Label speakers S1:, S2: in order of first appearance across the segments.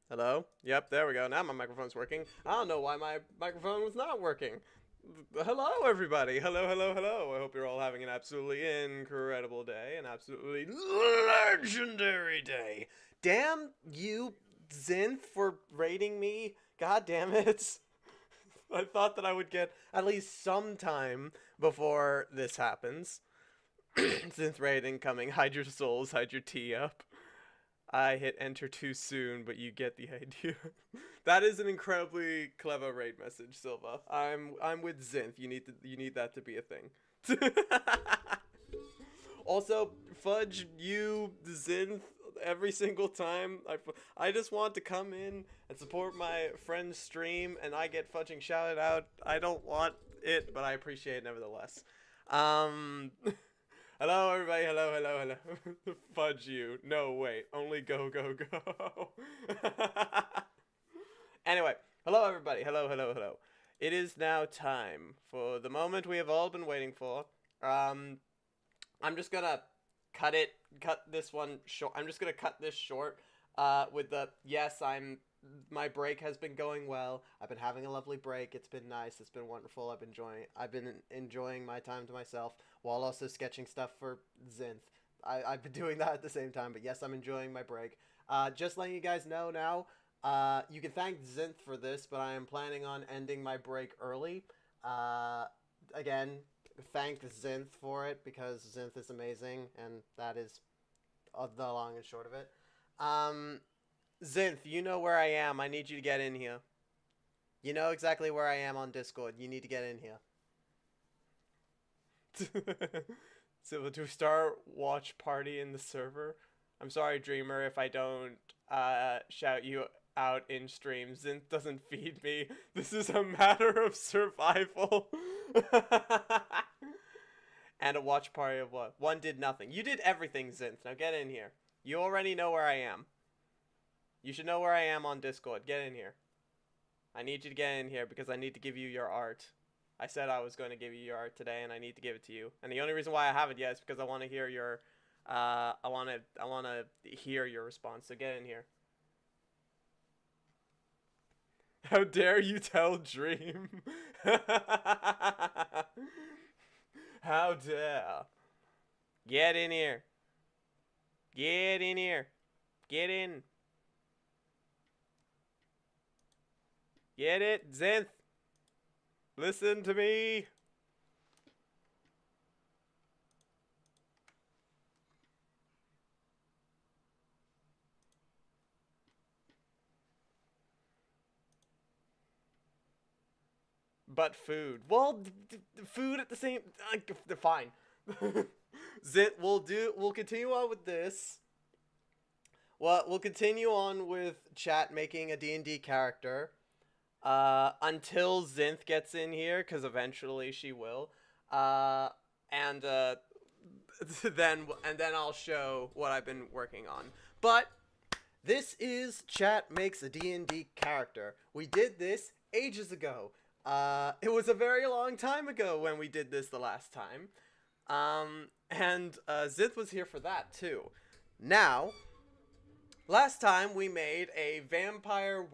S1: Hello? Yep, there we go. Now my microphone's working. I don't know why my microphone was not working. Hello, everybody. Hello, hello, hello. I hope you're all having an absolutely incredible day, an absolutely legendary day. Damn you, Zinth, for rating me. God damn it. I thought that I would get at least some time before this happens. Zinth rating coming. Hide your souls, hide your tea up. I hit enter too soon, but you get the idea. That is an incredibly clever raid message, Silva. I'm with Zinth. You need that to be a thing. Also, fudge you, Zinth, every single time. I just want to come in and support my friend's stream, and I get fudging shouted out. I don't want it, but I appreciate it nevertheless. Um. Hello, everybody. Hello, hello, hello. Fudge you. No, wait. Only go, go, go. Anyway, hello, everybody. Hello, hello, hello. It is now time for the moment we have all been waiting for. I'm just gonna cut this one short. I'm just gonna cut this short. With the yes, my break has been going well. I've been having a lovely break. It's been nice. It's been wonderful. I've been enjoying my time to myself while also sketching stuff for Zinth. I've been doing that at the same time, but yes, I'm enjoying my break. Just letting you guys know now, you can thank Zinth for this, but I am planning on ending my break early. Again, thank Zinth for it because Zinth is amazing, and that is the long and short of it. Zinth, you know where I am. I need you to get in here. You know exactly where I am on Discord. You need to get in here. So to start watch party in the server. I'm sorry, Dreamer, if I don't shout you out in stream. Zinth doesn't feed me. This is a matter of survival. And a watch party of what? One did nothing. You did everything, Zinth. Now get in here. You already know where I am. You should know where I am on Discord. Get in here. I need you to get in here because I need to give you your art. I said I was going to give you your art today, and I need to give it to you. And the only reason why I haven't yet is because I want to hear your, I want to hear your response. So get in here. How dare you tell Dream? How dare? Get in here. Get in here. Get in. Get it, Zinth? Listen to me. But food. Well, food at the same. Fine. Zinth, we'll continue on with this. Well, we'll continue on with chat making a D&D character. Until Zinth gets in here, because eventually she will. And then I'll show what I've been working on. But this is chat makes a D&D character. We did this ages ago. It was a very long time ago when we did this the last time. And Zinth was here for that too. Now, last time we made a vampire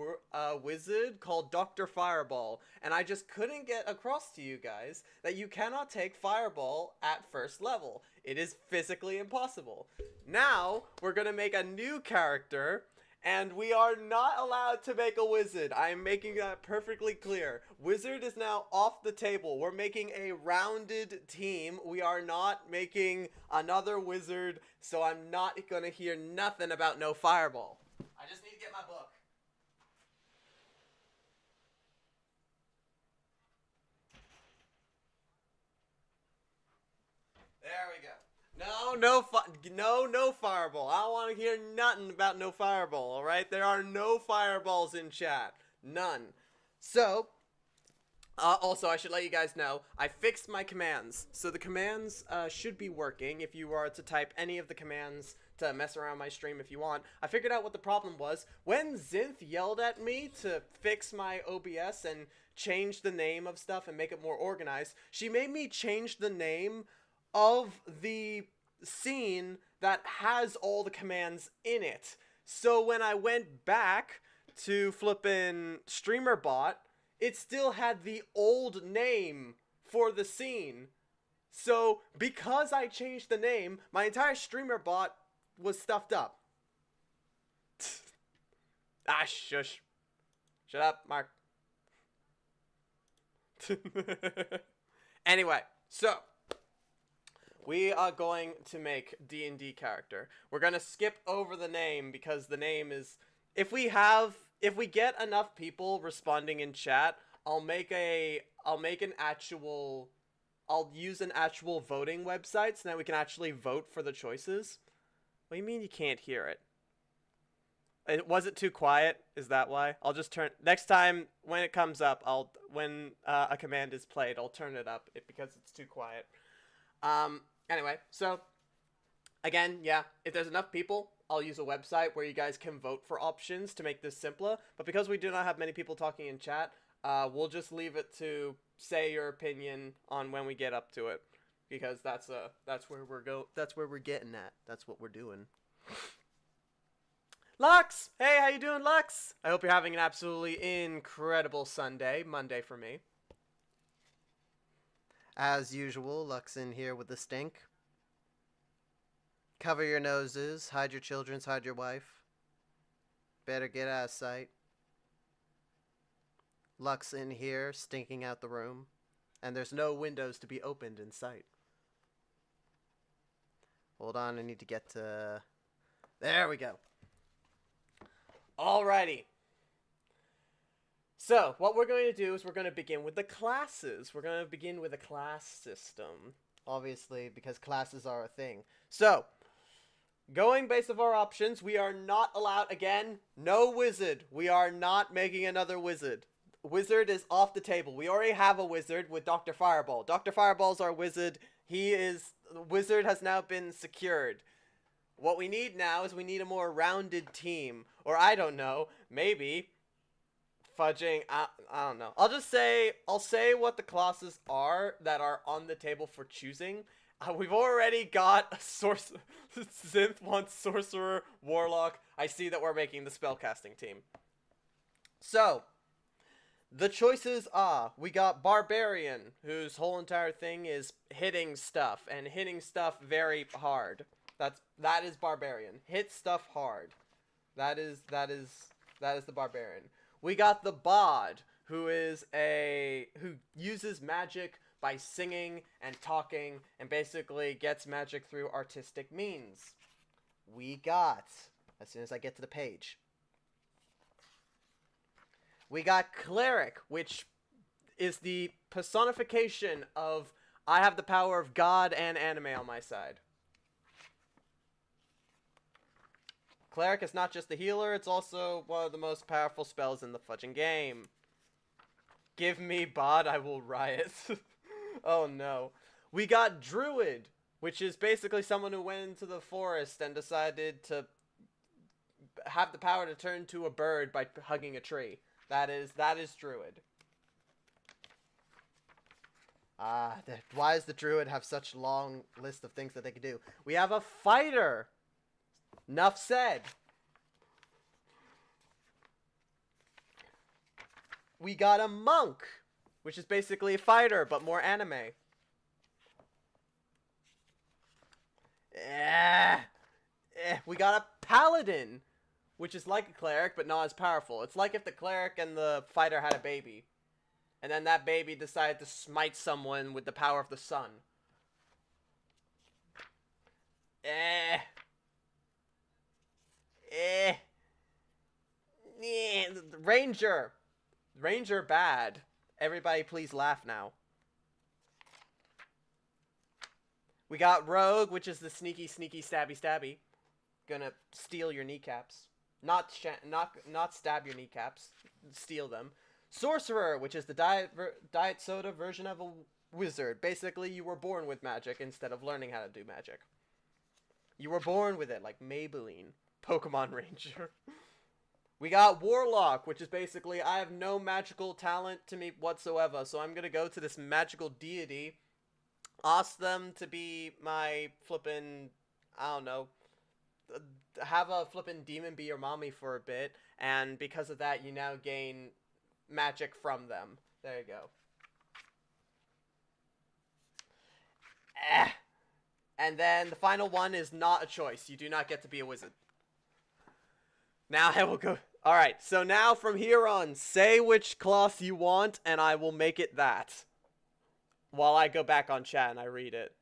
S1: wizard called DR.Fireball, and I just couldn't get across to you guys that you cannot take Fireball at first level. It is physically impossible. Now, we're gonna make a new character, and we are not allowed to make a wizard. I am making that perfectly clear. Wizard is now off the table. We're making a rounded team. We are not making another wizard, so I'm not gonna hear nothing about no fireball. I just need to get my book. There we go. No fireball. I don't want to hear nothing about no fireball, alright? There are no fireballs in chat. None. So, also, I should let you guys know, I fixed my commands. So the commands should be working if you are to type any of the commands to mess around my stream if you want. I figured out what the problem was. When Zinth yelled at me to fix my OBS and change the name of stuff and make it more organized, she made me change the name of the scene that has all the commands in it. So when I went back to flippin' streamer bot, it still had the old name for the scene. So because I changed the name, my entire streamer bot was stuffed up. Ah, shush. Shut up, Mark. Anyway, so we are going to make D&D character. We're going to skip over the name because the name is... If we get enough people responding in chat, I'll use an actual voting website so that we can actually vote for the choices. What do you mean you can't hear it? Was it too quiet? Is that why? I'll just turn... Next time when it comes up, when a command is played, I'll turn it up because it's too quiet. Anyway, so again, yeah, if there's enough people, I'll use a website where you guys can vote for options to make this simpler. But because we do not have many people talking in chat, we'll just leave it to say your opinion on when we get up to it, because that's where we're getting at. That's what we're doing. Lux! Hey, how you doing, Lux? I hope you're having an absolutely incredible Monday for me. As usual, Lux in here with the stink. Cover your noses, hide your children, hide your wife. Better get out of sight. Lux in here, stinking out the room. And there's no windows to be opened in sight. Hold on, I need to get to... There we go. Alrighty. So, what we're going to do is we're going to begin with the classes. We're going to begin with a class system. Obviously, because classes are a thing. So, going based off our options, we are not allowed, again, no wizard. We are not making another wizard. Wizard is off the table. We already have a wizard with DR.Fireball. DR.Fireball's our wizard. The wizard has now been secured. What we need now is we need a more rounded team. Or I don't know, maybe fudging, I don't know. I'll say what the classes are that are on the table for choosing. We've already got a Synth wants Sorcerer, Warlock. I see that we're making the spellcasting team. So, the choices are, we got Barbarian, whose whole entire thing is hitting stuff, and hitting stuff very hard. That is Barbarian. Hit stuff hard. That is the Barbarian. We got the Bard, who uses magic by singing and talking, and basically gets magic through artistic means. We got, as soon as I get to the page, we got Cleric, which is the personification of I have the power of God and anime on my side. Cleric is not just a healer, it's also one of the most powerful spells in the fudging game. Give me Bod, I will riot. Oh no. We got Druid, which is basically someone who went into the forest and decided to have the power to turn to a bird by hugging a tree. That is Druid. Why does the Druid have such a long list of things that they can do? We have a Fighter. Enough said. We got a Monk, which is basically a fighter, but more anime. We got a Paladin, which is like a Cleric, but not as powerful. It's like if the Cleric and the fighter had a baby, and then that baby decided to smite someone with the power of the sun. Ranger bad. Everybody please laugh now. We got Rogue, which is the sneaky stabby. Gonna steal your kneecaps. Not stab your kneecaps. Steal them. Sorcerer, which is the diet soda version of a wizard. Basically, you were born with magic instead of learning how to do magic. You were born with it, like Maybelline. Pokemon Ranger. We got Warlock, which is basically, I have no magical talent to me whatsoever, so I'm gonna go to this magical deity, ask them to be my flippin', I don't know, have a flippin' demon be your mommy for a bit, and because of that, you now gain magic from them. There you go. And then the final one is not a choice. You do not get to be a wizard. Now I will go. Alright, so now from here on, say which class you want, and I will make it that. While I go back on chat and I read it.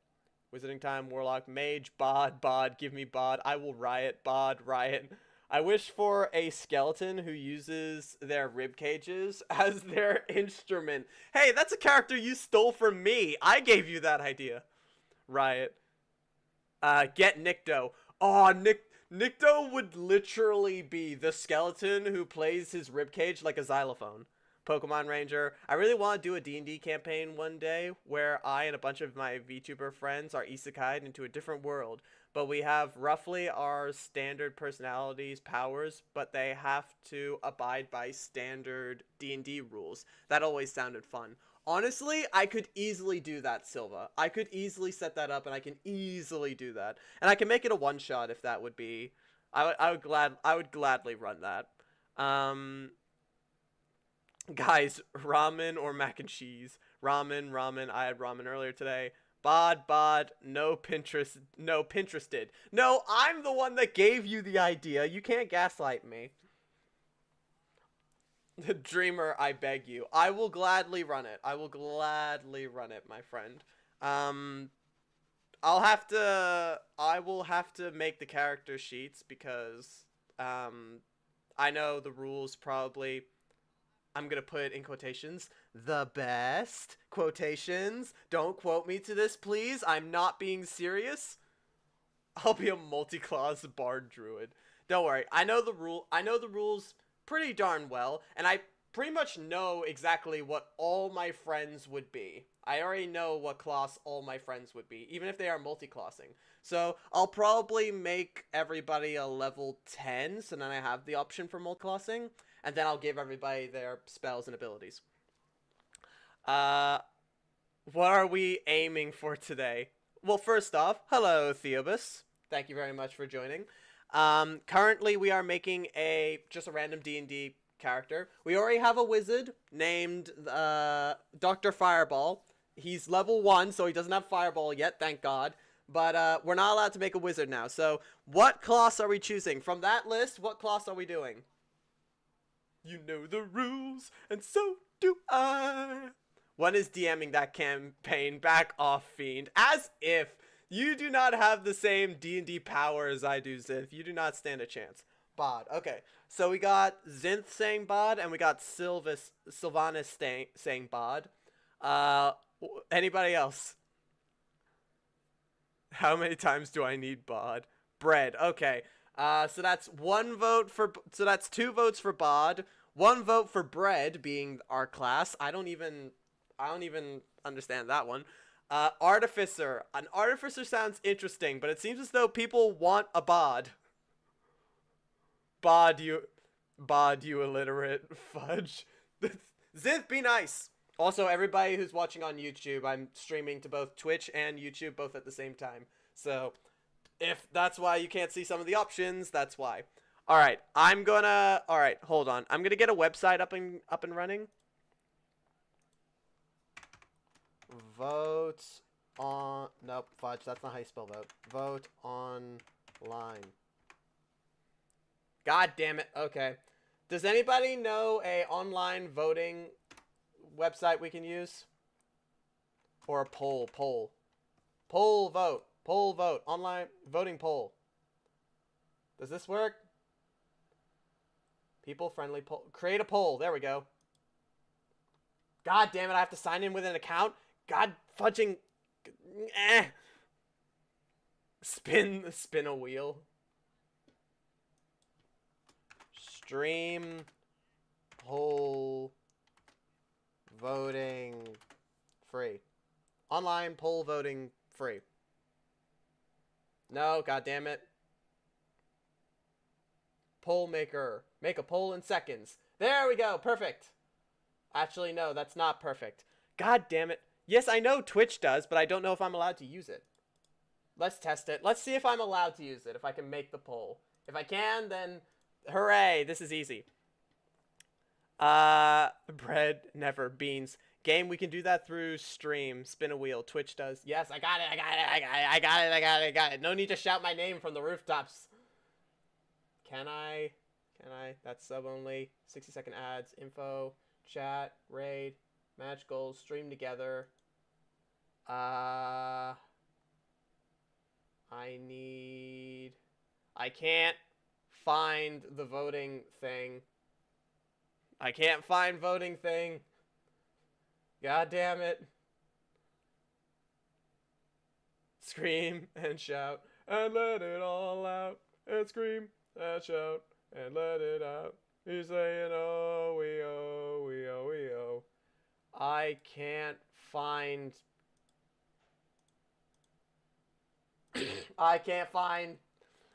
S1: Wizarding time, warlock, mage, bod, give me bod. I will riot, bod, riot. I wish for a skeleton who uses their rib cages as their instrument. Hey, that's a character you stole from me. I gave you that idea. Riot. Get Nikto. Oh, Nikto would literally be the skeleton who plays his ribcage like a xylophone. Pokemon Ranger. I really want to do a D&D campaign one day where I and a bunch of my VTuber friends are isekai'd into a different world. But we have roughly our standard personalities, powers, but they have to abide by standard D&D rules. That always sounded fun. Honestly, I could easily do that, Silva. I could easily set that up, and I can easily do that. And I can make it a one-shot if that would be... I would gladly run that. Guys, ramen or mac and cheese? Ramen. I had ramen earlier today. Bod, no Pinterested. No, I'm the one that gave you the idea. You can't gaslight me. The Dreamer, I beg you. I will gladly run it. I will gladly run it, my friend. I will have to make the character sheets because, I know the rules probably, I'm gonna put in quotations, the best quotations. Don't quote me to this, please. I'm not being serious. I'll be a multi-class bard druid. Don't worry. I know the rules pretty darn well, and I pretty much know exactly what all my friends would be. I already know what class all my friends would be, even if they are multi-classing. So I'll probably make everybody a level 10, so then I have the option for multi-classing, and then I'll give everybody their spells and abilities. What are we aiming for today? Well, first off, hello, Theobus. Thank you very much for joining. Currently we are making just a random D&D character. We already have a wizard named DR.Fireball. He's level 1, so he doesn't have Fireball yet, thank God. But we're not allowed to make a wizard now. So what class are we choosing? From that list, what class are we doing? You know the rules, and so do I. When is DMing that campaign? Back off, fiend. As if you do not have the same D&D power as I do, Zinth. You do not stand a chance. Bod. Okay. So we got Zinth saying bod, and we got Sylvanas saying bod. Anybody else? How many times do I need bod? Bread. Okay. So that's 2 votes for bod, 1 vote for bread being our class. I don't even understand that one. Artificer. An artificer sounds interesting, but it seems as though people want a bod. Bod, you illiterate fudge. Zinth, be nice. Also, everybody who's watching on YouTube, I'm streaming to both Twitch and YouTube both at the same time. So, if that's why you can't see some of the options, that's why. Alright, alright, hold on. I'm gonna get a website up and running. Vote on... Nope, fudge, that's not how you spell vote. Vote online. God damn it. Okay. Does anybody know a online voting website we can use? Or a poll vote. Online voting poll. Does this work? People friendly poll. Create a poll. There we go. God damn it, I have to sign in with an account? God fudging... Spin a wheel. Stream poll voting free. Online poll voting free. No, god damn it. Poll maker. Make a poll in seconds. There we go. Perfect. Actually, no, that's not perfect. God damn it. Yes, I know Twitch does, but I don't know if I'm allowed to use it. Let's test it. Let's see if I'm allowed to use it, if I can make the poll. If I can, then hooray, this is easy. Bread, never. Beans. Game, we can do that through stream. Spin a wheel. Twitch does. Yes, I got it, I got it, I got it, I got it, I got it, I got it. No need to shout my name from the rooftops. Can I? That's sub only. 60-second ads. Info. Chat. Raid. Match goals. Stream together. I can't find the voting thing. I can't find voting thing. God damn it. Scream and shout and let it all out. And scream and shout and let it out. He's saying, oh, we oh, we oh, we oh. I can't find. I can't find.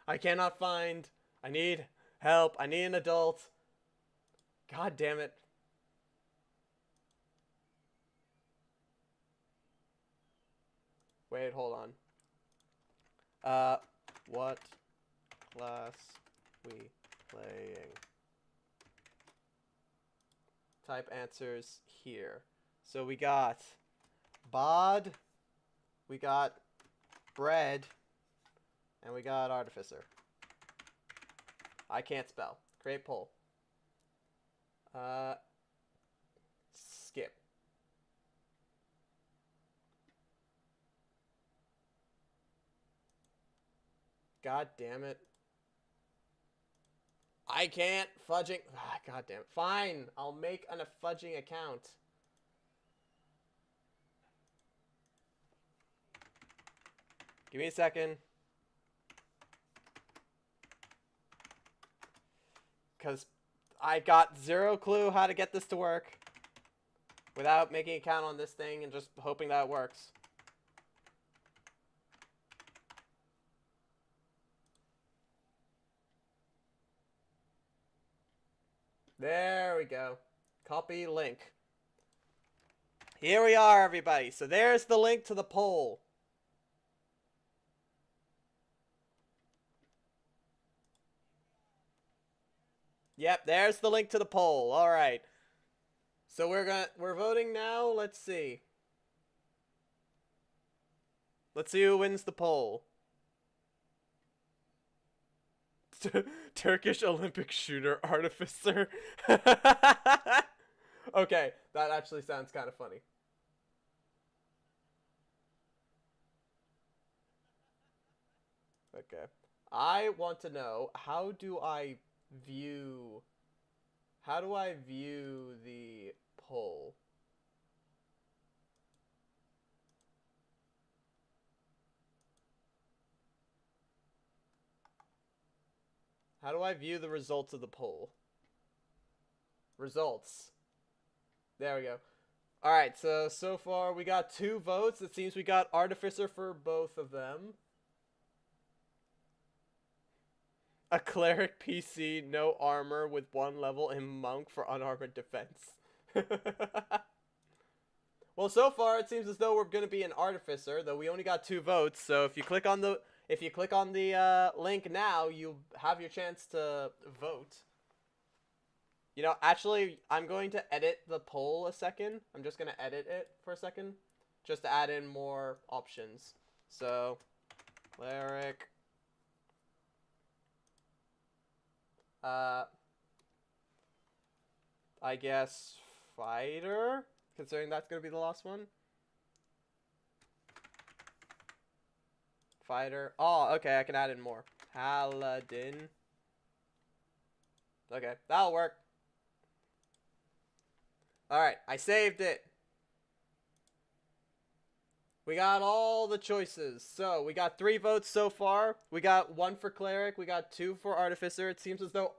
S1: I cannot find. I need help. I need an adult. God damn it. Wait, hold on. What class we playing? Type answers here. So we got bod, we got bread, and we got artificer. I can't spell. Create poll. Skip. God damn it. I can't fudging. God damn it. Fine. I'll make a fudging account. Give me a second. Because I got zero clue how to get this to work without making an account on this thing and just hoping that it works. There we go. Copy link. Here we are, everybody. So there's the link to the poll. Yep, there's the link to the poll. All right. So we're voting now. Let's see. Let's see who wins the poll. Turkish Olympic shooter artificer. Okay, that actually sounds kind of funny. Okay. I want to know, how do I view the poll? How do I view the results of the poll? Results. There we go. Alright, so far we got 2 votes. It seems we got Artificer for both of them. A Cleric PC, no armor with 1 level, and Monk for unarmored defense. Well, so far it seems as though we're going to be an Artificer, though we only got 2 votes. So if you click on the link now, you have your chance to vote. You know, actually, I'm going to edit the poll a second. I'm just going to edit it for a second, just to add in more options. So, Cleric. I guess Fighter, considering that's going to be the last one. Fighter. Oh, okay, I can add in more. Paladin. Okay, that'll work. Alright, I saved it. We got all the choices. So, we got 3 votes so far. We got 1 for Cleric. We got 2 for Artificer. It seems as though...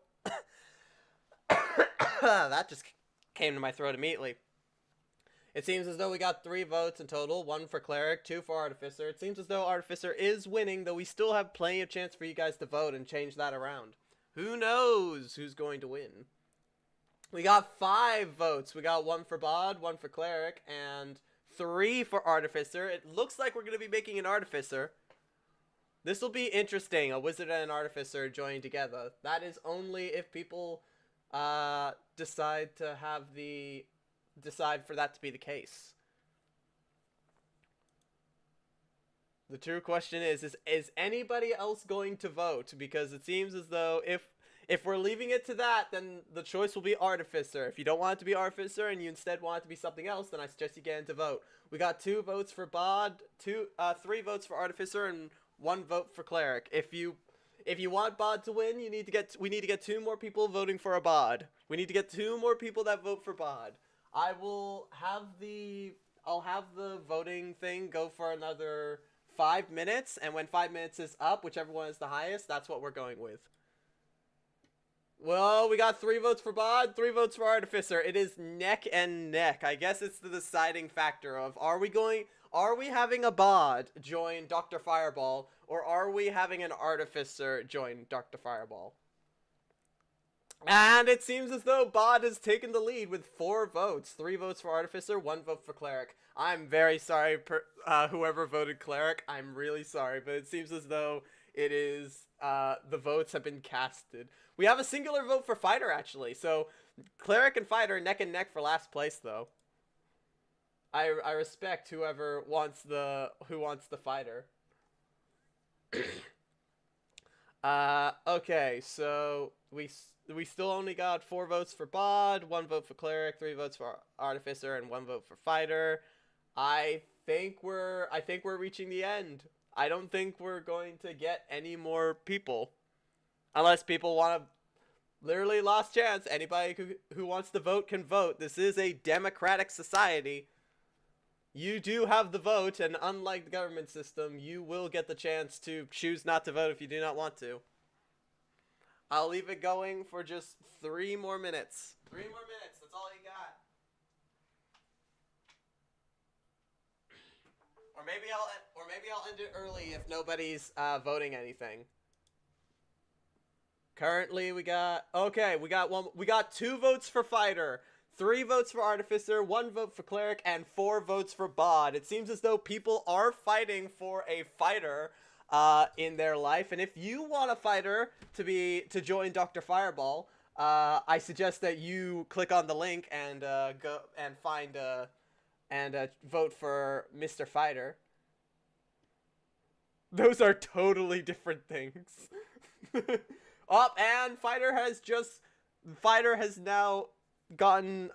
S1: that just came to my throat immediately. It seems as though we got 3 votes in total. 1 for Cleric, 2 for Artificer. It seems as though Artificer is winning, though we still have plenty of chance for you guys to vote and change that around. Who knows who's going to win? We got 5 votes. We got 1 for Bod, 1 for Cleric, and 3 for Artificer. It looks like we're going to be making an Artificer. This will be interesting. A wizard and an artificer joining together. That is only if people decide for that to be the case. The true question is anybody else going to vote? Because it seems as though if we're leaving it to that, then the choice will be Artificer. If you don't want it to be Artificer and you instead want it to be something else, then I suggest you get into vote. We got 2 votes for Bod, 3 votes for Artificer, and 1 vote for Cleric. If you want Bod to win, we need to get 2 more people voting for a Bod. We need to get 2 more people that vote for Bod. I'll have the voting thing go for another 5 minutes, and when 5 minutes is up, whichever one is the highest, that's what we're going with. Well, we got 3 votes for Bod, 3 votes for Artificer. It is neck and neck. I guess it's the deciding factor of are we having a Bod join DR.Fireball, or are we having an Artificer join DR.Fireball? And it seems as though Bod has taken the lead with 4 votes. 3 votes for Artificer, 1 vote for Cleric. I'm very sorry, whoever voted Cleric. I'm really sorry, but it seems as though it is, the votes have been casted. We have a singular vote for Fighter, actually. So, Cleric and Fighter neck and neck for last place, though. I respect who wants the Fighter. Okay, so we still only got 4 votes for Bod, 1 vote for Cleric, 3 votes for Artificer, and 1 vote for Fighter. I think we're reaching the end. I don't think we're going to get any more people. Unless people want to, literally last chance, anybody who wants to vote can vote. This is a democratic society. You do have the vote, and unlike the government system, you will get the chance to choose not to vote if you do not want to. I'll leave it going for just 3 more minutes. 3 more minutes, that's all you got. Or maybe I'll end it early if nobody's voting anything. Currently we got 2 votes for Fighter, 3 votes for Artificer, 1 vote for Cleric, and 4 votes for Bod. It seems as though people are fighting for a Fighter in their life, and if you want a Fighter to join DR.Fireball, I suggest that you click on the link and go and find vote for Mr. Fighter. Those are totally different things. And Fighter has now gotten,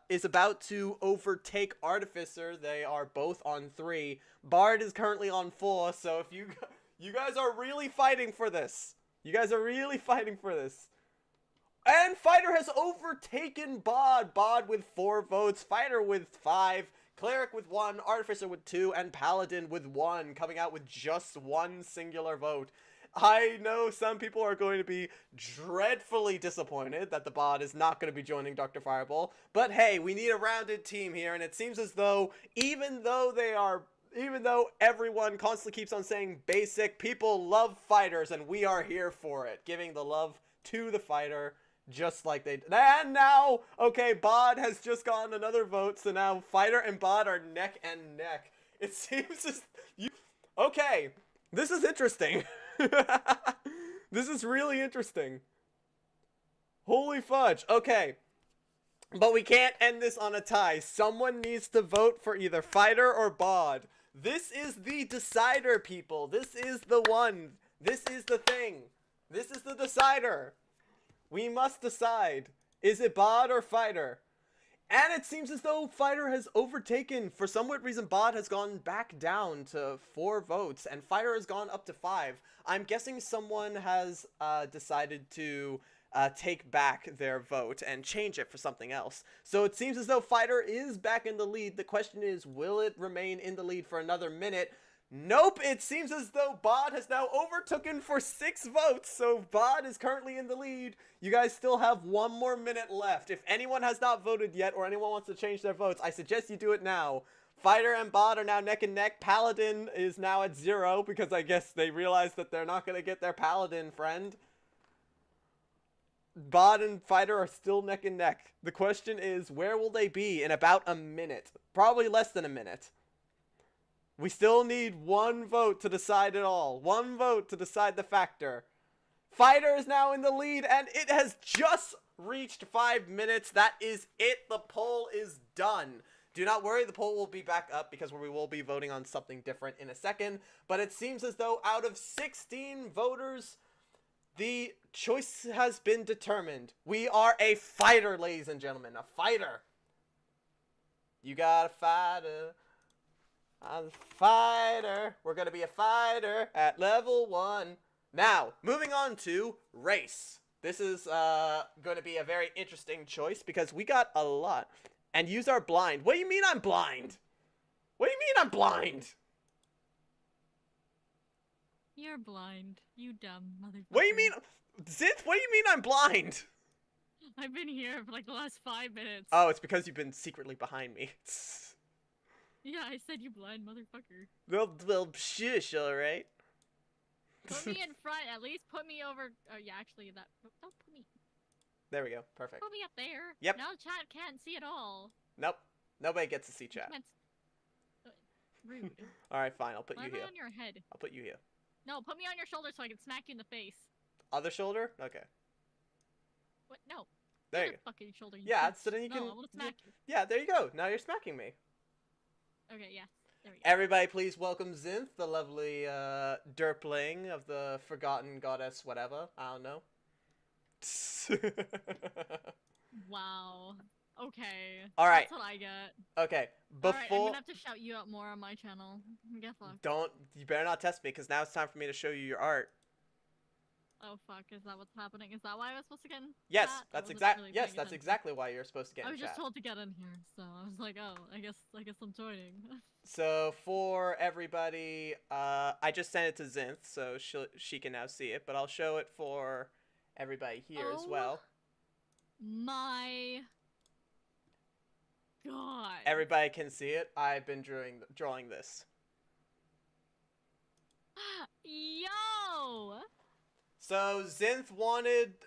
S1: is about to overtake Artificer. They are both on 3. Bard is currently on 4, so if you guys are really fighting for this. You guys are really fighting for this. And Fighter has overtaken Bod. Bod with 4 votes, Fighter with 5, Cleric with 1, Artificer with 2, and Paladin with 1, coming out with just 1 singular vote. I know some people are going to be dreadfully disappointed that the Bod is not going to be joining DR.Fireball, but hey, we need a rounded team here, and it seems as though even though everyone constantly keeps on saying basic, people love fighters, and we are here for it, giving the love to the fighter, just like they did. And now, okay, Bod has just gotten another vote, so now Fighter and Bod are neck and neck. It seems as okay, this is interesting. This is really interesting. Holy fudge. Okay. But we can't end this on a tie. Someone needs to vote for either Fighter or Bod. This is the decider, people. This is the one. This is the thing. This is the decider. We must decide. Is it Bod or Fighter? And it seems as though Fighter has overtaken. For some weird reason, Bod has gone back down to 4 votes, and Fighter has gone up to 5. I'm guessing someone has decided to take back their vote and change it for something else. So it seems as though Fighter is back in the lead. The question is, will it remain in the lead for another minute? Nope, it seems as though Bod has now overtaken for 6 votes, so Bod is currently in the lead. You guys still have 1 more minute left. If anyone has not voted yet or anyone wants to change their votes, I suggest you do it now. Fighter and Bod are now neck and neck. Paladin is now at 0 because I guess they realized that they're not going to get their Paladin friend. Bod and Fighter are still neck and neck. The question is, where will they be in about a minute? Probably less than a minute. We still need one vote to decide it all. One vote to decide the factor. Fighter is now in the lead, and it has just reached 5 minutes. That is it. The poll is done. Do not worry, the poll will be back up because we will be voting on something different in a second. But it seems as though out of 16 voters, the choice has been determined. We are a fighter, ladies and gentlemen. A fighter. You got a fighter. I'm a fighter. We're going to be a fighter at level 1. Now, moving on to race. This is going to be a very interesting choice because we got a lot. And use our blind. What do you mean I'm blind? What do you mean I'm blind?
S2: You're blind. You dumb motherfucker.
S1: What do you mean? Zinth, what do you mean I'm blind?
S2: I've been here for like the last 5 minutes.
S1: Oh, it's because you've been secretly behind me.
S2: Yeah, I said you blind motherfucker.
S1: Well, shush, alright.
S2: Put me in front, at least put me over. Oh, yeah, actually, that. Don't put me.
S1: There we go, perfect.
S2: Put me up there.
S1: Yep.
S2: Now chat can't see at all.
S1: Nope, nobody gets to see chat.
S2: Rude.
S1: Alright, fine, I'll put you here.
S2: On your head.
S1: I'll put you here.
S2: No, put me on your shoulder so I can smack you in the face.
S1: Other shoulder? Okay.
S2: What? No.
S1: There you go.
S2: Fucking shoulder.
S1: Yeah, so then you can.
S2: No, I want to smack you.
S1: Yeah, there you go. Now you're smacking me.
S2: Okay, yeah. There we go.
S1: Everybody, please welcome Zinth, the lovely derpling of the Forgotten Goddess, whatever. I don't know.
S2: Wow. Okay.
S1: All right.
S2: That's what I get.
S1: Okay.
S2: Alright, I'm
S1: Before.
S2: gonna have to shout you out more on my channel. Get fucked.
S1: Don't. You better not test me, because now it's time for me to show you your art.
S2: Oh fuck! Is that what's happening? Is that why I was supposed to get in?
S1: Yes,
S2: chat?
S1: that's
S2: Really
S1: yes,
S2: paying
S1: that's
S2: attention.
S1: exactly why you're supposed to get
S2: I
S1: in
S2: was just
S1: chat.
S2: told to get in here, so I was like, oh, I guess I'm joining.
S1: So for everybody, I just sent it to Zinth, so she can now see it, but I'll show it for everybody here as well.
S2: My God.
S1: Everybody can see it. I've been drawing this.
S2: Yo.
S1: So Zinth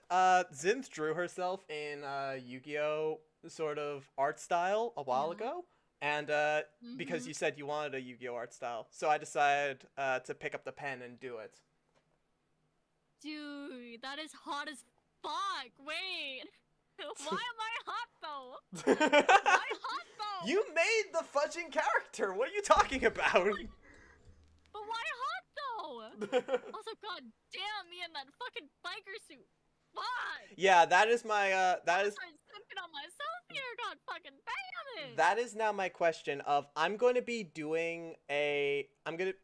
S1: Zinth drew herself in Yu-Gi-Oh sort of art style a while ago, and because you said you wanted a Yu-Gi-Oh art style, so I decided to pick up the pen and do it.
S2: Dude, that is hot as fuck. Wait. Why am I hot though? Why hot though?
S1: You made the fudging character. What are you talking about?
S2: But why hot though? Also, god damn me in that fucking biker suit. Fuck.
S1: Yeah, that is my that is.
S2: I'm simping on myself here. God fucking damn it.
S1: That is now my question of I'm going to be doing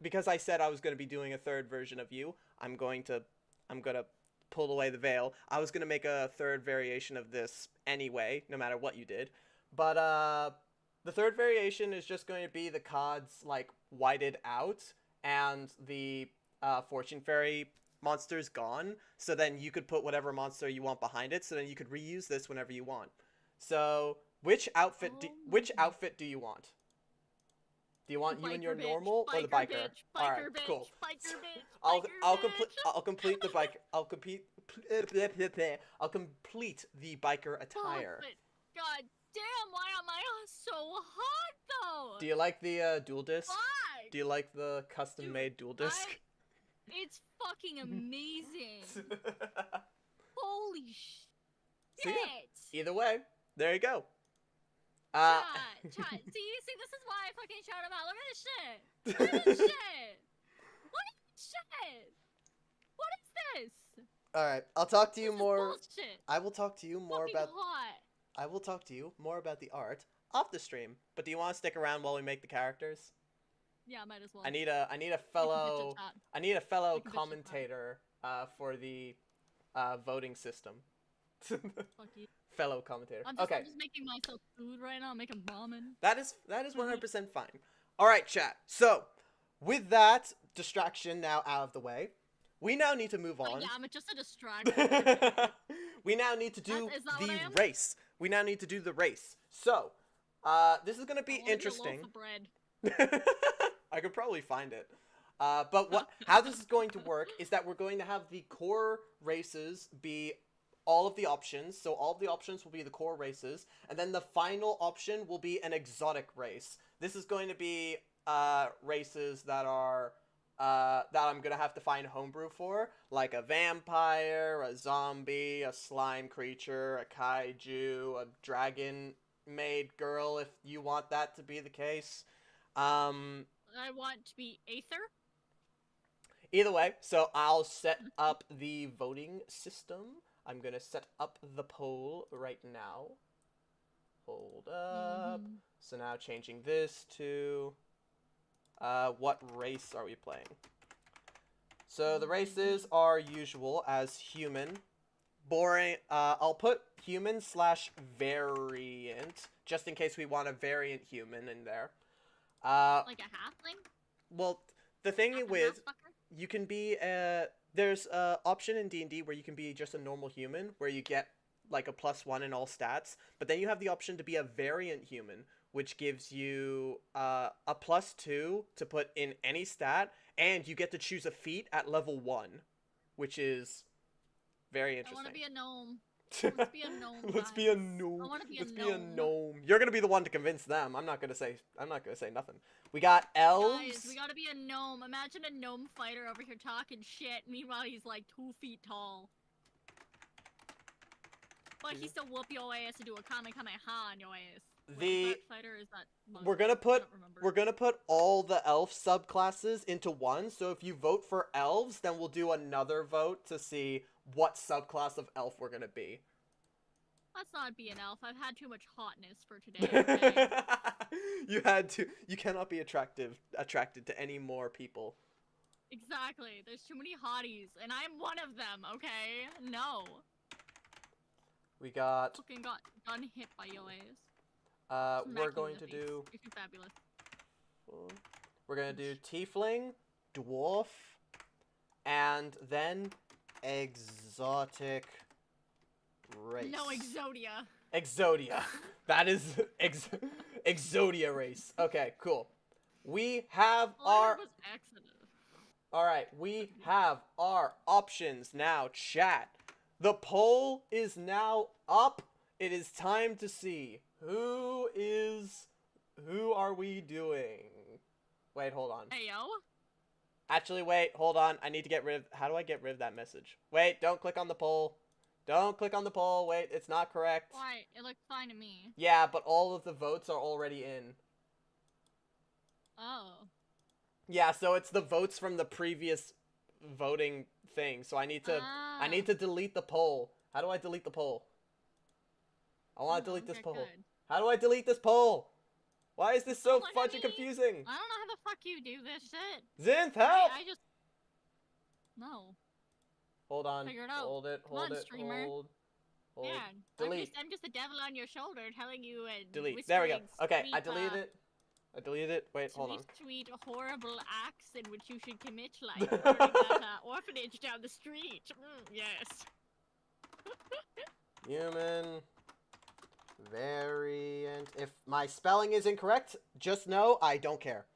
S1: because I said I was going to be doing a third version of you. I'm going to pull away the veil. I was going to make a third variation of this anyway, no matter what you did. But the third variation is just going to be the cards like whited out and the fortune fairy monster's gone. So then you could put whatever monster you want behind it. So then you could reuse this whenever you want. So which outfit do you want? Do you want you and your normal or the biker? All right, cool. I'll complete the biker. I'll complete the biker attire.
S2: God damn! Why am I so hot though?
S1: Do you like the dual disc?
S2: Why?
S1: Do you like the custom-made dual disc?
S2: It's fucking amazing. Holy shit!
S1: So, yeah, either way, there you go.
S2: Chat. See, this is why I fucking shout him out. Look at this shit. Look at this shit. What is this shit? What is this?
S1: All right, I'll talk to you more.
S2: Bullshit.
S1: I will talk to you more
S2: fucking
S1: about.
S2: Hot.
S1: I will talk to you more about the art off the stream. But do you want to stick around while we make the characters?
S2: Yeah, might as well.
S1: I need a fellow commentator for the voting system.
S2: Fuck you.
S1: Fellow commentator.
S2: I'm
S1: okay.
S2: just making myself food right now. I'm making ramen.
S1: That is 100% fine. All right, chat. So, with that distraction now out of the way, we now need to move on.
S2: Yeah, I'm just a distraction.
S1: We now need to do the race. We now need to do the race. So, this is going to be interesting.
S2: A loaf of bread.
S1: I could probably find it. But how this is going to work is that we're going to have the core races be all of the options. So all of the options will be the core races, and then the final option will be an exotic race. This is going to be races that are that I'm gonna have to find homebrew for, like a vampire, a zombie, a slime creature, a kaiju, a dragon maid girl, if you want that to be the case.
S2: I want to be Aether.
S1: Either way, so I'll set up the voting system. I'm gonna set up the poll right now. Hold up. So now changing this to what race are we playing? So the races are usual as human. Boring. I'll put human / variant, just in case we want a variant human in there.
S2: Like a halfling?
S1: Well, the thing with you can be there's a option in D&D where you can be just a normal human, where you get like a +1 in all stats, but then you have the option to be a variant human, which gives you a +2 to put in any stat, and you get to choose a feat at level 1, which is very interesting.
S2: I want to be a gnome. Let's be a gnome.
S1: Let's be a gnome.
S2: I want to be
S1: Let's
S2: a
S1: be
S2: gnome.
S1: a gnome. You're gonna be the one to convince them. I'm not gonna say nothing. We got elves.
S2: Guys, we gotta be a gnome. Imagine a gnome fighter over here talking shit. Meanwhile, he's like 2 feet tall. But he still whoop your ass and do a kamehameha on your ass. Is that fighter? Is that monk?
S1: We're gonna put all the elf subclasses into one. So if you vote for elves, then we'll do another vote to see what subclass of elf we're gonna be.
S2: Let's not be an elf. I've had too much hotness for today. Okay?
S1: You cannot be attracted to any more people.
S2: Exactly. There's too many hotties, and I'm one of them. Okay? No.
S1: We got.
S2: Fucking got done hit by your ass.
S1: We're going to do.
S2: You're too fabulous.
S1: We're gonna do tiefling, dwarf, and then exotic race.
S2: No, Exodia.
S1: Exodia. That is Exodia race. Okay, cool. We have our. All right, we have our options now, chat. The poll is now up. It is time to see who are we doing? Wait, hold on.
S2: Hey, yo.
S1: Actually, wait, hold on. I need to get rid of... How do I get rid of that message? Wait, don't click on the poll. Don't click on the poll. Wait, it's not correct.
S2: Why? It looked fine to me.
S1: Yeah, but all of the votes are already in.
S2: Oh.
S1: Yeah, so it's the votes from the previous voting thing. So I need to delete the poll. How do I delete the poll? I want to delete this poll.
S2: Good.
S1: How do I delete this poll? Why is this so fudgy confusing?
S2: I don't know how the fuck you do this shit.
S1: Zinth, help!
S2: I just... No.
S1: Hold on.
S2: Figure it out.
S1: Hold it. Hold it.
S2: Streamer.
S1: Hold.
S2: Yeah.
S1: Delete.
S2: I'm just the devil on your shoulder telling you and
S1: delete. There we go. Okay, I deleted it. I deleted it. Wait, hold on.
S2: Sweet, horrible acts in which you should commit, like burning that orphanage down the street. Yes.
S1: Human variant. If my spelling is incorrect, just know I don't care.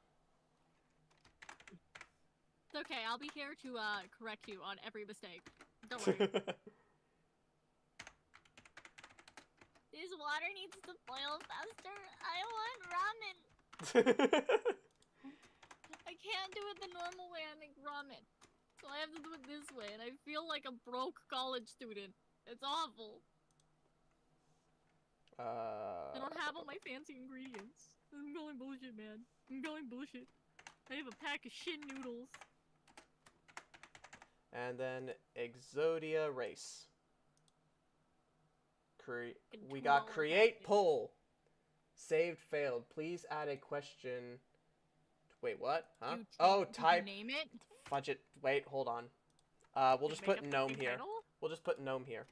S2: It's okay. I'll be here to correct you on every mistake. Don't worry. This water needs to boil faster. I want ramen. I can't do it the normal way I make ramen. So I have to do it this way, and I feel like a broke college student. It's awful. I don't have all my fancy ingredients. I'm going bullshit, man. I'm going bullshit. I have a pack of shit noodles.
S1: And then Exodia race. We got create poll. Saved failed. Please add a question. Wait, what? Huh? Oh, type.
S2: Name it.
S1: Fudge it. Wait, hold on. We'll just put gnome here. We'll just put gnome here.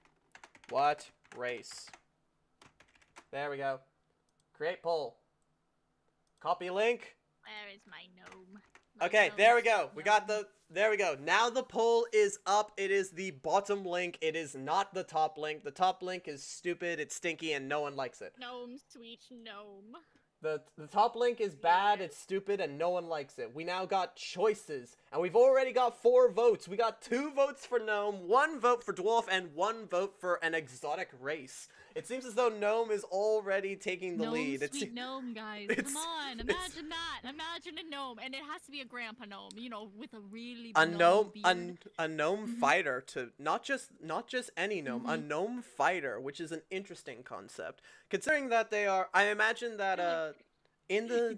S1: What race? There we go. Create poll. Copy link.
S2: Where is my gnome?
S1: Okay, there we go. We got the There we go. Now the poll is up. It is the bottom link. It is not the top link. The top link is stupid, it's stinky, and no one likes it.
S2: Gnome, sweet gnome.
S1: The top link is bad, it's stupid, and no one likes it. We now got choices, and we've already got 4 votes. We got 2 votes for gnome, 1 vote for dwarf, and 1 vote for an exotic race. It seems as though gnome is already taking the lead.
S2: Sweet gnome, guys. Come on, imagine that. Imagine a gnome, and it has to be a grandpa gnome, you know, with a really long beard.
S1: A gnome fighter, to not just any gnome, a gnome fighter, which is an interesting concept. Considering that they are, I imagine that in the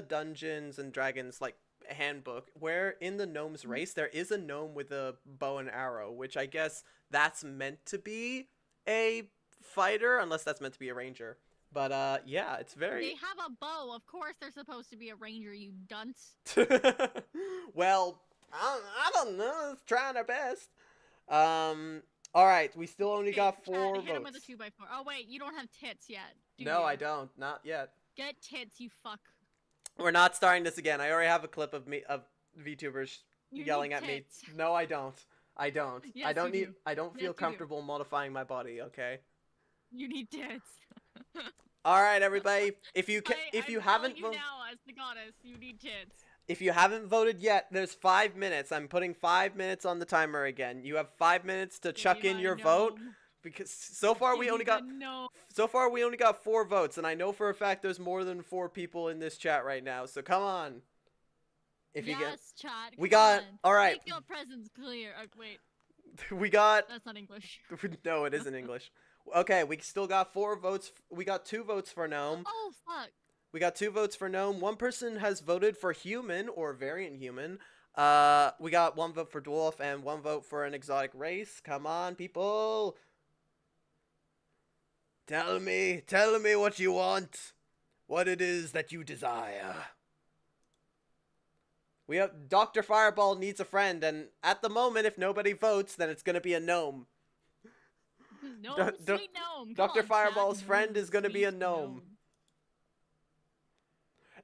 S1: Dungeons and Dragons like handbook, where in the gnome's race there is a gnome with a bow and arrow, which I guess that's meant to be a fighter, unless that's meant to be a ranger. But yeah, it's very.
S2: They have a bow. Of course, they're supposed to be a ranger. You dunce.
S1: Well, I don't know. It's trying our best. All right, we still only got 4 votes.
S2: Hit him with a 2x4. Oh wait, you don't have tits yet.
S1: No, I don't. Not yet.
S2: Get tits, you fuck.
S1: We're not starting this again. I already have a clip of VTubers yelling at me. No, I don't. I don't.
S2: Yes,
S1: I don't
S2: you
S1: need.
S2: do.
S1: I don't feel comfortable modifying my body. Okay.
S2: You need tits.
S1: All right, everybody. If you haven't
S2: voted now as the goddess, you need tits.
S1: If you haven't voted yet, there's 5 minutes. I'm putting 5 minutes on the timer again. You have 5 minutes to chuck in your vote, because so far we only got 4 votes, and I know for a fact there's more than 4 people in this chat right now. So come on. If you get,
S2: chat.
S1: We got. All right.
S2: Make your presence clear. Wait.
S1: We got.
S2: That's not English.
S1: No, it isn't English. Okay, we still got 4 votes. We got 2 votes for gnome.
S2: Oh fuck.
S1: We got 2 votes for gnome. 1 person has voted for human or variant human. We got 1 vote for dwarf and 1 vote for an exotic race. Come on, people. Tell me what you want. What it is that you desire. We have DR.Fireball needs a friend, and at the moment, if nobody votes, then it's gonna be a gnome.
S2: Gnome, sweet gnome.
S1: DR.Fireball's friend is gonna be a gnome.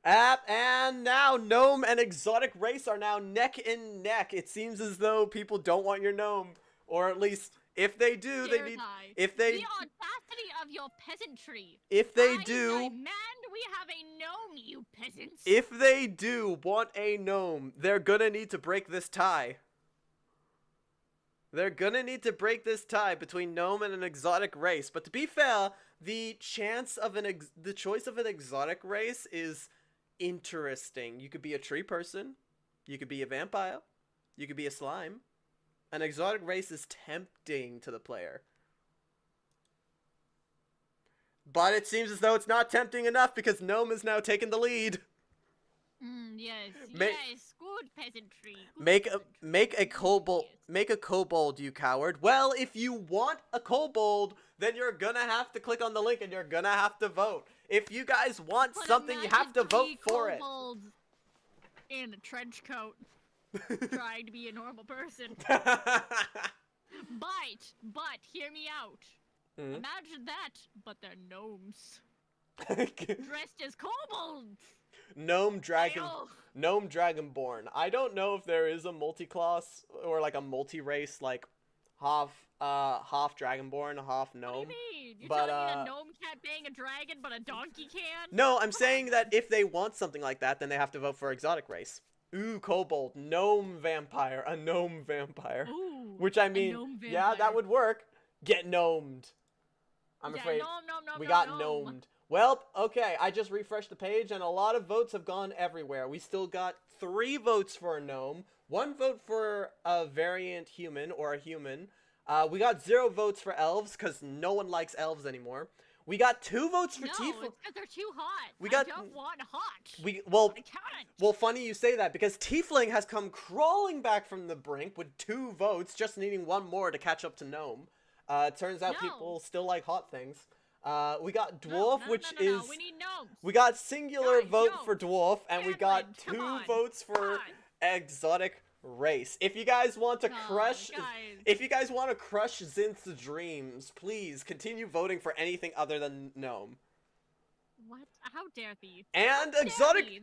S1: And now gnome and exotic race are now neck and neck. It seems as though people don't want your gnome, or at least if they do, they need. If they.
S2: The audacity of your peasantry.
S1: If they do.
S2: Demand we have a gnome, you peasants.
S1: If they do want a gnome, they're gonna need to break this tie. They're gonna need to break this tie between gnome and an exotic race. But to be fair, the choice of an exotic race is interesting. You could be a tree person, you could be a vampire, you could be a slime. An exotic race is tempting to the player. But it seems as though it's not tempting enough, because gnome is now taking the lead.
S2: Yes, yes, good peasantry.
S1: Make a kobold, you coward. Well, if you want a kobold, then you're gonna have to click on the link and you're gonna have to vote. If you guys want something, you have to vote for it.
S2: In a trench coat, trying to be a normal person. But hear me out. Imagine that, but they're gnomes. Dressed as kobolds.
S1: Gnome Dragonborn. I don't know if there is a multi-class or like a multi-race, like half Dragonborn, half gnome.
S2: What do you mean? You're telling me a gnome can't bang a dragon, but a donkey can?
S1: No, I'm saying that if they want something like that, then they have to vote for exotic race. Ooh, kobold, gnome vampire, a gnome vampire.
S2: Ooh,
S1: which I mean, yeah, that would work. Get gnomed. I'm afraid we got gnomed. Well, okay, I just refreshed the page, and a lot of votes have gone everywhere. We still got 3 votes for a gnome, 1 vote for a variant human, or a human. We got 0 votes for elves, because no one likes elves anymore. We got 2 votes for tiefling.
S2: No, it's because they're too hot.
S1: I
S2: don't want hot.
S1: Well, funny you say that, because tiefling has come crawling back from the brink with 2 votes, just needing 1 more to catch up to gnome. Turns out people still like hot things. We got dwarf, is
S2: we need gnomes.
S1: We got singular vote for dwarf, and we got 2 votes for exotic race. If you guys want to crush Zinth's dreams, please continue voting for anything other than gnome.
S2: What? How dare thee?
S1: And
S2: Absolute...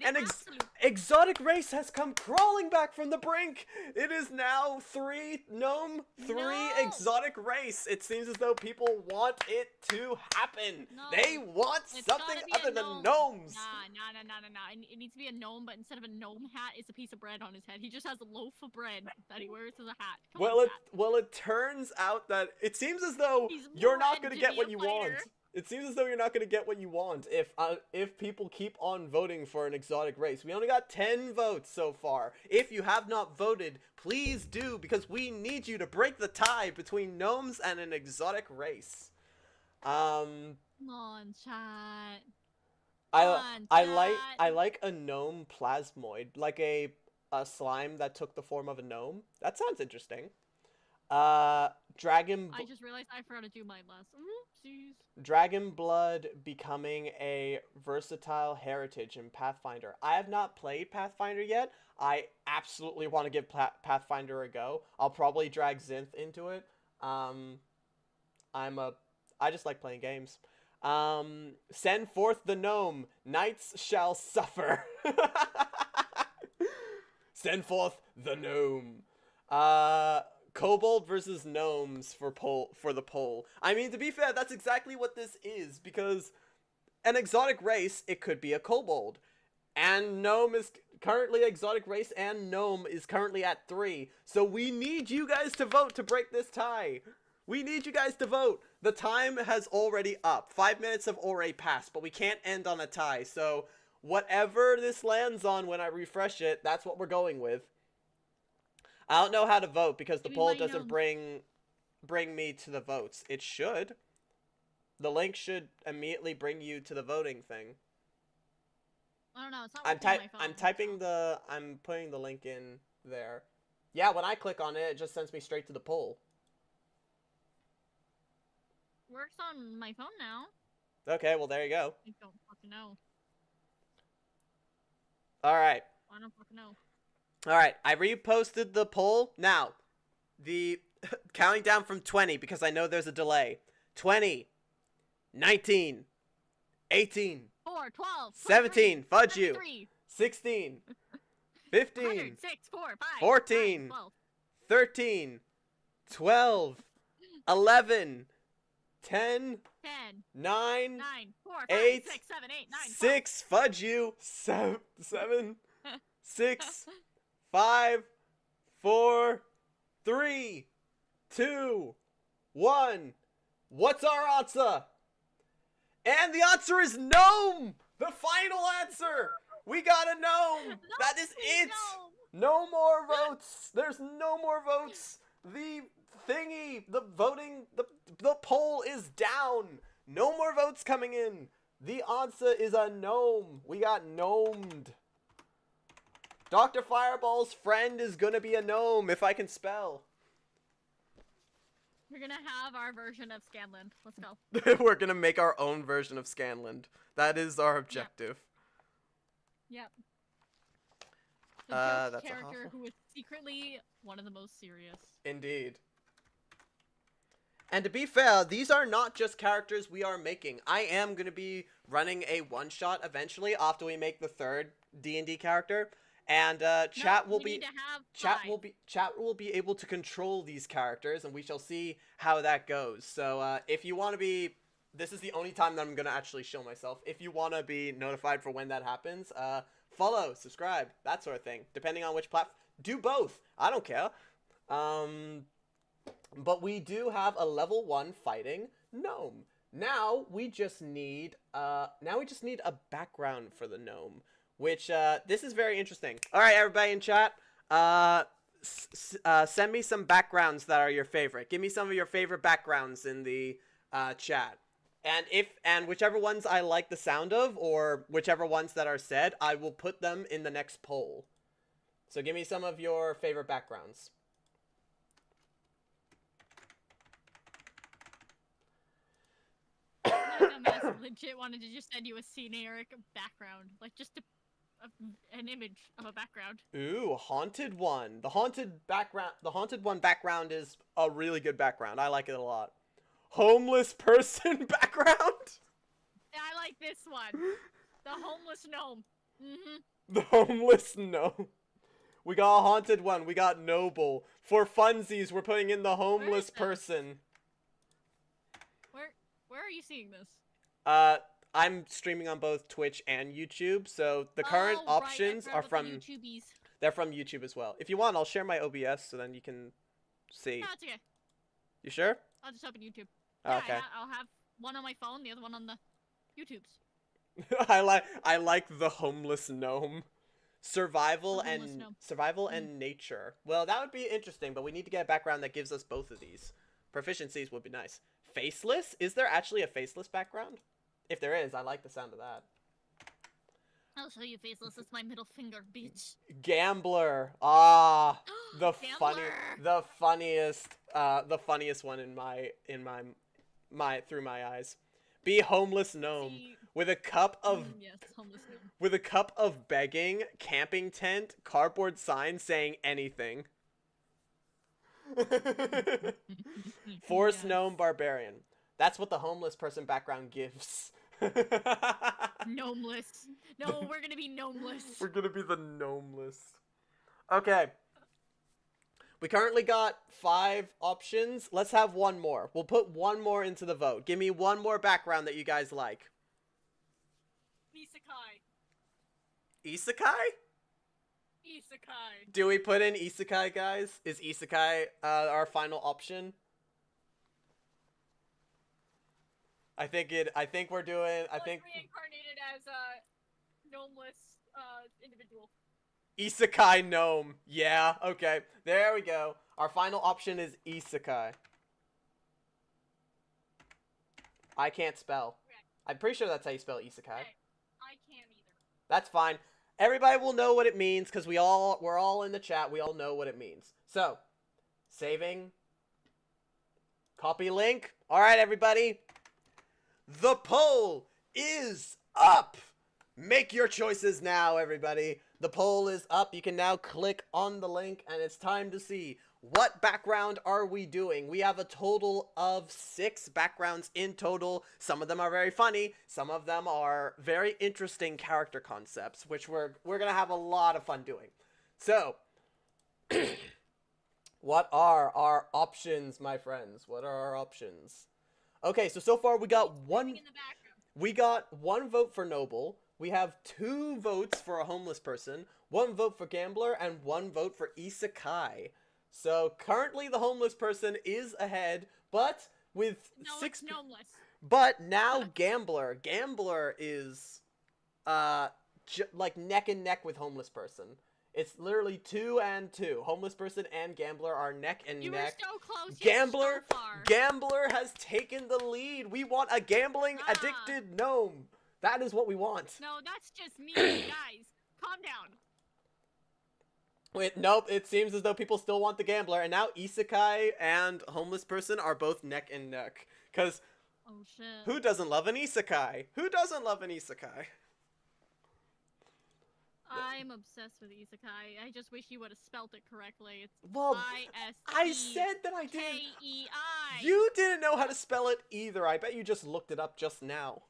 S1: exotic race has come crawling back from the brink. It is now 3 gnome, 3
S2: No!
S1: exotic race. It seems as though people want it to happen.
S2: No.
S1: They want
S2: It's
S1: something
S2: gotta be
S1: other
S2: a
S1: than
S2: gnome.
S1: gnomes.
S2: Nah. It needs to be a gnome, but instead of a gnome hat, it's a piece of bread on his head. He just has a loaf of bread that he wears as a hat. Come on, chat.
S1: Well, it turns out that it seems as though
S2: He's
S1: you're
S2: more
S1: not going to
S2: edgy
S1: get what
S2: a
S1: you
S2: fighter.
S1: want. It seems as though you're not going to get what you want if people keep on voting for an exotic race. We only got 10 votes so far. If you have not voted, please do, because we need you to break the tie between gnomes and an exotic race.
S2: Come on, chat.
S1: I like a gnome plasmoid, like a slime that took the form of a gnome. That sounds interesting. Dragon.
S2: I just realized I forgot to do mine last. Oopsies.
S1: Dragon Blood becoming a versatile heritage in Pathfinder. I have not played Pathfinder yet. I absolutely want to give Pathfinder a go. I'll probably drag Zinth into it. I just like playing games. Send forth the gnome. Knights shall suffer. Send forth the gnome. Kobold versus gnomes for the poll. I mean, to be fair, that's exactly what this is, because an exotic race, it could be a kobold. And gnome is currently exotic race, and gnome is currently at 3. So we need you guys to vote to break this tie. We need you guys to vote. The time has already up. 5 minutes have already passed, but we can't end on a tie. So whatever this lands on when I refresh it, that's what we're going with. I don't know how to vote because the poll doesn't bring me to the votes. It should. The link should immediately bring you to the voting thing.
S2: I don't know. It's not working on my phone.
S1: I'm putting the link in there. Yeah, when I click on it, it just sends me straight to the poll.
S2: Works on my phone now.
S1: Okay, well there you go.
S2: I don't fucking know.
S1: All right.
S2: I don't fucking know.
S1: Alright, I reposted the poll. Now, the counting down from 20, because I know there's a delay. 20, 19, 18,
S2: 4, 12,
S1: 17, fudge you,
S2: 23,
S1: 16, 15,
S2: 6, 4, 5,
S1: 14,
S2: 9, 12.
S1: 13, 12, 11, 10,
S2: 10,
S1: 9,
S2: 9, 4, 5,
S1: 8,
S2: 6, 7, 8, 9,
S1: 6, fudge you, 7, 6, 5, 4, 3, 2, 1. What's our answer? And the answer is gnome! The final answer! We got a gnome! That is it! No more votes! There's no more votes! The thingy, the voting, the poll is down! No more votes coming in! The answer is a gnome! We got gnomed! DR.Fireball's friend is gonna be a gnome, if I can spell.
S2: We're gonna have our version of Scanland. Let's go.
S1: We're gonna make our own version of Scanland. That is our objective.
S2: Yep. The
S1: that's
S2: character
S1: awful.
S2: who is secretly one of the most serious.
S1: Indeed. And to be fair, these are not just characters we are making. I am gonna be running a one-shot eventually after we make the 3rd D&D character. And chat will be able to control these characters, and we shall see how that goes. So if you want to be, this is the only time that I'm gonna actually show myself. If you want to be notified for when that happens, follow, subscribe, that sort of thing. Depending on which platform, do both. I don't care. But we do have a level 1 fighting gnome. Now we just need a background for the gnome. Which, this is very interesting. Alright, everybody in chat, send me some backgrounds that are your favorite. Give me some of your favorite backgrounds in the, chat. And whichever ones I like the sound of, or whichever ones that are said, I will put them in the next poll. So give me some of your favorite backgrounds.
S2: I legit wanted to just send you a scenic background. Like, just an image of a background.
S1: Ooh, haunted one. The haunted one background is a really good background. I like it a lot. Homeless person background?
S2: I like this one. The homeless gnome.
S1: The homeless gnome. We got a haunted one. We got noble. For funsies, we're putting in the homeless person.
S2: Where are you seeing this?
S1: I'm streaming on both Twitch and YouTube, so the current options are from
S2: YouTubies.
S1: They're from YouTube as well. If you want, I'll share my OBS so then you can see.
S2: No, it's okay.
S1: You sure?
S2: I'll just open YouTube.
S1: Oh,
S2: Yeah,
S1: okay.
S2: I'll have one on my phone, the other one on the YouTubes.
S1: I like the homeless gnome. Survival and nature. Well, that would be interesting, but we need to get a background that gives us both of these. Proficiencies would be nice. Faceless? Is there actually a faceless background? If there is, I like the sound of that.
S2: I'll show you faceless. It's my middle finger, bitch.
S1: Gambler. Ah, the
S2: Gambler.
S1: funniest one in my through my eyes. Be homeless gnome with a cup of
S2: yes, homeless gnome.
S1: With a cup of begging, camping tent, cardboard sign saying anything. Forest gnome barbarian. That's what the homeless person background gives.
S2: Gnomeless. No, we're gonna be gnomeless.
S1: We're gonna be the gnomeless. Okay. We currently got 5 options. Let's have one more. We'll put one more into the vote. Give me one more background that you guys like.
S2: Isekai.
S1: Isekai?
S2: Isekai.
S1: Do we put in Isekai, guys? Is Isekai our final option? I think we're doing. I think
S2: reincarnated as a gnomeless individual.
S1: Isekai gnome. Yeah. Okay. There we go. Our final option is Isekai. I can't spell.
S2: Okay.
S1: I'm pretty sure that's how you spell Isekai.
S2: Okay. I can't either.
S1: That's fine. Everybody will know what it means because we're all in the chat. We all know what it means. So, saving. Copy link. All right, everybody. The poll is up. Make your choices now, everybody. The poll is up. You can now click on the link, and it's time to see what background are we doing. We have a total of 6 backgrounds in total. Some of them are very funny. Some of them are very interesting character concepts, which we're gonna have a lot of fun doing. So, what are our options, my friends? What are our options? Okay, so far we got one. We got 1 vote for noble. We have 2 votes for a homeless person, 1 vote for gambler, and 1 vote for isekai. So currently the homeless person is ahead, but with 6.
S2: It's gnomeless.
S1: But now gambler is like neck and neck with homeless person. It's literally 2 and 2. Homeless person and gambler are neck and
S2: you
S1: neck.
S2: You were so close.
S1: Gambler,
S2: so far.
S1: Gambler has taken the lead. We want a gambling addicted gnome. That is what we want.
S2: No, that's just me, guys. Calm down.
S1: Wait, nope. It seems as though people still want the gambler, and now isekai and homeless person are both neck and neck. Cause
S2: oh shit.
S1: Who doesn't love an isekai? Who doesn't love an isekai?
S2: I'm obsessed with isekai. I just wish you would have spelt it correctly. It's
S1: I said that I did.
S2: K-E-I.
S1: You didn't know how to spell it either. I bet you just looked it up just now.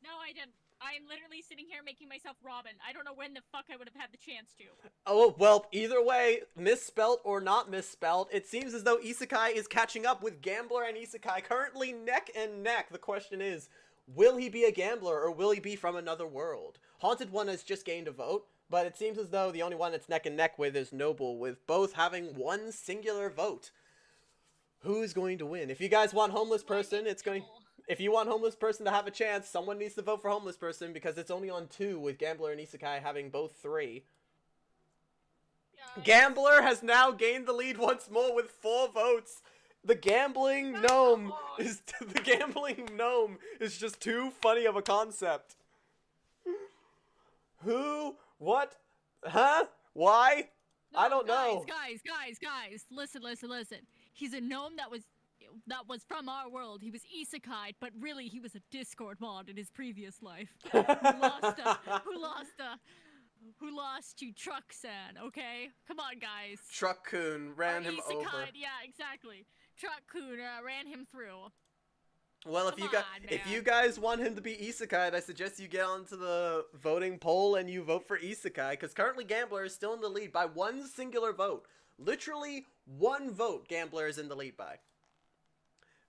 S2: No, I didn't. I'm literally sitting here making myself Robin. I don't know when the fuck I would have had the chance to.
S1: Oh, well, either way, misspelt or not misspelt, it seems as though isekai is catching up with gambler and isekai currently neck and neck. The question is, will he be a gambler or will he be from another world? Haunted One has just gained a vote, but it seems as though the only one that's neck and neck with is Noble, with both having 1 singular vote. Who's going to win? If you guys want homeless person, it's going... If you want homeless person to have a chance, someone needs to vote for homeless person because it's only on 2 with gambler and isekai having both 3. Gambler has now gained the lead once more with 4 votes. The gambling gnome is just too funny of a concept. Who? What? Huh? Why?
S2: No,
S1: I don't know.
S2: Guys, listen. He's a gnome that was from our world. He was isekai, but really he was a Discord mod in his previous life. Who lost to Truck-san, okay? Come on, guys.
S1: Truck-kun ran him over.
S2: Yeah, exactly. Truck-kun ran him through.
S1: Well,
S2: Come on,
S1: if you
S2: man.
S1: guys want him to be Isekai, I suggest you get onto the voting poll and you vote for Isekai, because currently Gambler is still in the lead by one singular vote. Literally one vote Gambler is in the lead by.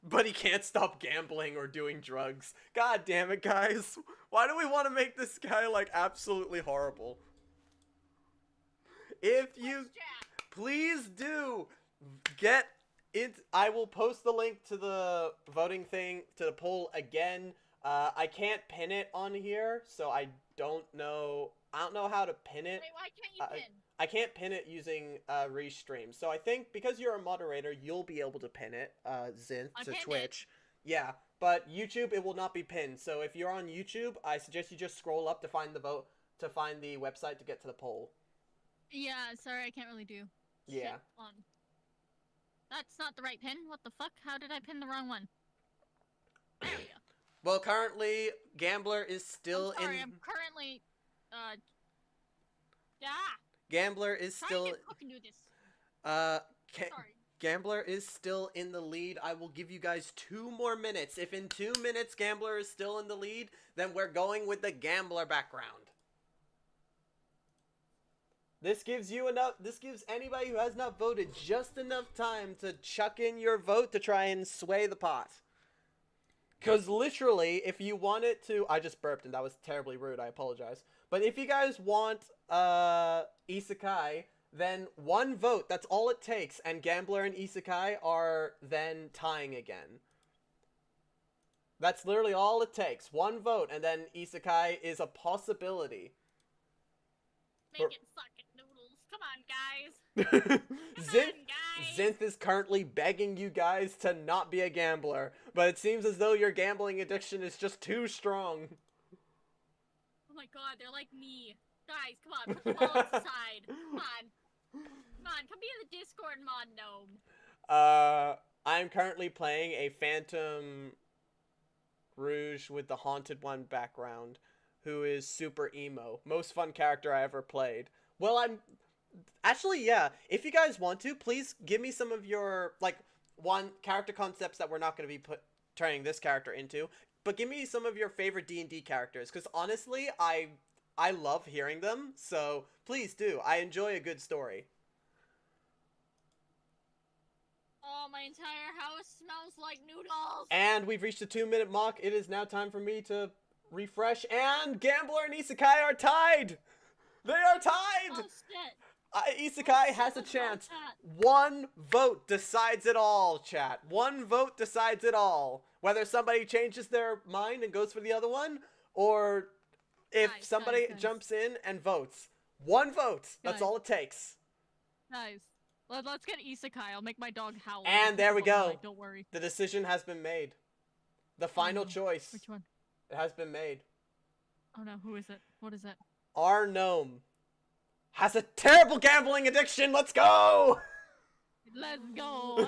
S1: But he can't stop gambling or doing drugs. God damn it, guys. Why do we want to make this guy, like, absolutely horrible? If you... Please do get it. I will post the link to the voting thing, to the poll again. I can't pin it on here, so I don't know how to pin it.
S2: Wait, why can't you pin?
S1: I can't pin it using Restream. So I think because you're a moderator, you'll be able to pin it, Zinth, to Twitch. Yeah, but YouTube, it will not be pinned. So if you're on YouTube, I suggest you just scroll up to find the website to get to the poll.
S2: Yeah, sorry, I can't really do.
S1: Yeah.
S2: Shit on. That's not the right pin. What the fuck? How did I pin the wrong one? There we go.
S1: Well, currently, Gambler is still
S2: I'm currently,
S1: Gambler is still...
S2: Trying to fucking do this. Sorry.
S1: Gambler is still in the lead. I will give you guys 2 more minutes. If in 2 minutes Gambler is still in the lead, then we're going with the Gambler background. This gives anybody who has not voted just enough time to chuck in your vote to try and sway the pot. Because literally, if you want it to... I just burped and that was terribly rude, I apologize. But if you guys want Isekai, then 1 vote, that's all it takes, and Gambler and Isekai are then tying again. That's literally all it takes. 1 vote, and then Isekai is a possibility.
S2: Make it suck at noodles. Come on, guys.
S1: Zinth is currently begging you guys to not be a gambler, but it seems as though your gambling addiction is just too strong.
S2: Oh my god, they're like me. Guys, come on, put the balls aside. Come on, come be in the Discord mod gnome.
S1: I'm currently playing a Phantom Rouge with the Haunted One background, who is super emo. Most fun character I ever played. Well, actually, yeah, if you guys want to, please give me some of your, like, character concepts that we're not going to be turning this character into, but give me some of your favorite D&D characters, because honestly, I love hearing them, so please do. I enjoy a good story.
S2: Oh, my entire house smells like noodles!
S1: And we've reached the 2-minute mark. It is now time for me to refresh, and Gambler and Isekai are tied! They are tied!
S2: Oh, shit.
S1: Isekai has a chance. 1 vote decides it all, chat. 1 vote decides it all. Whether somebody changes their mind and goes for the other one, or if somebody jumps in and votes. 1 vote. That's all it takes.
S2: Guys, let's get Isekai. I'll make my dog howl.
S1: And there we go.
S2: Don't worry.
S1: The decision has been made. The final choice.
S2: Which one?
S1: It has been made.
S2: Oh no, who is it? What is it?
S1: Our gnome has a terrible gambling addiction. Let's go!
S2: Let's go!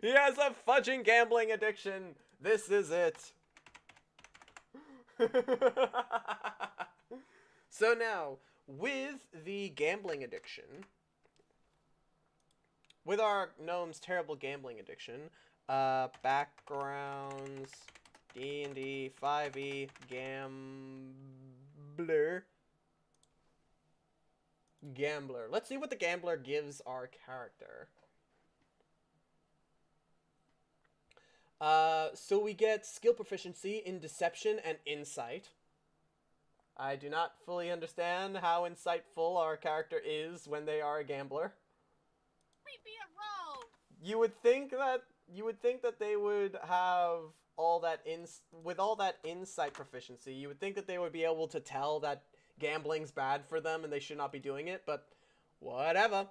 S1: He has a fudging gambling addiction. This is it. So now, with the gambling addiction, with our gnome's terrible gambling addiction, backgrounds, D&D, 5e, Gambler. Let's see what the Gambler gives our character. So we get skill proficiency in Deception and Insight. I do not fully understand how insightful our character is when they are a gambler.
S2: Be a rogue.
S1: You would think that they would have all that with all that insight proficiency. You would think that they would be able to tell that gambling's bad for them and they should not be doing it, but whatever.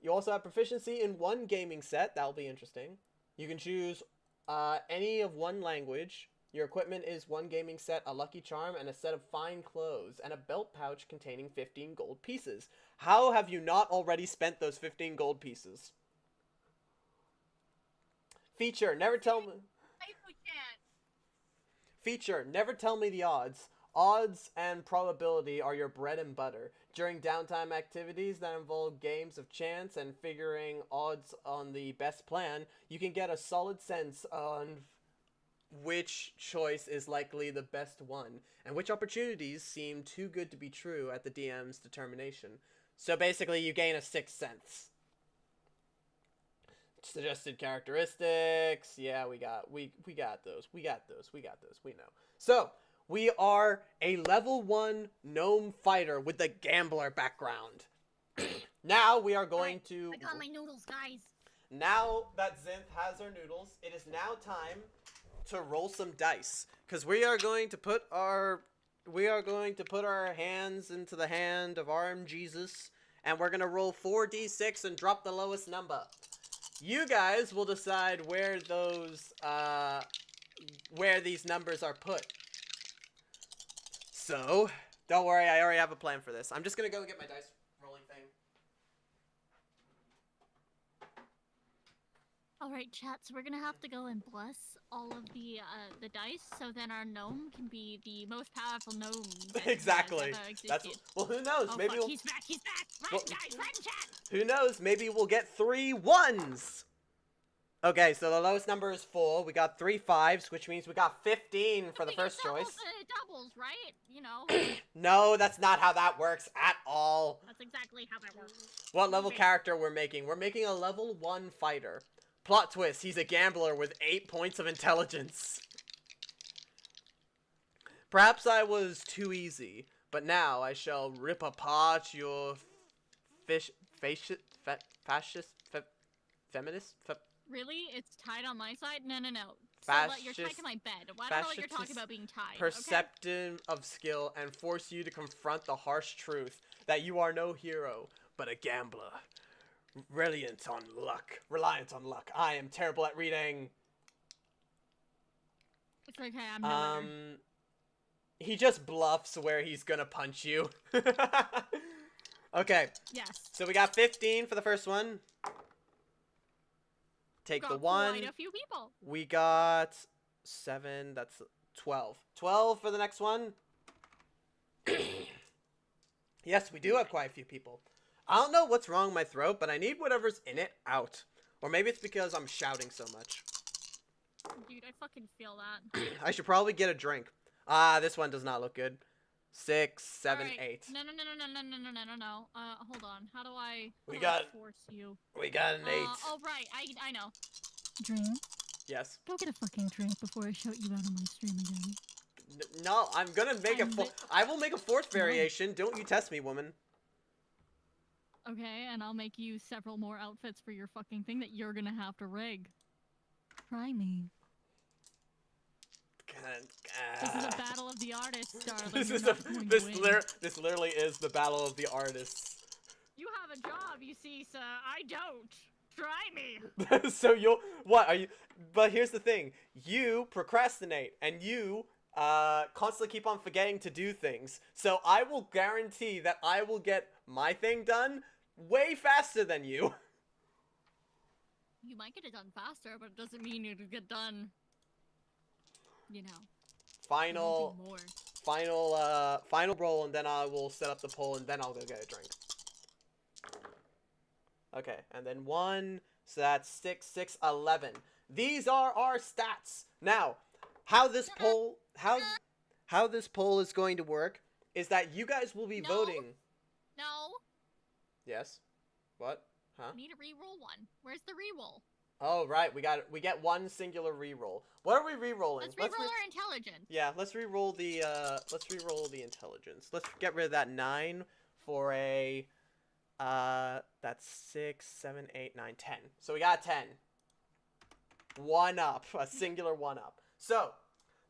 S1: You also have proficiency in 1 gaming set. That'll be interesting. You can choose any of 1 language. Your equipment is 1 gaming set, a lucky charm, and a set of fine clothes, and a belt pouch containing 15 gold pieces. How have you not already spent those 15 gold pieces? Feature, never tell me... Feature, never tell me the odds. Odds and probability are your bread and butter. During downtime activities that involve games of chance and figuring odds on the best plan, you can get a solid sense on which choice is likely the best one, and which opportunities seem too good to be true at the DM's determination. So basically, you gain a sixth sense. Suggested characteristics. Yeah, we got those. We know. So we are a level 1 gnome fighter with a gambler background. Now we are going to.
S2: I got my noodles, guys.
S1: Now that Zinth has her noodles, it is now time to roll some dice, because we are going to put our hands into the hand of RM Jesus, and we're gonna roll 4d6 and drop the lowest number. You guys will decide where these numbers are put. So, don't worry, I already have a plan for this. I'm just gonna go get my dice rolling thing.
S2: Alright, chat, so we're gonna have to go and bless all of the dice, so then our gnome can be the most powerful gnome that
S1: Exactly.
S2: has ever existed.
S1: That's well. Who knows?
S2: Oh,
S1: Maybe
S2: fuck,
S1: we'll.
S2: he's back! He's back! Run,
S1: Well,
S2: guys! Run, chat!
S1: Who knows? Maybe we'll get 3 1s. Okay, so the lowest number is 4. We got 3 5s, which means we got 15 for the first choice.
S2: Doubles, right? You know.
S1: No, that's not how that works at all.
S2: That's exactly how that works.
S1: What level character we're making? We're making a level 1 fighter. Plot twist, he's a gambler with 8 points of intelligence. Perhaps I was too easy, but now I shall rip apart your feminist?
S2: Really? It's tied on my side? No. So you're tied to my bed. I don't know what you're talking about being tied.
S1: Perceptive of skill and force you to confront the harsh truth that you are no hero, but a gambler. Reliant on luck. I am terrible at reading.
S2: It's okay, I'm no better.
S1: He just bluffs where he's gonna punch you. Okay.
S2: Yes.
S1: So we got 15 for the first one. Take the 1.
S2: Quite a few people.
S1: We got 7. That's 12. 12 for the next one. Yes, we do have quite a few people. I don't know what's wrong with my throat, but I need whatever's in it out. Or maybe it's because I'm shouting so much.
S2: Dude, I fucking feel that.
S1: I should probably get a drink. This one does not look good. 6, 7,
S2: right.
S1: 8.
S2: No. Hold on. How do I force you?
S1: We got an 8.
S2: Oh, right. I know. Dream,
S1: Yes.
S2: go get a fucking drink before I shout you out on my stream again.
S1: No, I'm gonna make I will make a 4th variation. Don't you test me, woman.
S2: Okay, and I'll make you several more outfits for your fucking thing that you're gonna have to rig. Try me. This is a battle of the artists, darling.
S1: This literally is the battle of the artists.
S2: You have a job, you see, sir. I don't. Try me.
S1: So you'll what are you? But here's the thing: you procrastinate and you constantly keep on forgetting to do things. So I will guarantee that I will get my thing done way faster than you.
S2: You might get it done faster, but it doesn't mean it'll get done. You know.
S1: Final roll, and then I will set up the poll, and then I'll go get a drink. Okay, and then 1, so that's 6, 6, 11. These are our stats. Now, how this poll is going to work is that you guys will be voting.
S2: No.
S1: Yes. What? Huh?
S2: I need to re-roll one. Where's the re-roll?
S1: Oh, right. We get one singular re-roll. What are we re-rolling?
S2: Let's re-roll our intelligence.
S1: Yeah, let's re-roll the intelligence. Let's get rid of that 9 for a that's 6, 7, 8, 9, 10. So we got 10. 1 up, a singular 1 up. So,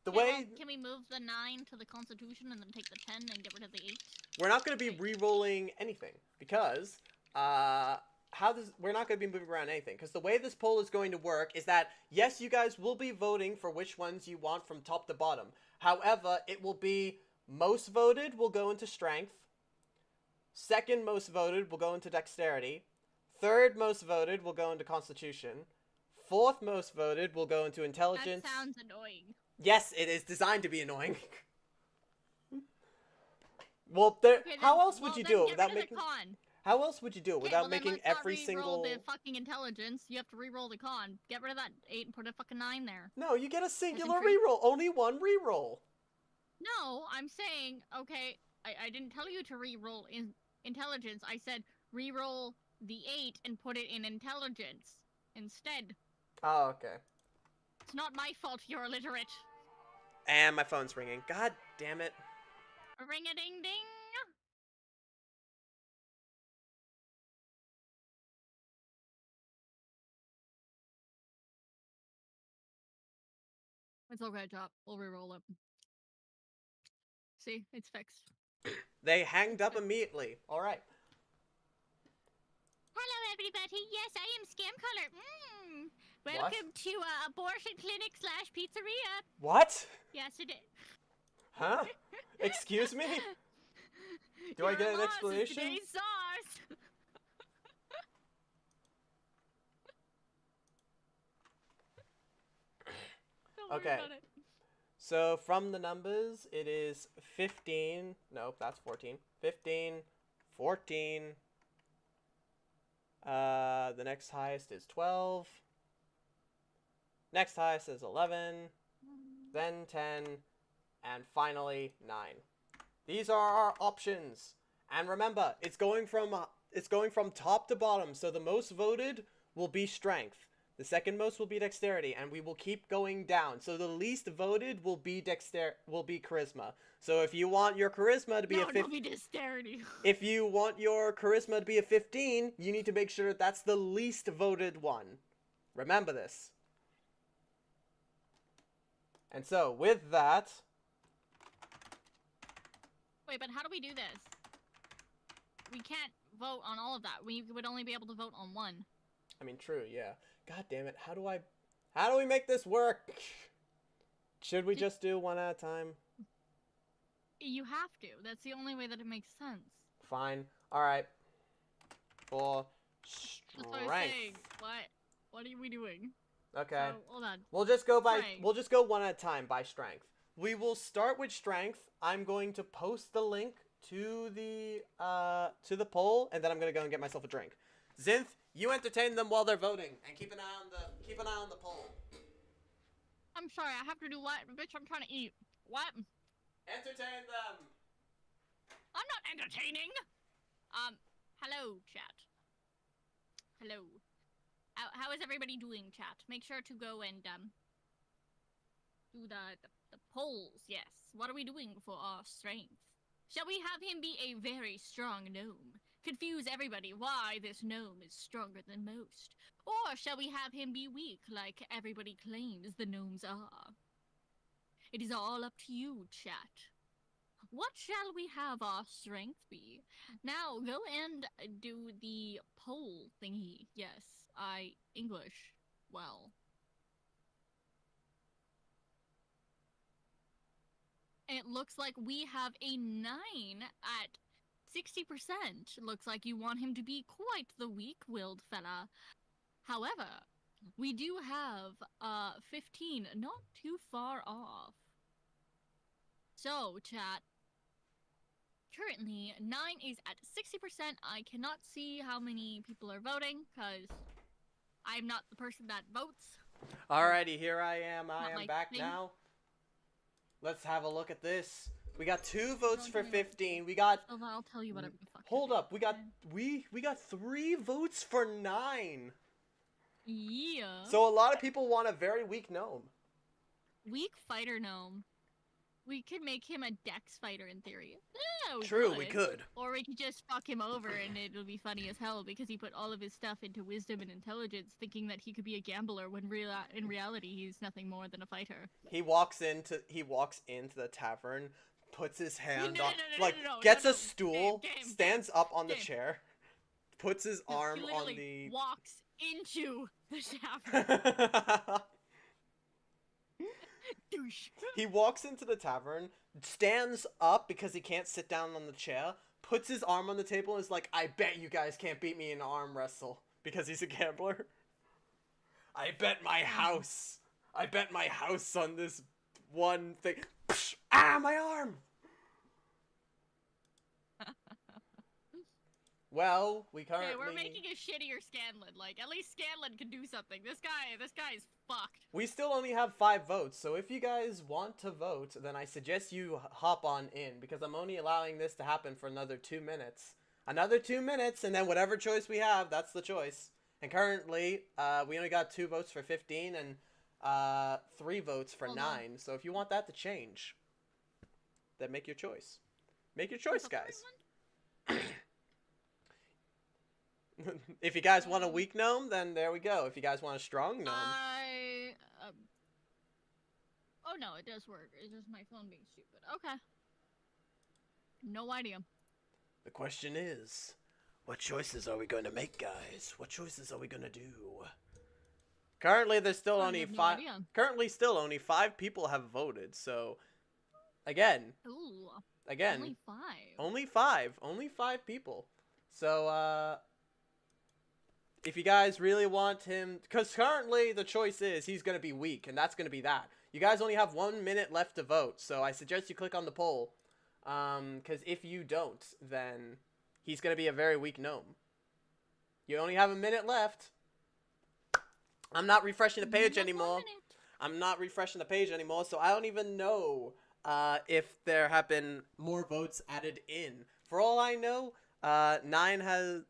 S2: can we move the 9 to the Constitution and then take the 10 and get rid of the 8?
S1: We're not going to be re-rolling anything because we're not going to be moving around anything, because the way this poll is going to work is that, yes, you guys will be voting for which ones you want from top to bottom. However, it will be most voted will go into strength, second most voted will go into dexterity, third most voted will go into constitution, fourth most voted will go into intelligence.
S2: That sounds annoying.
S1: Yes, it is designed to be annoying. Well, how else would you do it without making... How else would you do it
S2: Okay,
S1: without
S2: well, then
S1: making
S2: let's not
S1: every
S2: re-roll
S1: single...
S2: the fucking intelligence. You have to re-roll the con. Get rid of that 8 and put a fucking 9 there.
S1: No, you get a singular
S2: Infantry?
S1: reroll. Only one reroll.
S2: No, I'm saying, okay, I didn't tell you to re-roll in intelligence. I said re-roll the 8 and put it in intelligence instead.
S1: Oh, okay.
S2: It's not my fault you're illiterate.
S1: And my phone's ringing. God damn it.
S2: Ring-a-ding-ding! It's okay, Chop. We'll re-roll it. See, it's fixed.
S1: They hanged up immediately. Alright.
S2: Hello, everybody. Yes, I am Scam Color. Welcome to Abortion Clinic / Pizzeria.
S1: What?
S2: Yes, it is.
S1: Huh? Excuse me? Do I get an explanation?
S2: Today's sauce. Don't worry
S1: Okay.
S2: about it.
S1: So from the numbers, it is 15. Nope, that's 14. 15, 14. The next highest is 12. Next highest is 11. Then 10. And finally 9. These are our options. And remember, it's going from top to bottom. So the most voted will be strength. The second most will be dexterity, and we will keep going down. So the least voted will be charisma. So if you want your charisma to be a 15,
S2: dexterity.
S1: if you want your charisma to be a 15, you need to make sure that that's the least voted one. Remember this. And so with that,
S2: Wait, but how do we do this? We can't vote on all of that. We would only be able to vote on one.
S1: I mean, true, yeah. God damn it, how do we make this work? Should we just do one at a time?
S2: You have to. That's the only way that it makes sense.
S1: Fine. Alright. For
S2: That's what I'm
S1: strength.
S2: saying. What are we doing?
S1: Okay.
S2: So, hold on.
S1: We'll just go by
S2: Strength.
S1: we'll just go one at a time by strength. We will start with strength. I'm going to post the link to the poll, and then I'm gonna go and get myself a drink. Zinth, you entertain them while they're voting, and keep an eye on the poll.
S2: I'm sorry, I have to do what? Bitch, I'm trying to eat. What?
S1: Entertain them.
S2: I'm not entertaining! Hello, chat. Hello. How is everybody doing, chat? Make sure to go and, do the polls, yes. What are we doing for our strength? Shall we have him be a very strong gnome? Confuse everybody why this gnome is stronger than most. Or shall we have him be weak like everybody claims the gnomes are? It is all up to you, chat. What shall we have our strength be? Now, go and do the poll thingy. Yes, English. Well. It looks like we have a 9 at 60%. Looks like you want him to be quite the weak-willed fella. However, we do have 15, not too far off. So, chat, currently 9 is at 60%. I cannot see how many people are voting because I'm not the person that votes.
S1: Alrighty, here I am. I am
S2: my
S1: back
S2: thing.
S1: now. Let's have a look at this. We got 2 votes for 15. We got
S2: Oh, I'll tell you whatever the fuck.
S1: Hold
S2: to do.
S1: up. We got 3 votes for 9.
S2: Yeah.
S1: So a lot of people want a very weak gnome.
S2: Weak fighter gnome. We could make him a dex fighter in theory. Yeah,
S1: True, we could.
S2: Or we could just fuck him over and it'll be funny as hell because he put all of his stuff into wisdom and intelligence thinking that he could be a gambler when in reality he's nothing more than a fighter.
S1: He walks into the tavern, puts his hand
S2: No,
S1: on
S2: no,
S1: gets
S2: no,
S1: a stool,
S2: Game,
S1: stands up on the
S2: Game.
S1: chair, puts his
S2: No,
S1: arm
S2: he
S1: on
S2: literally
S1: the
S2: walks into the tavern. Douche.
S1: He walks into the tavern, stands up because he can't sit down on the chair, puts his arm on the table and is like, I bet you guys can't beat me in an arm wrestle because he's a gambler. I bet my house on this one thing. Psh, my arm! Well, we currently...
S2: Okay, we're making a shittier Scanlan. Like, at least Scanlan can do something. This guy is fucked.
S1: We still only have 5 votes, so if you guys want to vote, then I suggest you hop on in, because I'm only allowing this to happen for another 2 minutes. Another 2 minutes, and then whatever choice we have, that's the choice. And currently, we only got 2 votes for 15, and 3 votes for 9, so if you want that to change, then make your choice. Make your choice, guys. If you guys want a weak gnome, then there we go. If you guys want a strong gnome...
S2: Oh no, it does work. It's just my phone being stupid. Okay. No idea.
S1: The question is, what choices are we going to make, guys? What choices are we going to do? Currently, there's still only 5... Currently, still only 5 people have voted, so... Again.
S2: Ooh.
S1: Again.
S2: Only 5.
S1: Only 5. Only 5 people. So, if you guys really want him... Because currently, the choice is he's going to be weak, and that's going to be that. You guys only have 1 minute left to vote, so I suggest you click on the poll. Because if you don't, then he's going to be a very weak gnome. You only have a minute left. I'm not refreshing the page anymore. I'm not refreshing the page anymore, so I don't even know if there have been more votes added in. For all I know, 9 has...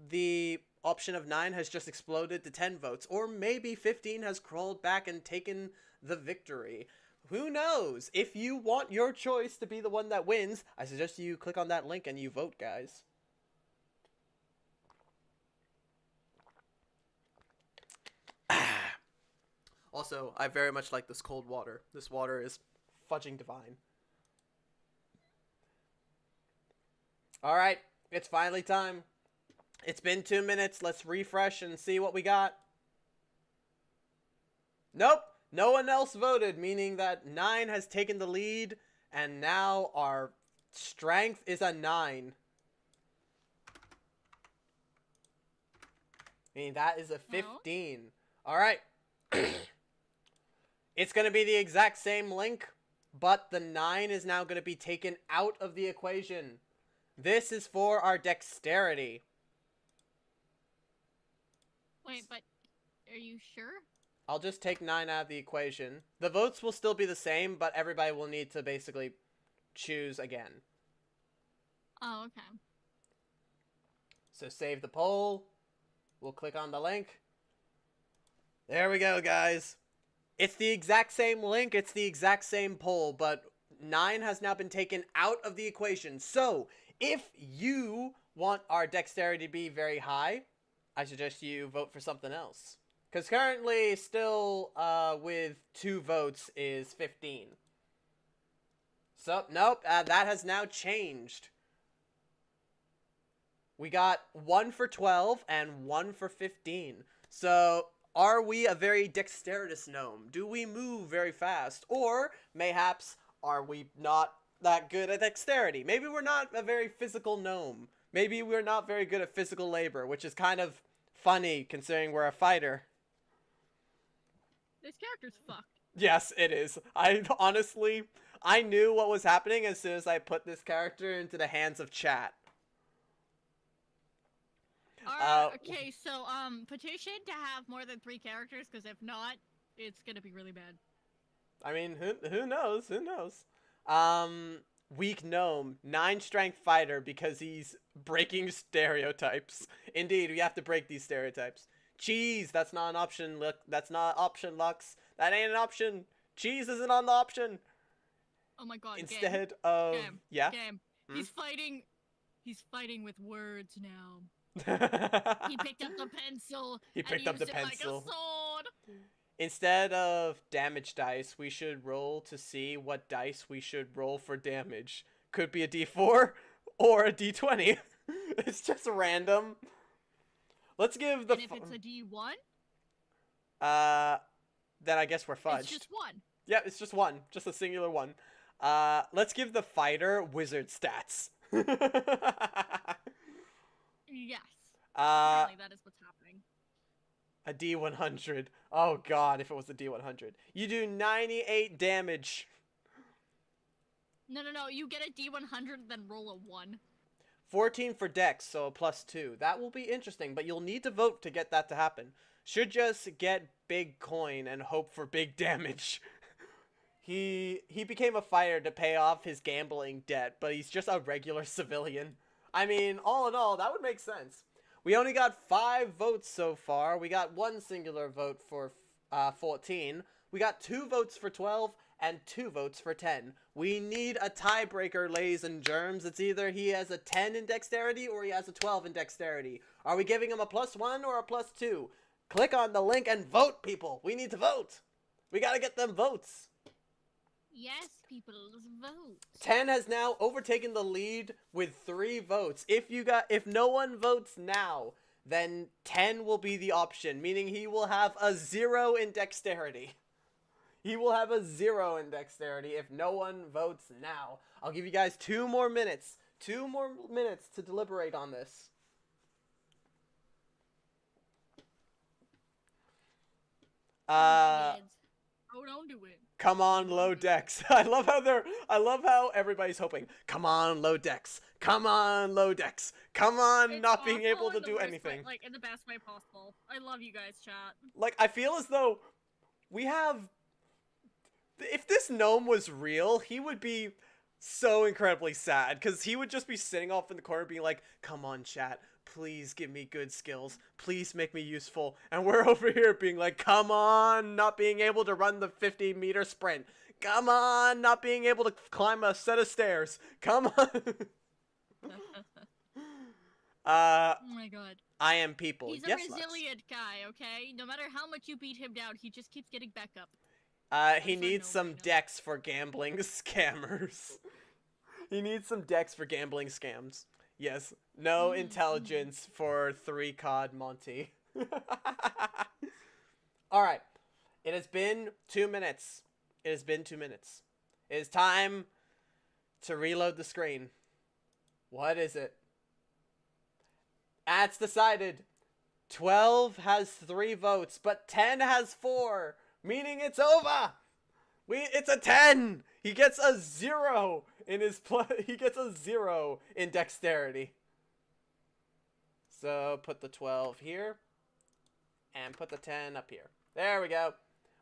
S1: The option of 9 has just exploded to 10 votes. Or maybe 15 has crawled back and taken the victory. Who knows? If you want your choice to be the one that wins, I suggest you click on that link and you vote, guys. Also, I very much like this cold water. This water is fudging divine. Alright, it's finally time. It's been 2 minutes. Let's refresh and see what we got. Nope. No one else voted, meaning that 9 has taken the lead, and now our strength is a 9. Meaning that is a 15. No. Alright. It's going to be the exact same link, but the 9 is now going to be taken out of the equation. This is for our dexterity.
S2: Wait, but are you sure?
S1: I'll just take 9 out of the equation. The votes will still be the same, but everybody will need to basically choose again.
S2: Oh, okay.
S1: So save the poll. We'll click on the link. There we go, guys. It's the exact same link. It's the exact same poll, but 9 has now been taken out of the equation. So if you want our dexterity to be very high, I suggest you vote for something else. Because currently, still with 2 votes is 15. So, nope, that has now changed. We got 1 for 12 and 1 for 15. So, are we a very dexterous gnome? Do we move very fast? Or, mayhaps, are we not that good at dexterity? Maybe we're not a very physical gnome. Maybe we're not very good at physical labor, which is kind of funny considering we're a fighter.
S2: This character's fucked.
S1: Yes, it is. Honestly, I knew what was happening as soon as I put this character into the hands of chat.
S2: Okay, so, petition to have more than 3 characters, because if not, it's gonna be really bad.
S1: I mean, who knows? Who knows? Weak gnome, 9 strength fighter because he's breaking stereotypes. Indeed, we have to break these stereotypes. Cheese, that's not an option. Look, that's not an option, Lux. That ain't an option. Cheese isn't on the option.
S2: Oh my god.
S1: Instead of yeah.
S2: Game. Hmm? He's fighting with words now. He picked up the pencil.
S1: He picked up the pencil.
S2: Like a sword.
S1: Instead of damage dice, we should roll to see what dice we should roll for damage. Could be a D4 or a D20. It's just random. Let's give the.
S2: And if it's a D1?
S1: Then I guess we're fudged. It's
S2: just 1.
S1: Yeah, it's just 1. Just a singular 1. Let's give the fighter wizard stats.
S2: Yes. Apparently that is what's happening.
S1: A D100. Oh god, if it was a D100. You do 98 damage.
S2: No. You get a D100, then roll a 1.
S1: 14 for Dex, so a +2. That will be interesting, but you'll need to vote to get that to happen. Should just get big coin and hope for big damage. He became a fighter to pay off his gambling debt, but he's just a regular civilian. I mean, all in all, that would make sense. We only got 5 votes so far. We got 1 singular vote for 14. We got 2 votes for 12 and 2 votes for 10. We need a tiebreaker, ladies and germs. It's either he has a 10 in dexterity or he has a 12 in dexterity. Are we giving him a +1 or a +2? Click on the link and vote, people. We need to vote. We gotta get them votes.
S2: Yes, people, vote.
S1: 10 has now overtaken the lead with 3 votes. If no one votes now, then 10 will be the option, meaning he will have a 0 in dexterity. He will have a 0 in dexterity if no one votes now. I'll give you guys 2 more minutes. 2 more minutes to deliberate on this.
S2: Oh, don't do it.
S1: Come on, low dex. I love how everybody's hoping. Come on, low dex. Come on, low dex. Come on,
S2: It's
S1: not being
S2: awful
S1: able to
S2: in the
S1: do
S2: worst
S1: anything.
S2: way, like, in the best way possible. I love you guys, chat.
S1: Like, I feel as though we have... If this gnome was real, he would be so incredibly sad, because he would just be sitting off in the corner being like, come on, chat, please give me good skills, please make me useful, and we're over here being like, come on, not being able to run the 50-meter sprint, come on, not being able to climb a set of stairs, come on.
S2: Oh my god.
S1: I am people.
S2: He's a
S1: Yes, Lux.
S2: resilient guy, okay? No matter how much you beat him down, he just keeps getting back up.
S1: He
S2: That's
S1: needs
S2: a
S1: some
S2: no-brainer.
S1: dex for gambling scammers. He needs some dex for gambling scams. Yes, no intelligence for 3 COD Monty. Alright, it has been 2 minutes. It has been 2 minutes. It is time to reload the screen. What is it? It's decided. 12 has 3 votes, but 10 has 4. Meaning it's over. It's a 10. He gets a 0 in his he gets a 0 in dexterity. So put the 12 here and put the 10 up here. There we go.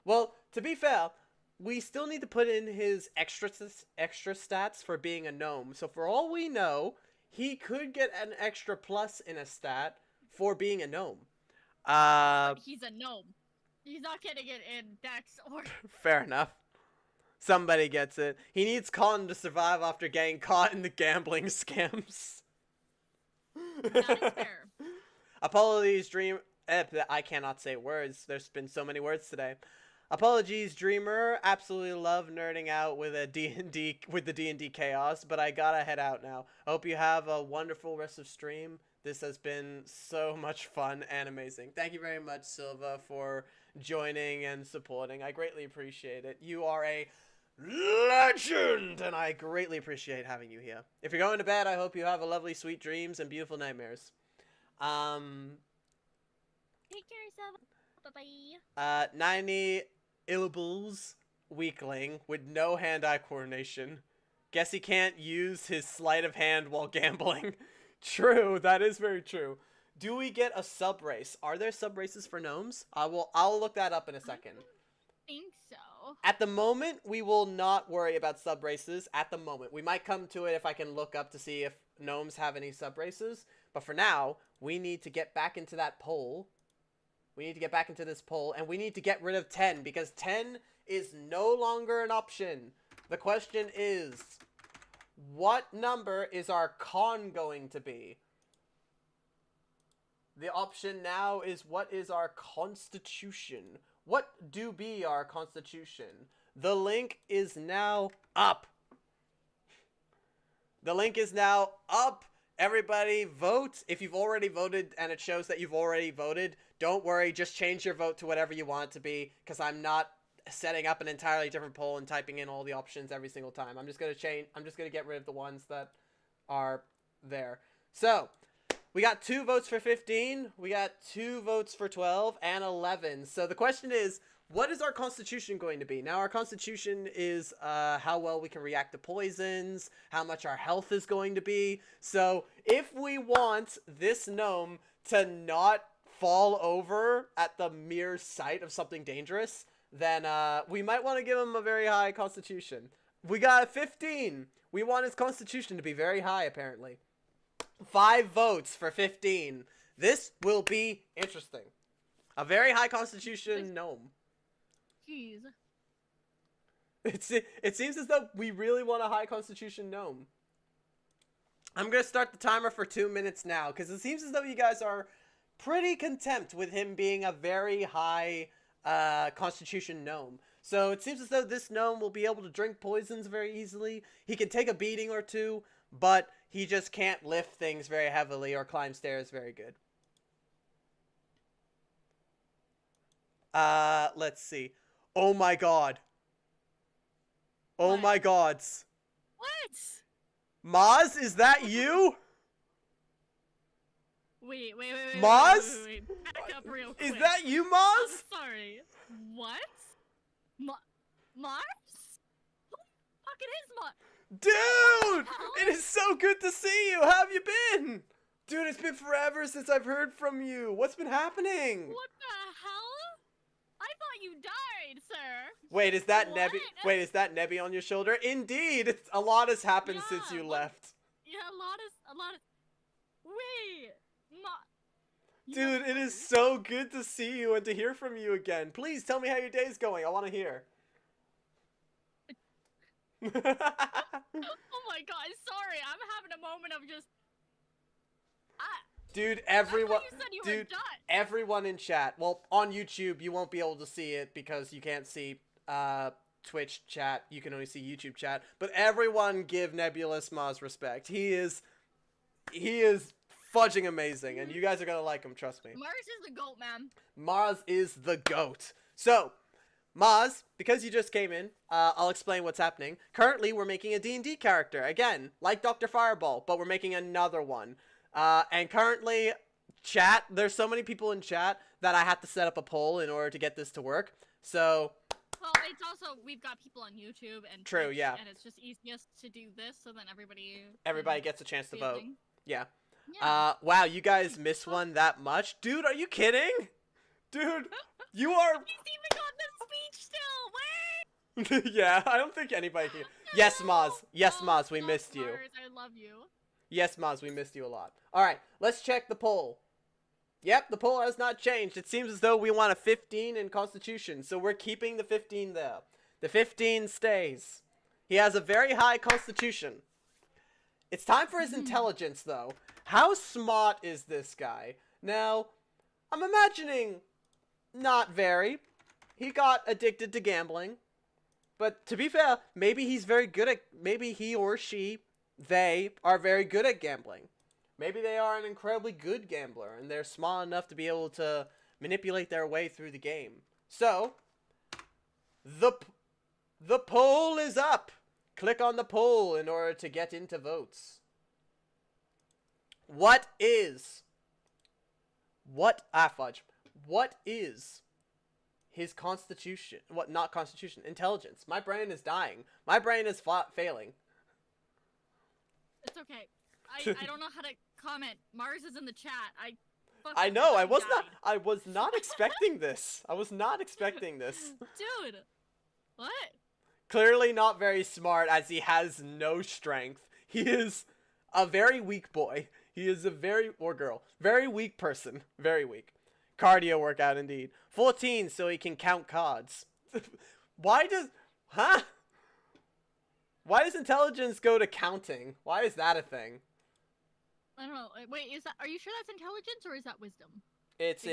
S1: Well, to be fair, we still need to put in his extra stats for being a gnome. So for all we know, he could get an extra plus in a stat for being a gnome.
S2: He's a gnome. He's not getting it in Dex or...
S1: Fair enough. Somebody gets it. He needs con to survive after getting caught in the gambling scams.
S2: That is fair.
S1: Apologies, Dream... I cannot say words. There's been so many words today. Apologies, Dreamer. Absolutely love nerding out with a D&D, with the D&D chaos, but I gotta head out now. I hope you have a wonderful rest of stream. This has been so much fun and amazing. Thank you very much, Silva, for joining and supporting. I greatly appreciate it. You are a legend, and I greatly appreciate having you here. If you're going to bed, I hope you have a lovely, sweet dreams and beautiful nightmares.
S2: Take care, yourself. Bye-bye.
S1: 90 illables weakling with no hand-eye coordination. Guess he can't use his sleight of hand while gambling. True, that is very true. Do we get a sub race? Are there sub races for gnomes? I'll look that up in a second.
S2: I think so.
S1: At the moment, we will not worry about sub races. At the moment, we might come to it if I can look up to see if gnomes have any sub races. But for now, we need to get back into that poll. We need to get back into this poll, and we need to get rid of 10 because 10 is no longer an option. The question is, what number is our con going to be? The option now is, what is our constitution? What do be our constitution? The link is now up. The link is now up. Everybody vote. If you've already voted and it shows that you've already voted, don't worry. Just change your vote to whatever you want it to be, because I'm not setting up an entirely different poll and typing in all the options every single time. I'm just going to get rid of the ones that are there. So, we got 2 votes for 15, we got 2 votes for 12, and 11. So the question is, what is our constitution going to be? Now, our constitution is how well we can react to poisons, how much our health is going to be. So, if we want this gnome to not fall over at the mere sight of something dangerous, then we might want to give him a very high constitution. We got a 15. We want his constitution to be very high, apparently. 5 votes for 15. This will be interesting. A very high constitution gnome.
S2: Jeez.
S1: It seems as though we really want a high constitution gnome. I'm going to start the timer for 2 minutes now, because it seems as though you guys are pretty content with him being a very high constitution gnome. So it seems as though this gnome will be able to drink poisons very easily. He can take a beating or two, but he just can't lift things very heavily or climb stairs very good. Let's see. Oh my god. Oh
S2: What?
S1: my gods.
S2: What?
S1: Maz, is that you?
S2: Wait.
S1: Maz?
S2: Wait. Back up real quick.
S1: Is that you,
S2: I'm
S1: Maz?
S2: sorry. What? Mars? Who fucking is Mars?
S1: Dude!
S2: Hell?
S1: It is so good to see you! How have you been? Dude, it's been forever since I've heard from you. What's been happening?
S2: What the hell? I thought you died, sir.
S1: Wait, is that
S2: What?
S1: Nebby? Wait, is that Nebby on your shoulder? Indeed! A lot has happened
S2: Yeah,
S1: since you
S2: what-
S1: left.
S2: Yeah, a lot of. Wait,
S1: Dude, it is so good to see you and to hear from you again. Please tell me how your day's going. I want to hear.
S2: Oh my god, sorry. I'm having a moment of just.
S1: Dude,
S2: I
S1: everyone,
S2: thought you said you were
S1: dude,
S2: done.
S1: everyone in chat. Well, on YouTube, you won't be able to see it because you can't see Twitch chat. You can only see YouTube chat. But everyone give Nebulous Maz respect. He is fudging amazing, and you guys are gonna like him. Trust me.
S2: Mars is the goat, man.
S1: Maz is the GOAT. So, Maz, because you just came in, I'll explain what's happening. Currently, we're making a D&D character. Again, like DR.Fireball, but we're making another one. And currently, chat, there's so many people in chat that I have to set up a poll in order to get this to work. So,
S2: Well, it's also, we've got people on YouTube and
S1: True,
S2: Twitch,
S1: yeah.
S2: and it's just easiest to do this so then everybody
S1: gets a chance to vote.
S2: feeling.
S1: Yeah.
S2: Yeah.
S1: Wow, you guys miss one that much? Dude, are you kidding? Dude, you are...
S2: He's even got the speech still. Wait.
S1: Yeah, I don't think anybody can... Yes, Maz. Yes, Maz, we missed you.
S2: Mars, I love you.
S1: Yes, Maz, we missed you a lot. Alright, let's check the poll. Yep, the poll has not changed. It seems as though we want a 15 in Constitution, so we're keeping the 15 there. The 15 stays. He has a very high Constitution. It's time for his intelligence, though. How smart is this guy? Now, I'm imagining not very. He got addicted to gambling. But to be fair, maybe he's very good at... Maybe he or she, they, are very good at gambling. Maybe they are an incredibly good gambler, and they're smart enough to be able to manipulate their way through the game. So, the poll is up. Click on the poll in order to get into votes. What is his constitution? What, not constitution, intelligence. My brain is dying. My brain is failing.
S2: It's okay. I don't know how to comment. Mars is in the chat.
S1: I know, I was not expecting this. I was not expecting this.
S2: Dude. What?
S1: Clearly not very smart, as he has no strength. He is a very weak boy. He is a very weak person. Very weak. Cardio workout indeed. 14, so he can count cards. Why does intelligence go to counting? Why is that a thing?
S2: I don't know. Wait, are you sure that's intelligence or is that wisdom?
S1: It's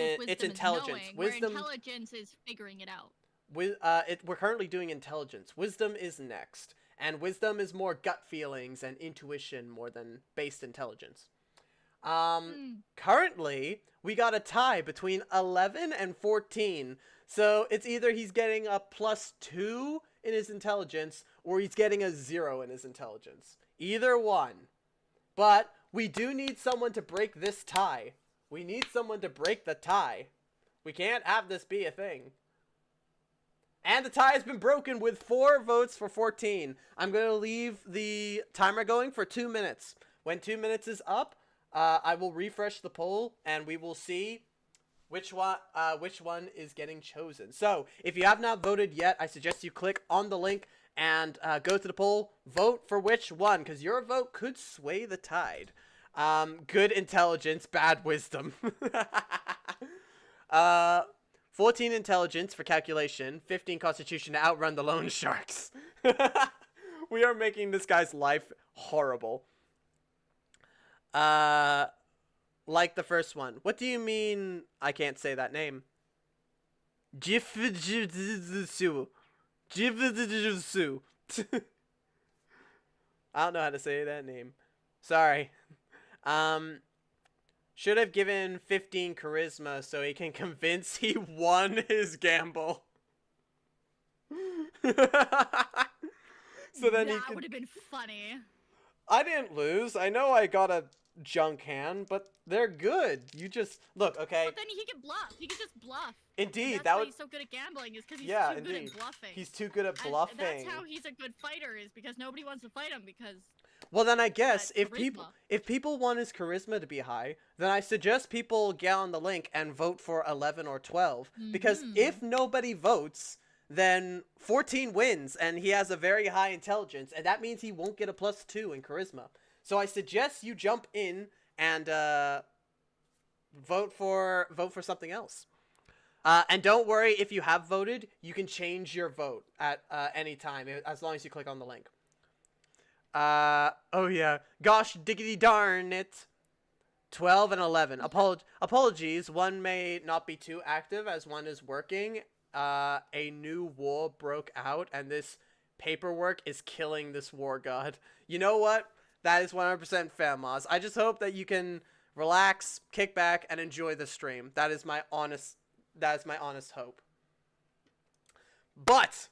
S1: intelligence.
S2: Knowing,
S1: Wisdom.
S2: Where intelligence is figuring it out.
S1: We're currently doing intelligence. Wisdom is next, and wisdom is more gut feelings and intuition more than based intelligence. Currently we got a tie between 11 and 14, so it's either he's getting a +2 in his intelligence or he's getting a 0 in his intelligence. Either one. But we do need someone to break this tie. We need someone to break the tie. We can't have this be a thing. And the tie has been broken with 4 votes for 14. I'm going to leave the timer going for 2 minutes. When 2 minutes is up, I will refresh the poll, and we will see which one is getting chosen. So, if you have not voted yet, I suggest you click on the link and go to the poll. Vote for which one, because your vote could sway the tide. Good intelligence, bad wisdom. 14 intelligence for calculation, 15 constitution to outrun the loan sharks. We are making this guy's life horrible. Like the first one. What do you mean I can't say that name? Jifjutsu. Jifjutsu. I don't know how to say that name. Sorry. Should have given 15 charisma so he can convince he won his gamble. So then
S2: that would have been funny.
S1: I didn't lose. I know I got a junk hand, but they're good. You just look, okay.
S2: But then he can bluff. He can just bluff.
S1: Indeed,
S2: that's why he's so good at gambling, is because he's too good at bluffing.
S1: He's too good at bluffing.
S2: And that's how he's a good fighter, is because nobody wants to fight him because.
S1: Well, then I guess if people want his charisma to be high, then I suggest people get on the link and vote for 11 or 12. Because if nobody votes, then 14 wins, and he has a very high intelligence, and that means he won't get a +2 in charisma. So I suggest you jump in and vote for something else. And don't worry, if you have voted, you can change your vote at any time, as long as you click on the link. Oh yeah. Gosh diggity darn it. 12 and 11. Apologies. One may not be too active as one is working. A new war broke out, and this paperwork is killing this war god. You know what? That is 100% fair, Moz. I just hope that you can relax, kick back, and enjoy the stream. That is my honest hope. But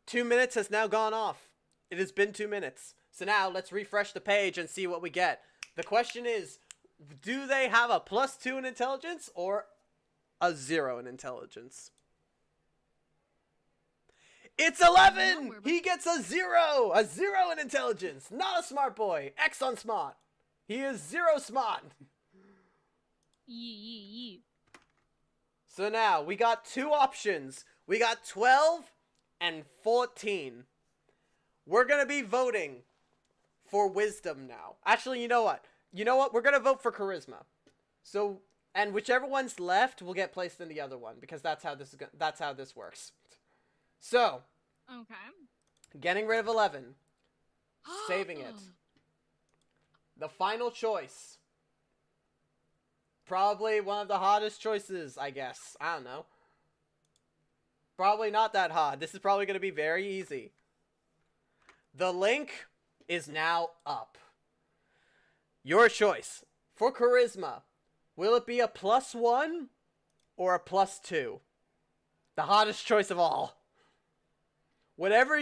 S1: 2 minutes has now gone off. It has been 2 minutes. So now let's refresh the page and see what we get. The question is, do they have a +2 in intelligence or a 0 in intelligence? It's 11! He gets a 0! A 0 in intelligence! Not a smart boy! X on smart! He is 0 smart! So now, we got 2 options. We got 12 and 14. We're gonna be voting for wisdom now. Actually, you know what? We're gonna vote for charisma. So, and whichever one's left will get placed in the other one, because that's how this works. So,
S2: okay.
S1: Getting rid of 11. Saving it. The final choice. Probably one of the hottest choices, I guess. I don't know. Probably not that hot. This is probably going to be very easy. The link is now up. Your choice. For charisma, will it be a +1 or a +2? The hottest choice of all. Whichever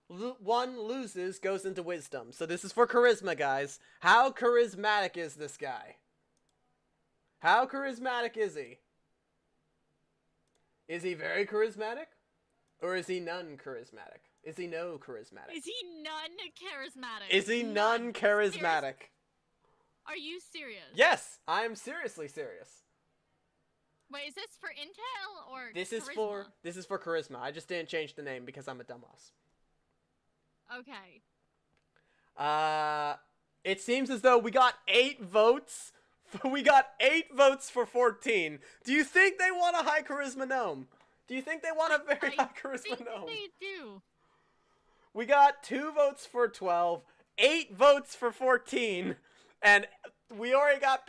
S1: one loses goes into wisdom. So this is for charisma, guys. How charismatic is this guy? How charismatic is he? Is he very charismatic? Or is he none charismatic? Is he no charismatic?
S2: Is he none charismatic?
S1: Is he none charismatic?
S2: Are you serious?
S1: Yes, I am seriously serious.
S2: Wait, is this for intel or
S1: this
S2: charisma?
S1: This is for charisma. I just didn't change the name because I'm a dumbass.
S2: Okay.
S1: It seems as though we got 8 votes. We got 8 votes for 14. Do you think they want a high charisma gnome? Do you think they want a very high charisma gnome?
S2: They do.
S1: We got 2 votes for 12, 8 votes for 14, and we already got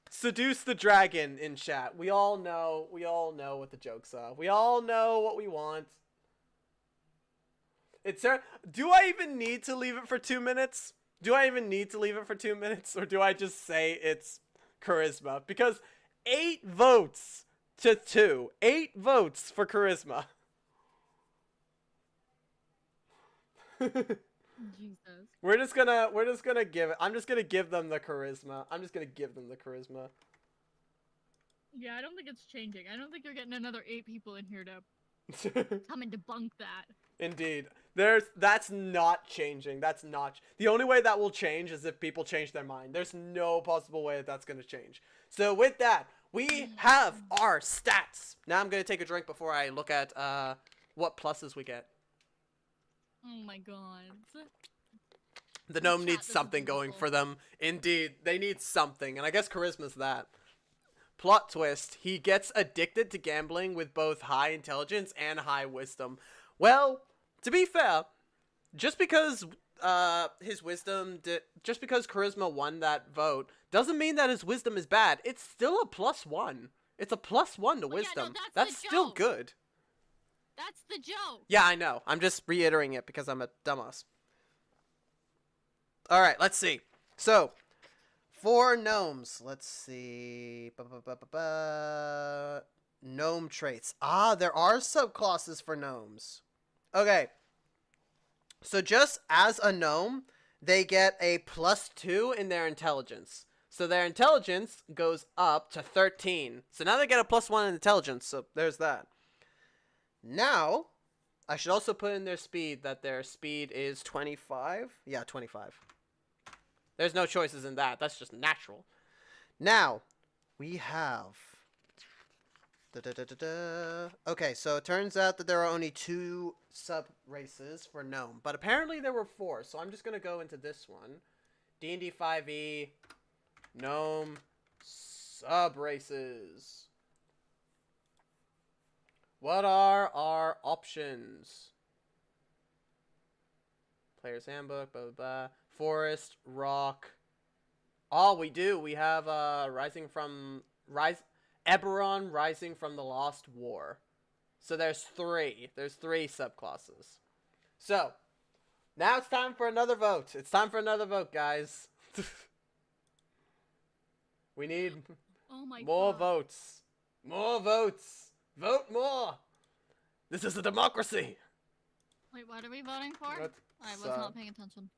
S1: Seduce the Dragon in chat. We all know what the jokes are. We all know what we want. Do I even need to leave it for 2 minutes? Do I even need to leave it for 2 minutes? Or do I just say it's charisma? Because 8 votes to 2. 8 votes for charisma.
S2: Jesus.
S1: We're just gonna give it. I'm just gonna give them the charisma. I'm just gonna give them the charisma.
S2: Yeah, I don't think it's changing. I don't think you're getting another 8 people in here to Come and debunk that.
S1: Indeed. That's not changing. That's not. The only way that will change is if people change their mind. There's no possible way that that's going to change. So with that, we have our stats. Now I'm going to take a drink before I look at what pluses we get.
S2: Oh my god.
S1: The gnome needs something going for them. Indeed, they need something, and I guess charisma's that. Plot twist, he gets addicted to gambling with both high intelligence and high wisdom. Well, to be fair, just because his wisdom just because charisma won that vote doesn't mean that his wisdom is bad. It's still a +1. It's a +1 to wisdom.
S2: Yeah, no,
S1: that's still good.
S2: That's the joke.
S1: Yeah, I know. I'm just reiterating it because I'm a dumbass. All right, let's see. So, for gnomes, let's see. Gnome traits. Ah, there are subclasses for gnomes. Okay. So just as a gnome, they get a +2 in their intelligence. So their intelligence goes up to 13. So now they get a +1 in intelligence. So there's that. Now, I should also put in their speed, that their speed is 25. Yeah, 25. There's no choices in that. That's just natural. Now, we have... Okay, so it turns out that there are only 2 sub-races for gnome. But apparently there were 4, so I'm just going to go into this one. D&D 5e, gnome, sub-races. What are our options? Player's Handbook, blah, blah, blah. Forest, rock. Oh, we do. We have Eberron Rising from the Lost War. So there's 3. There's 3 subclasses. So, now it's time for another vote. It's time for another vote, guys. We need more votes. More votes. Vote more. This is a democracy.
S2: Wait, what are we voting for? I was not paying attention.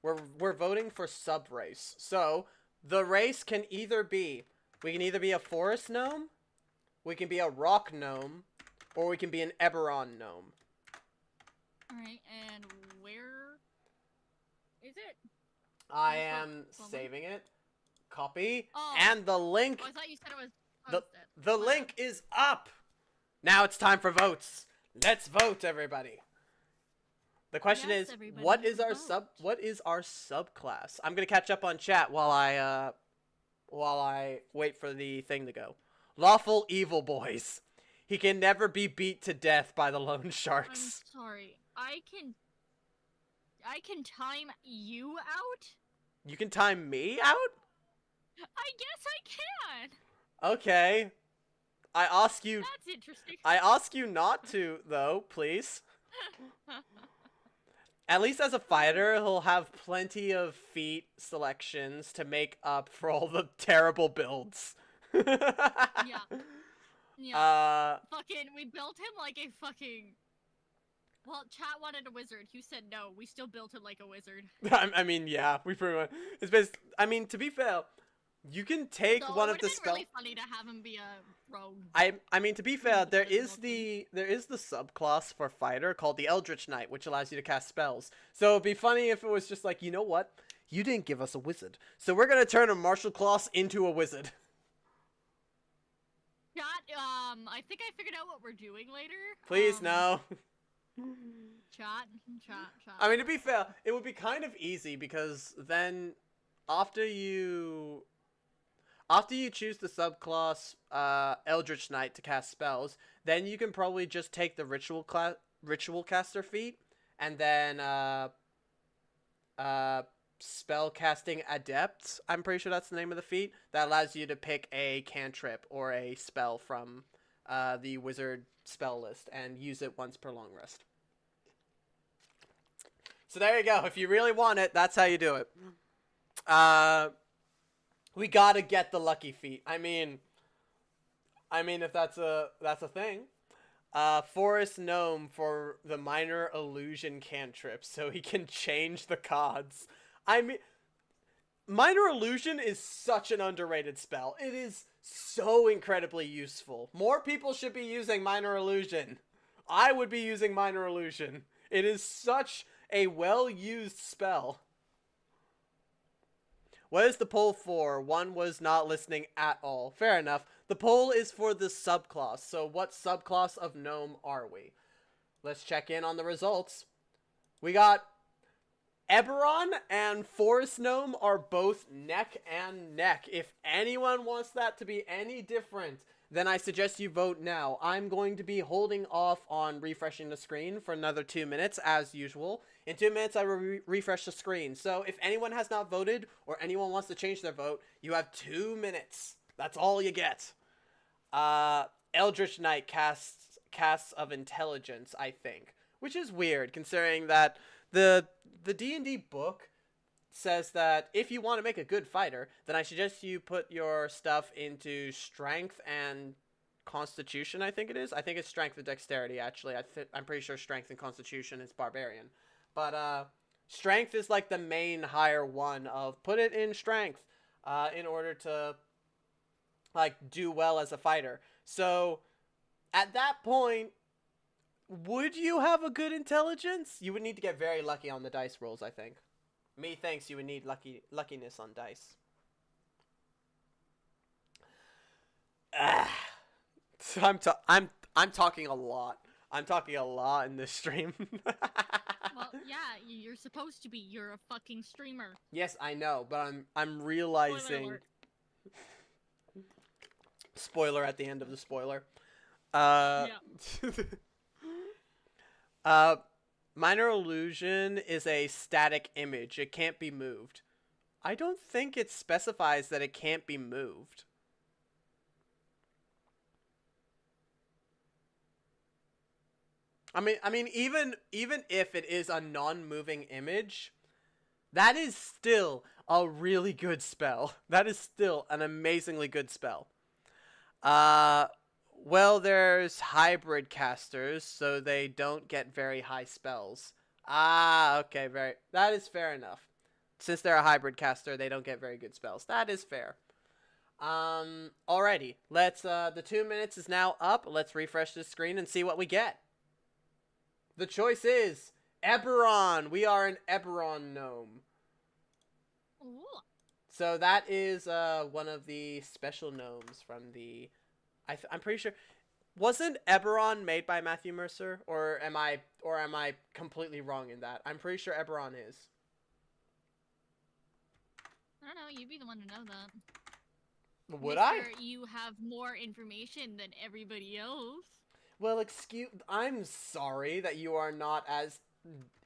S1: We're voting for sub-race. So, the race can either be... We can either be a forest gnome, we can be a rock gnome, or we can be an Eberron gnome.
S2: Alright, and where is it?
S1: I am saving it. Copy.
S2: Oh.
S1: And the link...
S2: Oh, I thought you said it was...
S1: The link is up! Now it's time for votes. Let's vote, everybody. The question is, what is our subclass? I'm gonna catch up on chat while I wait for the thing to go. Lawful evil boys. He can never be beat to death by the loan sharks.
S2: I'm sorry. I can time you out?
S1: You can time me out?
S2: I guess I can.
S1: Okay. I ask you...
S2: That's interesting.
S1: I ask you not to, though, please. At least as a fighter, he'll have plenty of feat selections to make up for all the terrible builds.
S2: Yeah. Yeah. We built him like a fucking... Well, chat wanted a wizard. You said no. We still built him like a wizard.
S1: I mean, yeah, we pretty much... It's based... I mean, to be fair, you can take one of the spells...
S2: It would have been really funny to have him be a rogue.
S1: I mean, to be fair, there is the subclass for fighter called the Eldritch Knight, which allows you to cast spells. So it'd be funny if it was just like, you know what? You didn't give us a wizard, so we're gonna turn a martial class into a wizard.
S2: Chat, I think I figured out what we're doing later.
S1: Please, no.
S2: Chat.
S1: I mean, to be fair, it would be kind of easy because then after you choose the subclass Eldritch Knight to cast spells, then you can probably just take the ritual caster feat and then spell casting adept. I'm pretty sure that's the name of the feat that allows you to pick a cantrip or a spell from the wizard spell list and use it once per long rest. So there you go. If you really want it, that's how you do it. We gotta get the lucky feat. I mean, if that's a thing. Forest gnome for the minor illusion cantrip, so he can change the cards. I mean, minor illusion is such an underrated spell. It is so incredibly useful. More people should be using minor illusion. I would be using Minor Illusion. It is such a well-used spell. What is the poll for? One was not listening at all. Fair enough. The poll is for the subclass. So what subclass of gnome are we? Let's check in on the results. We got Eberron and Forest Gnome are both neck and neck. If anyone wants that to be any different, then I suggest you vote now. I'm going to be holding off on refreshing the screen for another 2 minutes, as usual. In 2 minutes, I will refresh the screen. So if anyone has not voted, or anyone wants to change their vote, you have 2 minutes. That's all you get. Eldritch Knight casts of Intelligence, I think. Which is weird, considering that the D&D book says that if you want to make a good fighter, then I suggest you put your stuff into strength and constitution, I think it is. I think it's strength and dexterity, actually. I'm pretty sure strength and constitution is barbarian. But strength is like the main higher one of put it in strength in order to like do well as a fighter. So at that point, would you have a good intelligence? You would need to get very lucky on the dice rolls, I think. Methinks you would need luckiness on dice. I'm talking a lot. I'm talking a lot in this stream.
S2: Well, yeah, you're supposed to be. You're a fucking streamer.
S1: Yes, I know, but I'm realizing. Spoiler at the end of the spoiler. Yeah. Minor Illusion is a static image. It can't be moved. I don't think it specifies that it can't be moved. I mean, even if it is a non-moving image, that is still a really good spell. That is still an amazingly good spell. Well, there's hybrid casters, so they don't get very high spells. Ah, okay, that is fair enough. Since they're a hybrid caster, they don't get very good spells. That is fair. Alrighty, let's, the 2 minutes is now up. Let's refresh the screen and see what we get. The choice is Eberron. We are an Eberron gnome.
S2: Ooh.
S1: So that is, one of the special gnomes from the... I'm pretty sure, wasn't Eberron made by Matthew Mercer, or am I completely wrong in that? I'm pretty sure Eberron is.
S2: I don't know. You'd be the one to know that.
S1: Would I?
S2: You have more information than everybody else.
S1: Well, I'm sorry that you are not as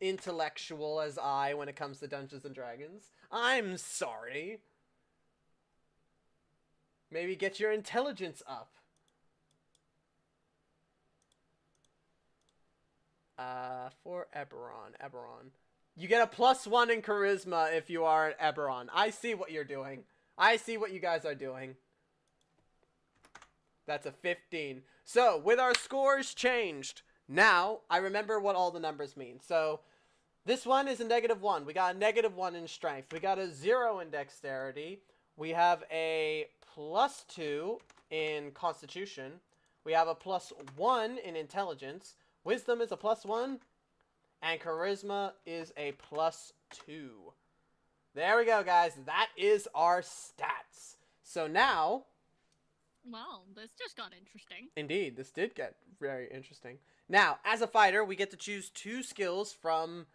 S1: intellectual as I when it comes to Dungeons and Dragons. I'm sorry. Maybe get your intelligence up. For Eberron. You get a +1 in charisma if you are an Eberron. I see what you're doing. I see what you guys are doing. That's a 15. So, with our scores changed, now I remember what all the numbers mean. So, this one is a -1. We got a -1 in strength. We got a 0 in dexterity. We have a +2 in constitution. We have a +1 in intelligence. Wisdom is a +1, and charisma is a +2. There we go, guys. That is our stats. So now...
S2: Well, this just got interesting.
S1: Indeed, this did get very interesting. Now, as a fighter, we get to choose 2 skills from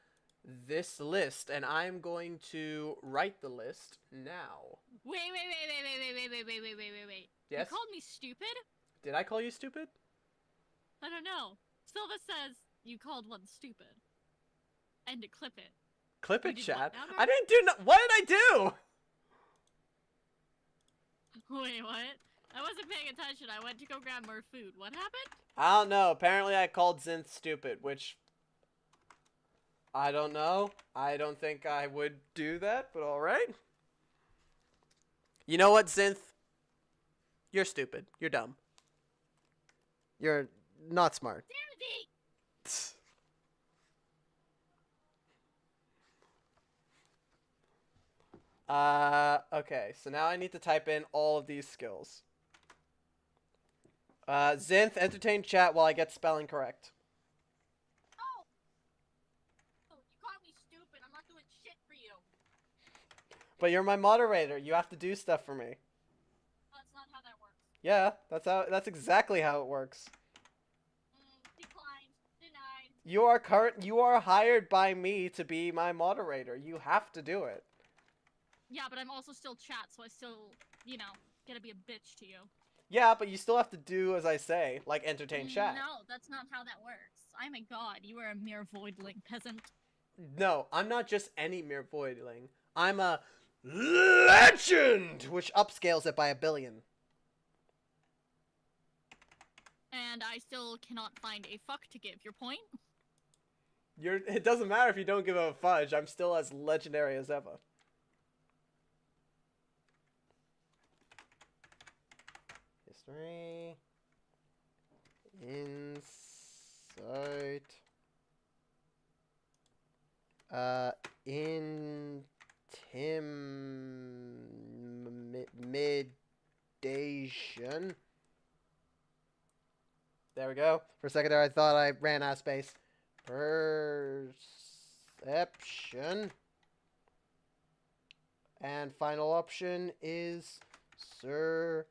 S1: this list, and I'm going to write the list now.
S2: Wait.
S1: Yes?
S2: You called me stupid?
S1: Did I call you stupid?
S2: I don't know. Silva says you called one stupid. And to clip it.
S1: Clip it,
S2: did
S1: chat.
S2: what now,
S1: I didn't do what did I do?
S2: Wait, what? I wasn't paying attention. I went to go grab more food. What happened?
S1: I don't know. Apparently I called Zinth stupid, which... I don't know. I don't think I would do that, but alright. You know what, Zinth? You're stupid. You're dumb. You're not smart. Okay, so now I need to type in all of these skills. Zinth, entertain chat while I get spelling correct. But you're my moderator. You have to do stuff for me.
S2: That's not how that works.
S1: Yeah, that's exactly how it works.
S2: Declined. Denied.
S1: You are hired by me to be my moderator. You have to do it.
S2: Yeah, but I'm also still chat, so I still, you know, gotta be a bitch to you.
S1: Yeah, but you still have to do as I say, like entertain chat.
S2: No, that's not how that works. I'm a god. You are a mere voidling peasant.
S1: No, I'm not just any mere voidling. I'm a legend, which upscales it by 1 billion.
S2: And I still cannot find a fuck to give. Your point?
S1: It doesn't matter if you don't give a fudge. I'm still as legendary as ever. History. Insight. Intimidation. There we go. For a second there, I thought I ran out of space. Perception. And final option is survival.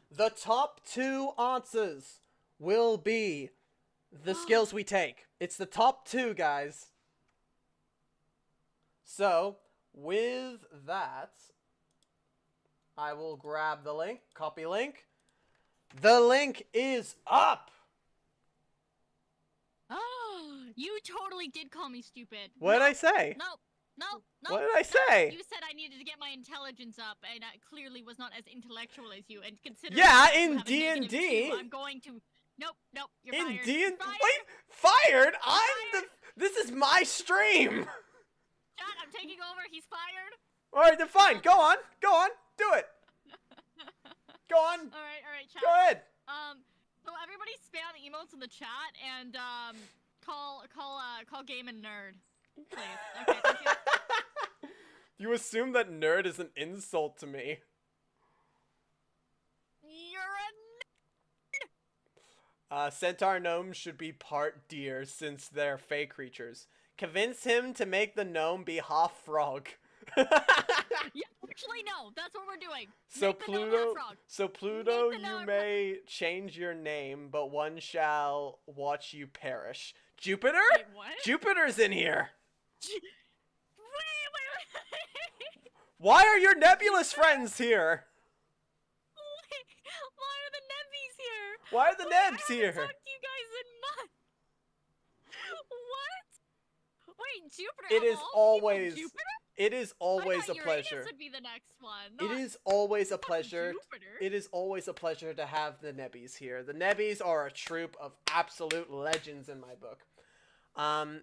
S1: The top 2 answers will be the skills we take. It's the top 2, guys. So, with that, I will grab the link, copy link. The link is up!
S2: Oh, you totally did call me stupid.
S1: What did I say?
S2: No.
S1: What did I say?
S2: You said I needed to get my intelligence up, and I clearly was not as intellectual as you. And considering
S1: Yeah,
S2: you
S1: in
S2: have a
S1: D&D.
S2: -2, I'm going to. Nope. You're
S1: In
S2: fired.
S1: D&D.
S2: Fired.
S1: Wait, fired? This is my stream.
S2: John, I'm taking over. He's fired.
S1: All right, then fine. Go on. Do it. Go on.
S2: All right, chat.
S1: Go ahead.
S2: So everybody spam emotes in the chat and call game and nerd, please. Okay, thank you.
S1: You assume that nerd is an insult to me.
S2: You're a
S1: Centaur gnomes should be part deer since they're fey creatures. Convince him to make the gnome be half frog.
S2: Yeah, actually no, that's what we're doing.
S1: So
S2: Make the gnome half frog.
S1: Pluto,
S2: Make the
S1: you
S2: gnome
S1: may change your name, but one shall watch you perish. Jupiter?
S2: Wait, what?
S1: Jupiter's in here.
S2: Wait.
S1: Why are your nebulous friends here?
S2: Why are the nebbies here?
S1: Why are the nebs
S2: I
S1: here?
S2: haven't talked to you guys in months. What? Wait, Jupiter.
S1: It is always.
S2: Jupiter?
S1: It is always
S2: I thought
S1: a pleasure.
S2: Uranus would be the next one.
S1: It is always a pleasure.
S2: Jupiter.
S1: It is always a pleasure to have the nebbies here. The nebbies are a troop of absolute legends in my book.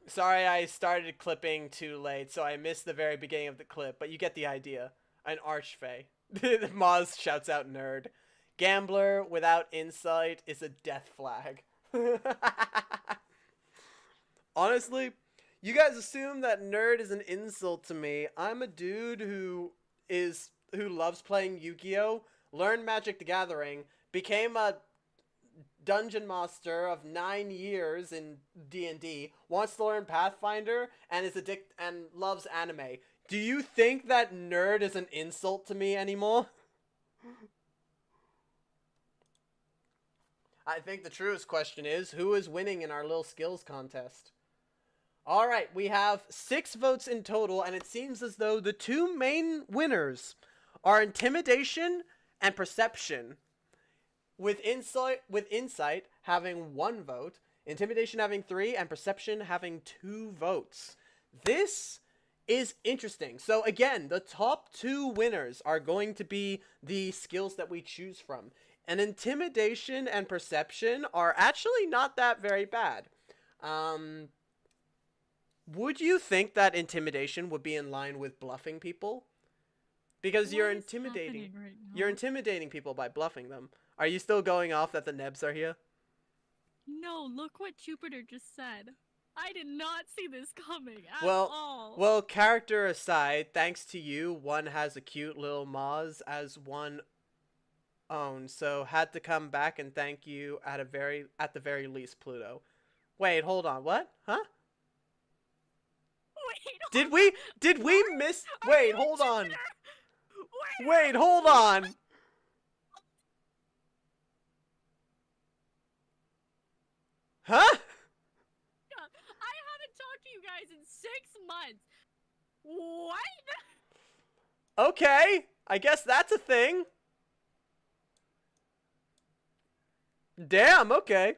S1: Sorry I started clipping too late, so I missed the very beginning of the clip, but you get the idea. An archfey. Moz shouts out nerd. Gambler without insight is a death flag. Honestly, you guys assume that nerd is an insult to me. I'm a dude who loves playing Yu-Gi-Oh!, learned Magic the Gathering, became a dungeon master of 9 years in D&D, wants to learn Pathfinder, and is and loves anime. Do you think that nerd is an insult to me anymore? I think the truest question is, who is winning in our little skills contest? Alright, we have 6 votes in total, and it seems as though the 2 main winners are Intimidation and Perception. With Insight having 1 vote, Intimidation having 3, and Perception having 2 votes. This is interesting. So again, the top 2 winners are going to be the skills that we choose from. And Intimidation and Perception are actually not that very bad. Would you think that Intimidation would be in line with bluffing people? Because you're intimidating.
S2: Right now?
S1: You're intimidating people by bluffing them. Are you still going off that the nebs are here?
S2: No, look what Jupiter just said. I did not see this coming at all.
S1: Well, character aside, thanks to you, one has a cute little Moz as one own, so had to come back and thank you at the very least, Pluto. Wait, hold on, what? Huh? Did we miss? Wait, hold on. Wait, hold on. Huh?
S2: I haven't talked to you guys in 6 months. What?
S1: Okay, I guess that's a thing. Damn, okay.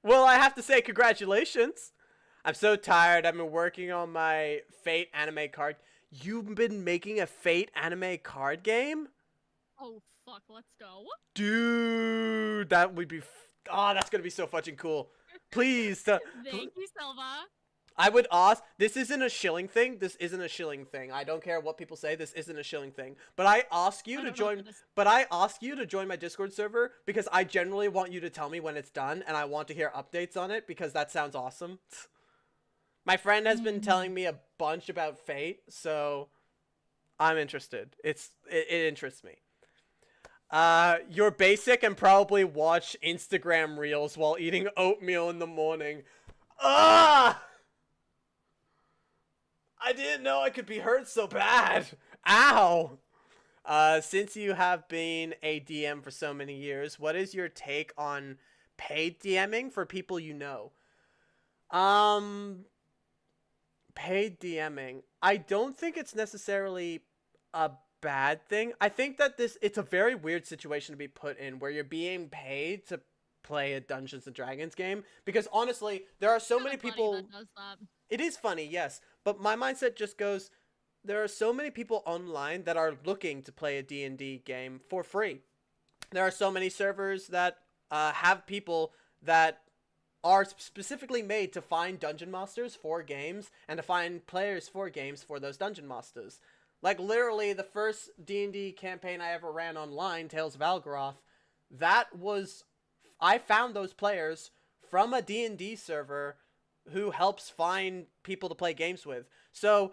S1: Well, I have to say congratulations. I'm so tired. I've been working on my Fate anime card. You've been making a Fate anime card game?
S2: Oh, fuck, let's go.
S1: Dude, that would be... Oh, that's gonna be so fucking cool. Please.
S2: Thank you, Silva.
S1: I would ask... This isn't a shilling thing. This isn't a shilling thing. I don't care what people say. This isn't a shilling thing. But I ask you to join... But I ask you to join my Discord server because I generally want you to tell me when it's done and I want to hear updates on it because that sounds awesome. My friend has been telling me a bunch about Fate, so I'm interested. It interests me. You're basic and probably watch Instagram reels while eating oatmeal in the morning. Ah! I didn't know I could be hurt so bad. Ow! Since you have been a DM for so many years, what is your take on paid DMing for people you know? Paid DMing. I don't think it's necessarily a bad thing. I think that it's a very weird situation to be put in where you're being paid to play a Dungeons and Dragons game because honestly, there are so many people
S2: that does that.
S1: It is funny, yes, but my mindset just goes there are so many people online that are looking to play a D&D game for free. There are so many servers that have people that are specifically made to find dungeon masters for games and to find players for games for those dungeon masters. Like literally the first D&D campaign I ever ran online, Tales of Algaroth, I found those players from a D&D server who helps find people to play games with. So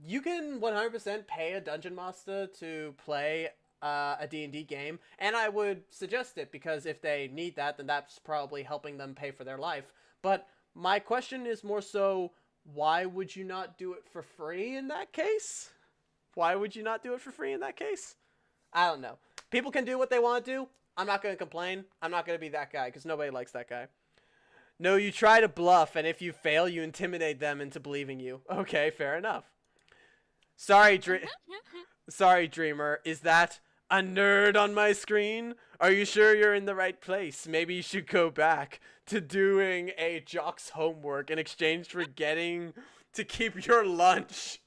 S1: you can 100% pay a dungeon master to play a D&D game, and I would suggest it because if they need that, then that's probably helping them pay for their life. But my question is more so, why would you not do it for free in that case? Why would you not do it for free in that case? I don't know. People can do what they want to do. I'm not going to complain. I'm not going to be that guy because nobody likes that guy. No, you try to bluff, and if you fail, you intimidate them into believing you. Okay, fair enough. Sorry, Dreamer. Is that a nerd on my screen? Are you sure you're in the right place? Maybe you should go back to doing a jock's homework in exchange for getting to keep your lunch.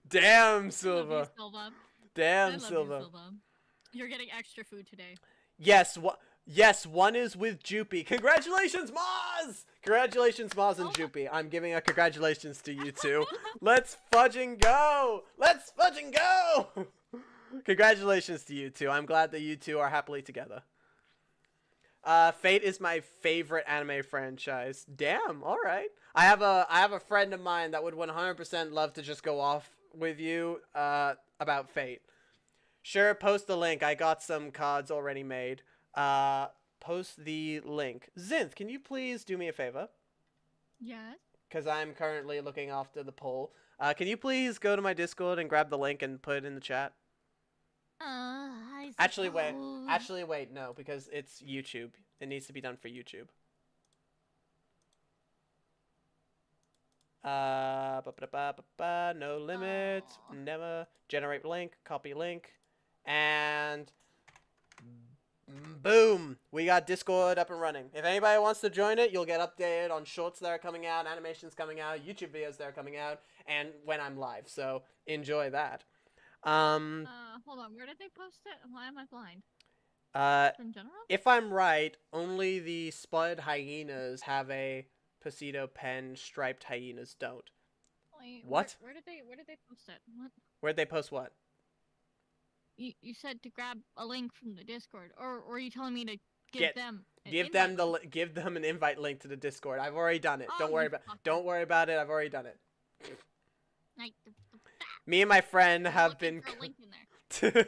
S1: Damn, Silva.
S2: I love you, Silva.
S1: Damn, Silva.
S2: You're getting extra food today.
S1: Yes, yes, one is with Joopy. Congratulations, Maz! Congratulations, Maz and Joopy. I'm giving a congratulations to you two. Let's fudging go! Let's fudging go! Congratulations to you two. I'm glad that you two are happily together. Fate is my favorite anime franchise. Damn, alright. I have a friend of mine that would 100% love to just go off with you about Fate. Sure, post the link. I got some cards already made. Post the link. Zinth, can you please do me a favor?
S2: Yes.
S1: Because I'm currently looking after the poll. Can you please go to my Discord and grab the link and put it in the chat? Actually, wait. No, because it's YouTube. It needs to be done for YouTube. No limit. Never. Generate link. Copy link. And boom, we got Discord up and running. If anybody wants to join it, you'll get updated on shorts that are coming out, animations coming out, YouTube videos that are coming out, and when I'm live. So enjoy that.
S2: Hold on, where did they post it? Why am I blind? In general?
S1: If I'm right, only the spotted hyenas have a Pasito pen, striped hyenas don't.
S2: Wait,
S1: what?
S2: Where did they post it? What?
S1: Where'd they post what?
S2: You said to grab a link from the Discord, or are you telling me to give them
S1: an invite link to the Discord? I've already done it.
S2: Oh,
S1: Don't worry about it. I've already done it.
S2: Like,
S1: Me and my friend have been
S2: for a link in there.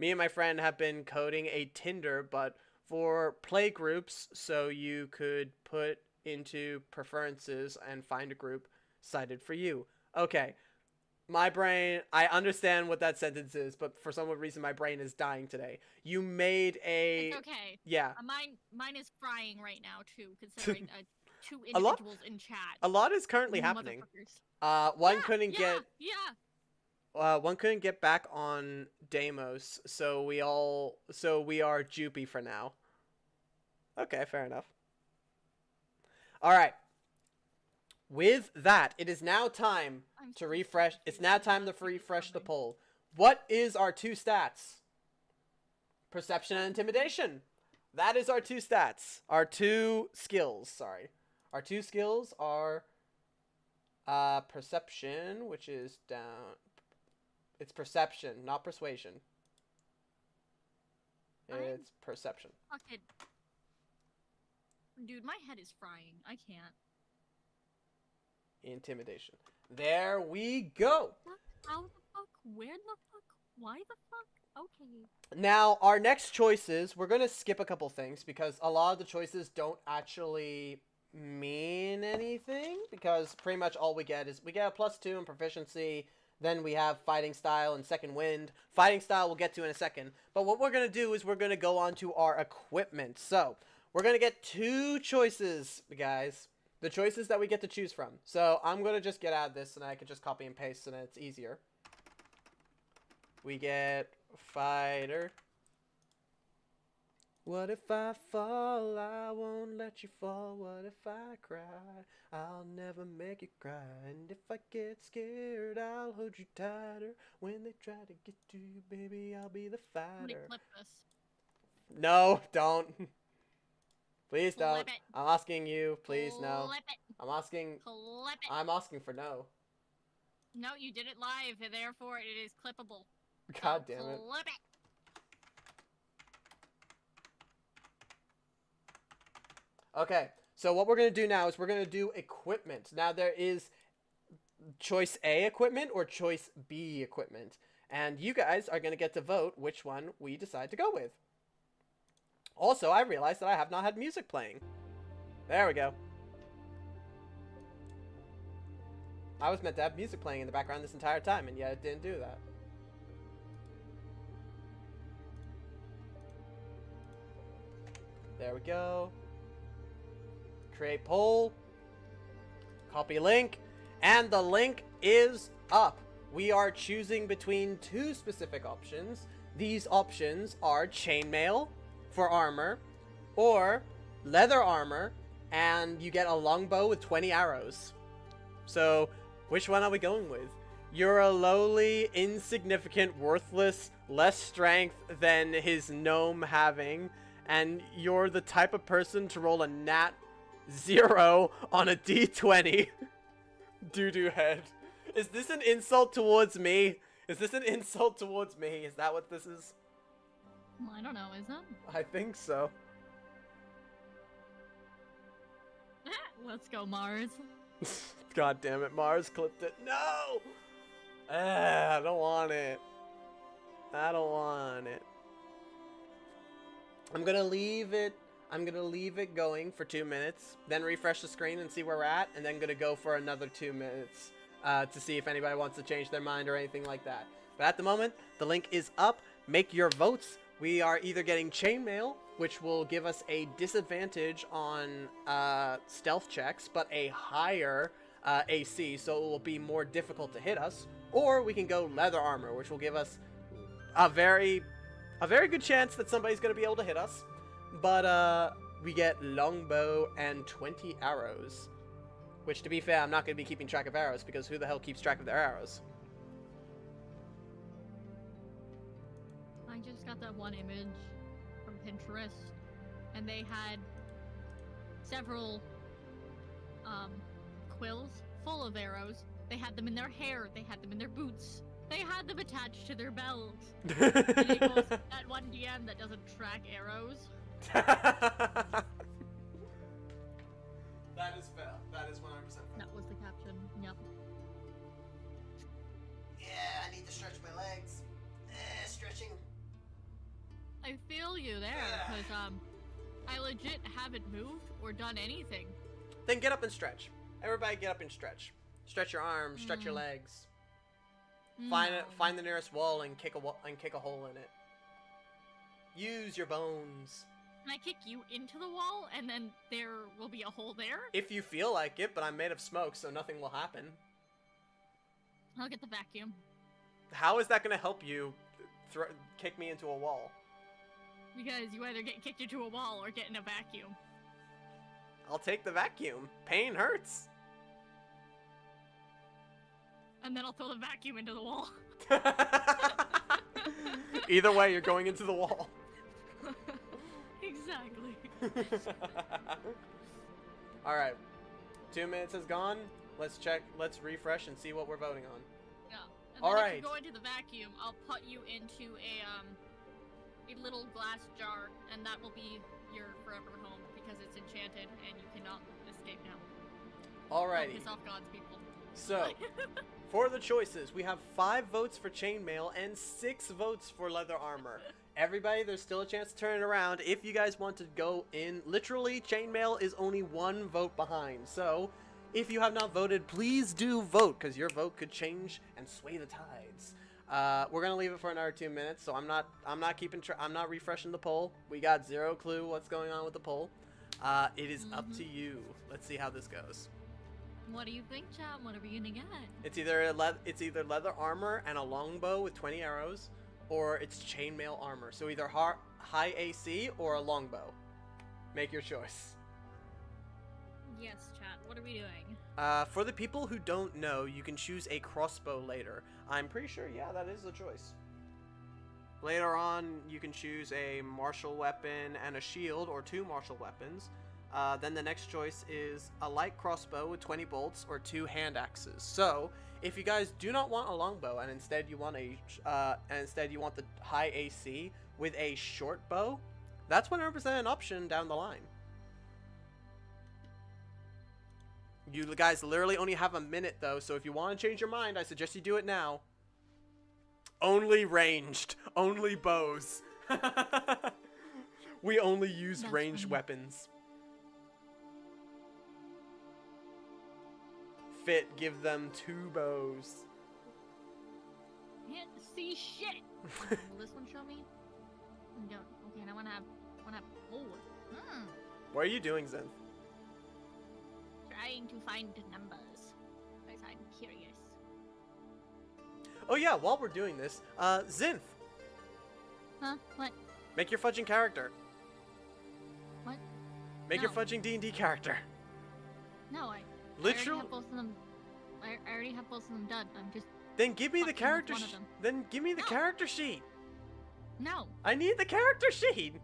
S1: Me and my friend have been coding a Tinder, but for play groups, so you could put into preferences and find a group cited for you. Okay. My brain, I understand what that sentence is, but for some reason my brain is dying today. You made a...
S2: It's okay.
S1: Yeah.
S2: Mine is frying right now, too, considering 2
S1: A lot-
S2: individuals in chat.
S1: A lot is currently happening.
S2: Motherfuckers.
S1: One couldn't get...
S2: Yeah.
S1: One couldn't get back on Deimos, so we are Jupy for now. Okay, fair enough. Alright. With that, it is now time to refresh. It's now time to refresh the poll. What is our 2 stats? Perception and intimidation. That is our 2 stats. Our 2 skills, sorry. Our 2 skills are perception, which is down... It's perception, not persuasion. It's perception.
S2: Fucking... Dude, my head is frying. I can't.
S1: Intimidation. There we go.
S2: How the fuck? Where the fuck? Why the fuck? Okay.
S1: Now, our next choices, we're going to skip a couple things because a lot of the choices don't actually mean anything, because pretty much all we get is we get a +2 in proficiency. Then we have fighting style and second wind. Fighting style we'll get to in a second. But what we're going to do is we're going to go on to our equipment. So, we're going to get 2 choices, guys. The choices that we get to choose from. So, I'm going to just get out of this and I can just copy and paste and it's easier. We get fighter. What if I fall? I won't let you fall. What if I cry? I'll never make you cry. And if I get scared, I'll hold you tighter. When they try to get to you, baby, I'll be the fighter.
S2: Clip this.
S1: No, don't. Please don't.
S2: Clip it.
S1: I'm asking you. Please, no.
S2: Clip it.
S1: I'm asking.
S2: Clip it.
S1: I'm asking for no.
S2: No, you did it live, and therefore it is clippable.
S1: God
S2: So
S1: damn it.
S2: Clip it.
S1: Okay, so what we're going to do now is we're going to do equipment. Now, there is choice A equipment or choice B equipment. And you guys are going to get to vote which one we decide to go with. Also, I realized that I have not had music playing. There we go. I was meant to have music playing in the background this entire time, and yet it didn't do that. There we go. Create poll, copy link, and the link is up. We are choosing between 2 specific options. These options are chainmail for armor, or leather armor, and you get a longbow with 20 arrows. So, which one are we going with? You're a lowly, insignificant, worthless, less strength than his gnome having, and you're the type of person to roll a nat 0 on a d20. Doo-doo head. Is this an insult towards me? Is this an insult towards me? Is that what this is?
S2: I don't know, is it?
S1: I think so.
S2: Let's go, Mars.
S1: God damn it, Mars clipped it. No! I don't want it. I don't want it. I'm gonna leave it going for 2 minutes, then refresh the screen and see where we're at, and then gonna go for another 2 minutes to see if anybody wants to change their mind or anything like that. But at the moment, the link is up. Make your votes. We are either getting chainmail, which will give us a disadvantage on stealth checks, but a higher AC, so it will be more difficult to hit us, or we can go leather armor, which will give us a very good chance that somebody's going to be able to hit us. But, we get longbow and 20 arrows. Which, to be fair, I'm not going to be keeping track of arrows, because who the hell keeps track of their arrows?
S2: I just got that one image from Pinterest, and they had several, quills full of arrows. They had them in their hair, they had them in their boots, they had them attached to their belts. And it goes, that one DM that doesn't track arrows.
S1: That is fair. That is 100% fair.
S2: That was the caption. Yep.
S1: Yeah, I need to stretch my legs. Stretching.
S2: I feel you there, because, I legit haven't moved or done anything.
S1: Then get up and stretch. Everybody get up and stretch. Stretch your arms, stretch your legs. Find the nearest wall and kick a hole in it. Use your bones.
S2: Can I kick you into the wall and then there will be a hole there?
S1: If you feel like it, but I'm made of smoke, so nothing will happen.
S2: I'll get the vacuum.
S1: How is that going to help you kick me into a wall?
S2: Because you either get kicked into a wall or get in a vacuum.
S1: I'll take the vacuum. Pain hurts.
S2: And then I'll throw the vacuum into the wall.
S1: Either way, you're going into the wall.
S2: Exactly.
S1: Alright. 2 minutes has gone. Let's check. Let's refresh and see what we're voting on.
S2: Yeah. And
S1: All
S2: then
S1: right.
S2: if you go into the vacuum, I'll put you into a little glass jar, and that will be your forever home because it's enchanted and you cannot escape now.
S1: Alrighty.
S2: Don't piss off God's people.
S1: So, for the choices, we have 5 votes for chainmail and 6 votes for leather armor. Everybody, there's still a chance to turn it around if you guys want to go in. Literally, chainmail is only 1 vote behind. So, if you have not voted, please do vote, because your vote could change and sway the tides. We're gonna leave it for another 2 minutes, so I'm not refreshing the poll. We got 0 clue what's going on with the poll. It is up to you. Let's see how this goes.
S2: What do you think, chat? What are we gonna get?
S1: It's either leather armor and a longbow with 20 arrows, or it's chainmail armor. So either high AC or a longbow. Make your choice.
S2: Yes, chat. What are we doing?
S1: For the people who don't know, you can choose a crossbow later. I'm pretty sure, yeah, that is the choice. Later on, you can choose a martial weapon and a shield, or 2 martial weapons. Then the next choice is a light crossbow with 20 bolts or 2 hand axes. So, if you guys do not want a longbow and instead you want the high AC with a short bow, that's 100% an option down the line. You guys literally only have a minute though, so if you want to change your mind, I suggest you do it now. Only ranged, only bows. We only use ranged weapons. Fit, give them 2 bows.
S2: Can't see shit. Will this one show me? No. Okay, and I wanna have. Oh.
S1: What are you doing, Zenth?
S2: Trying to find numbers, because I'm curious.
S1: Oh yeah, while we're doing this, Zenth,
S2: Huh? What?
S1: make your fudging character.
S2: What?
S1: Make your
S2: No.
S1: fudging D&D character.
S2: No, I
S1: Literal.
S2: already have both of them. I already have both of them done. I'm just.
S1: Then give me the
S2: fucking with
S1: character.
S2: one of them.
S1: Then give me the
S2: No.
S1: character sheet.
S2: No.
S1: I need the character sheet.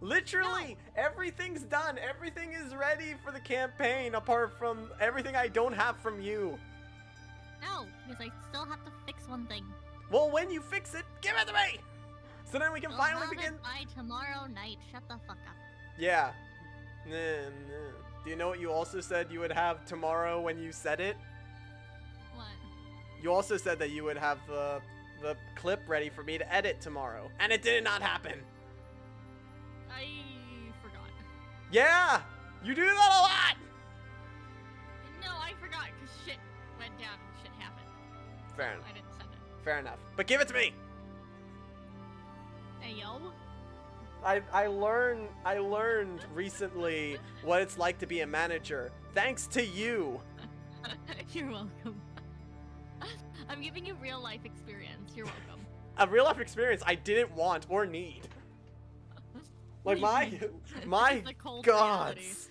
S1: Literally, everything's done. Everything is ready for the campaign, apart from everything I don't have from you.
S2: No, because I still have to fix one thing.
S1: Well, when you fix it, give it to me. So then we can
S2: We'll
S1: finally
S2: have
S1: begin.
S2: it by tomorrow night. Shut the fuck up.
S1: Yeah. Nah. Do you know what you also said you would have tomorrow when you said it?
S2: What?
S1: You also said that you would have the clip ready for me to edit tomorrow, and it did not happen.
S2: I forgot.
S1: Yeah, you do that a lot.
S2: No, I forgot because shit went down and shit happened.
S1: Fair
S2: So
S1: enough.
S2: I didn't send it.
S1: Fair enough. But give it to me.
S2: Hey yo.
S1: I learned recently what it's like to be a manager, thanks to you.
S2: You're welcome. I'm giving you real life experience. You're welcome.
S1: A real life experience I didn't want or need. Like my
S2: This is the cold reality.
S1: gods.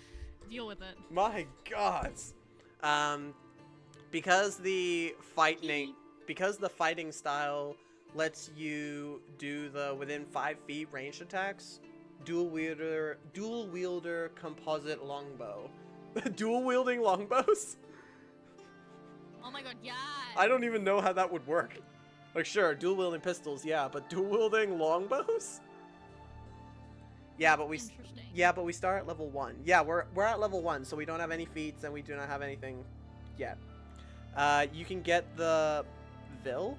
S2: Deal with it.
S1: My gods. Because the fighting style lets you do the within 5 feet ranged attacks, dual wielder composite longbow. Dual wielding longbows?
S2: Oh my god, yeah.
S1: I don't even know how that would work. Like, sure, dual wielding pistols, yeah, but dual wielding longbows? Yeah, but we start at level 1. Yeah, we're at level 1, so we don't have any feats and we do not have anything yet. You can get the Vil,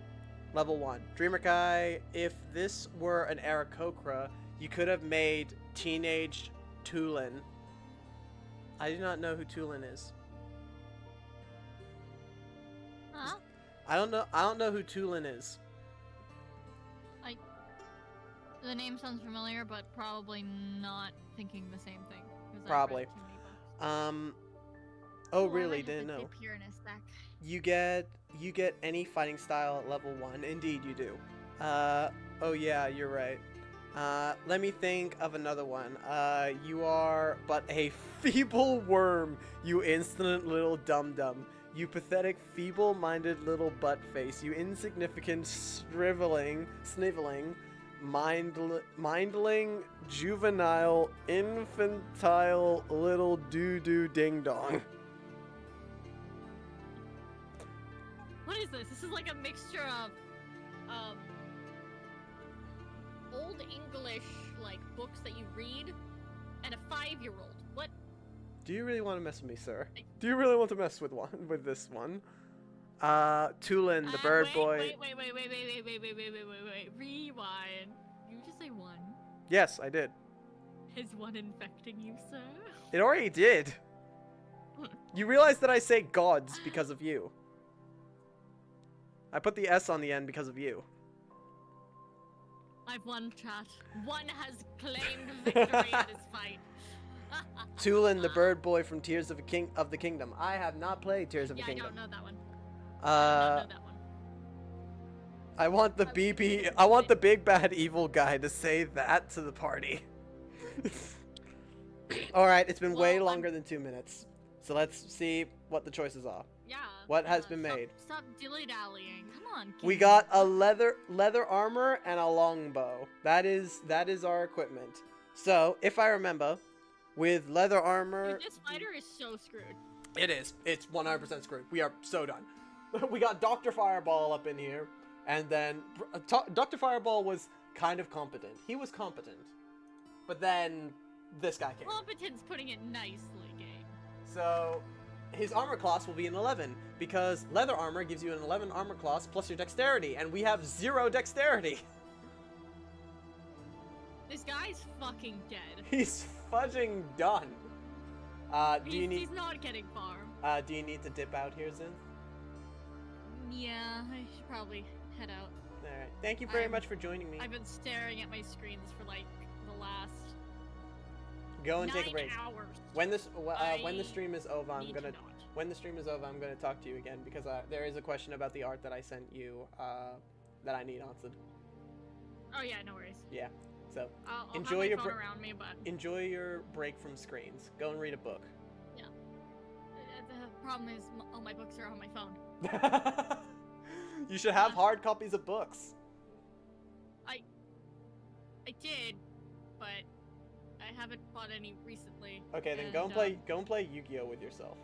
S1: level 1. Dreamer Guy, if this were an Aarakocra, you could have made Teenage Tulin. I do not know who Tulin is.
S2: Huh?
S1: I don't know who Tulin is.
S2: The name sounds familiar, but probably not thinking the same thing. 'Cause I've
S1: Probably.
S2: read too many books.
S1: Oh
S2: Ooh, I
S1: really?
S2: might have
S1: Didn't
S2: to
S1: know.
S2: dip here in a sec.
S1: You get any fighting style at level 1. Indeed you do. Oh yeah, you're right. Let me think of another one. You are but a feeble worm, you insolent little dum-dum. You pathetic, feeble-minded little butt-face. You insignificant, sniveling, mindling, juvenile, infantile, little doo-doo ding-dong.
S2: What is this? This is like a mixture of, old English, like, books that you read, and a 5-year-old. What?
S1: Do you really want to mess with me, sir? Do you really want to mess with this one? Tulin, the bird boy.
S2: Wait. Rewind. You just say one.
S1: Yes, I did.
S2: Is one infecting you, sir?
S1: It already did. You realize that I say gods because of you. I put the S on the end because of you.
S2: I've won, chat. One has claimed victory in this fight.
S1: Tulin, the bird boy from Tears of the Kingdom. I have not played Tears of the Kingdom.
S2: I don't know that one.
S1: I want the I want the big bad evil guy to say that to the party. Alright, it's been way longer than 2 minutes. So let's see what the choices are.
S2: Yeah.
S1: What has been made?
S2: Stop dilly-dallying. Come on, kid.
S1: We got a leather armor and a longbow. That is our equipment. So, if I remember, with leather armor...
S2: Dude, this fighter is so screwed.
S1: It is. It's 100% screwed. We are so done. We got DR.Fireball up in here. And then DR.Fireball was kind of competent. He was competent. But then this guy came.
S2: Competence putting it nicely, game.
S1: So his armor class will be an 11 because leather armor gives you an 11 armor class plus your dexterity, and we have 0 dexterity.
S2: This guy's fucking dead.
S1: He's fudging done.
S2: He's not getting far.
S1: Do you need to dip out here, Zin?
S2: Yeah, I should probably head out.
S1: Alright. Thank you very much for joining me.
S2: I've been staring at my screens for like the last
S1: Go and take a break.
S2: 9 hours.
S1: When the stream is over, I'm gonna talk to you again because there is a question about the art that I sent you that I need answered.
S2: Oh yeah, no worries.
S1: Yeah. So
S2: I'll
S1: enjoy
S2: have my phone around me, but
S1: enjoy your break from screens. Go and read a book.
S2: Yeah. The problem is all my books are on my phone.
S1: You should have hard copies of books.
S2: I did, but I haven't bought any recently.
S1: Okay, then go and play Yu-Gi-Oh with yourself.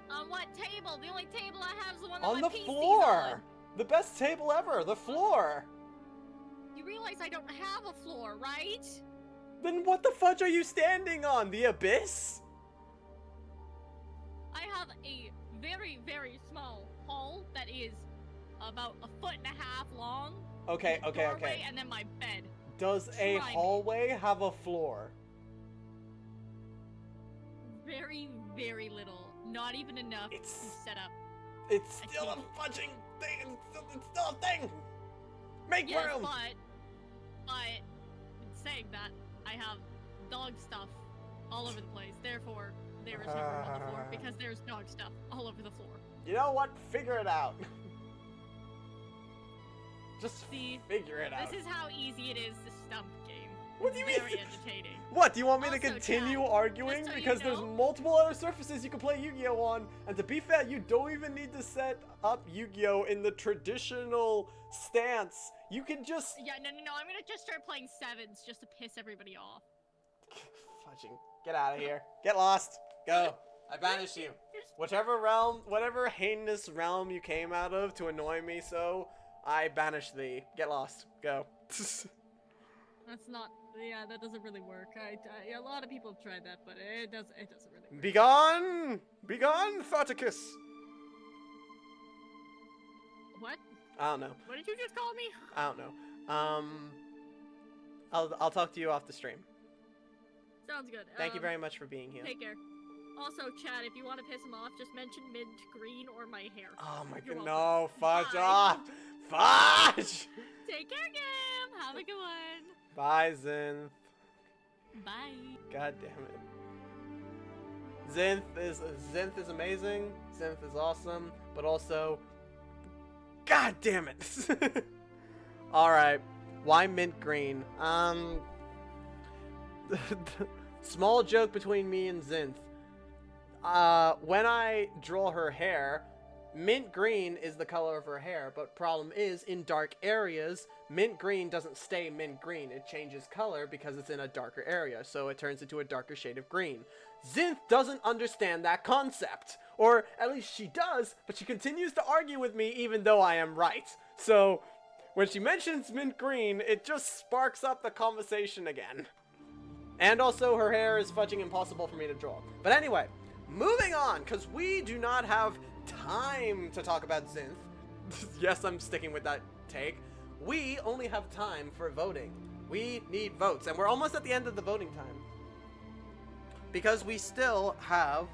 S2: On what table? The only table I have is the one that
S1: on
S2: my
S1: the
S2: PC's
S1: floor.
S2: on.
S1: The best table ever. The floor.
S2: You realize I don't have a floor, right?
S1: Then what the fudge are you standing on? The abyss?
S2: I have a very, very small hall that is about 1.5 feet long.
S1: Okay.
S2: Doorway, and then my bed.
S1: Does a hallway have a floor?
S2: Very, very little. Not even enough to set up.
S1: It's still a fudging thing. It's still a thing. Make room.
S2: But saying that, I have dog stuff all over the place. Therefore, there is no room on the floor because there's dog stuff all over the floor.
S1: You know what? Figure it out. Just figure it out.
S2: This is how easy it is to stump game.
S1: What do you mean?
S2: Very entertaining.
S1: What? Do you want me to continue arguing?
S2: so
S1: because there's multiple other surfaces you can play Yu-Gi-Oh on. And to be fair, you don't even need to set up Yu-Gi-Oh in the traditional stance. You can just...
S2: Yeah, no. I'm gonna just start playing 7s just to piss everybody off.
S1: Fudging. Get out of here. Get lost. Go. I banish you. Whatever heinous realm you came out of to annoy me so, I banish thee. Get lost. Go.
S2: That's not... Yeah, that doesn't really work. A lot of people have tried that, but it doesn't really work.
S1: Begone! Begone, Thoticus!
S2: What?
S1: I don't know.
S2: What did you just call me?
S1: I don't know. I'll talk to you off the stream.
S2: Sounds good.
S1: Thank you very much for being here.
S2: Take care. Also, Chad, if you want to piss him off, just mention mint green or my hair.
S1: Oh my
S2: You're
S1: god,
S2: welcome.
S1: no, fudge
S2: Bye.
S1: off! Fudge!
S2: Take care, Gam! Have a good one!
S1: Bye, Zinth.
S2: Bye.
S1: God damn it. Zinth is amazing. Zinth is awesome, but also, God damn it. All right, why mint green? Small joke between me and Zinth. When I draw her hair, mint green is the color of her hair, but problem is, in dark areas, mint green doesn't stay mint green. It changes color because it's in a darker area, so it turns into a darker shade of green. Zinth doesn't understand that concept. Or, at least she does, but she continues to argue with me even though I am right. So, when she mentions mint green, it just sparks up the conversation again. And also, her hair is fudging impossible for me to draw. But anyway, moving on, because we do not have time to talk about Zinth. Yes, I'm sticking with that take. We only have time for voting. We need votes, and we're almost at the end of the voting time. Because we still have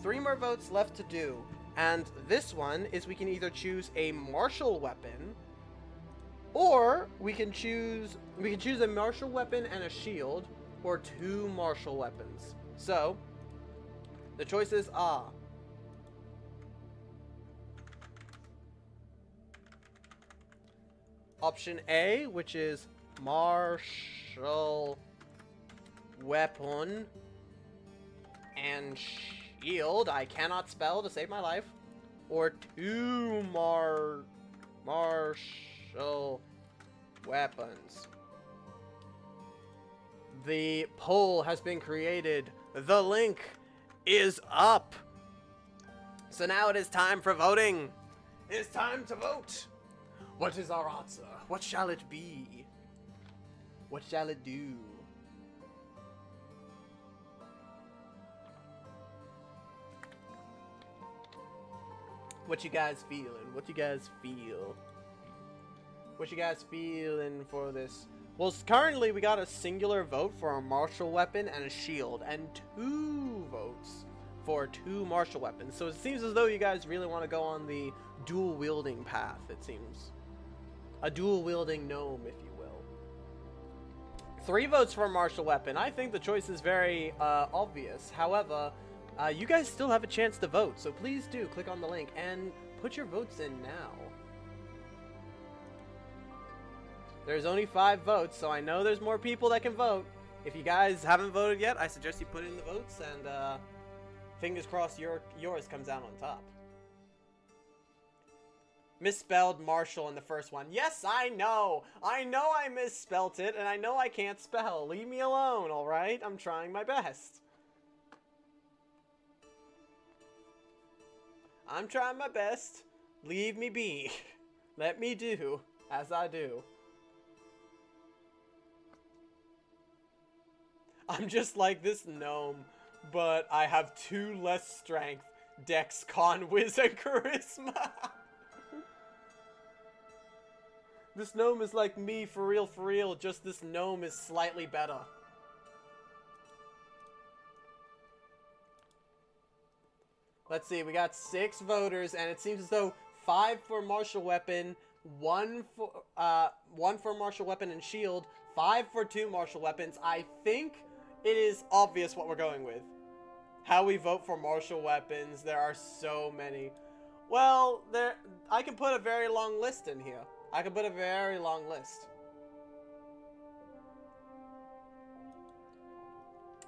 S1: 3 more votes left to do. And this one is we can either choose a martial weapon, or we can choose a martial weapon and a shield, or 2 martial weapons. So, the choices are option A, which is martial weapon and shield. I cannot spell to save my life. Or 2 martial weapons. The poll has been created. The link is up. So now it is time for voting. It is time to vote. What is our answer? What shall it be? What shall it do? What you guys feeling? What you guys feel? What you guys feeling for this? Well, currently we got a singular vote for a martial weapon and a shield, and 2 votes for 2 martial weapons. So it seems as though you guys really want to go on the dual wielding path, it seems. A dual wielding gnome, if you will. 3 votes for a martial weapon. I think the choice is very obvious. However, you guys still have a chance to vote, so please do click on the link and put your votes in now. There's only 5 votes, so I know there's more people that can vote. If you guys haven't voted yet, I suggest you put in the votes, and fingers crossed yours comes out on top. Misspelled martial in the first one. Yes, I know! I know I misspelt it, and I know I can't spell. Leave me alone, alright? I'm trying my best. I'm trying my best. Leave me be. Let me do as I do. I'm just like this gnome, but I have 2 less strength, dex, con, whiz, and charisma. This gnome is like me, for real, just this gnome is slightly better. Let's see, we got 6 voters, and it seems as though 5 for martial weapon, 1 for martial weapon and shield, 5 for 2 martial weapons. I think it is obvious what we're going with. How we vote for martial weapons, there are so many. Well, I can put a very long list in here. I can put a very long list.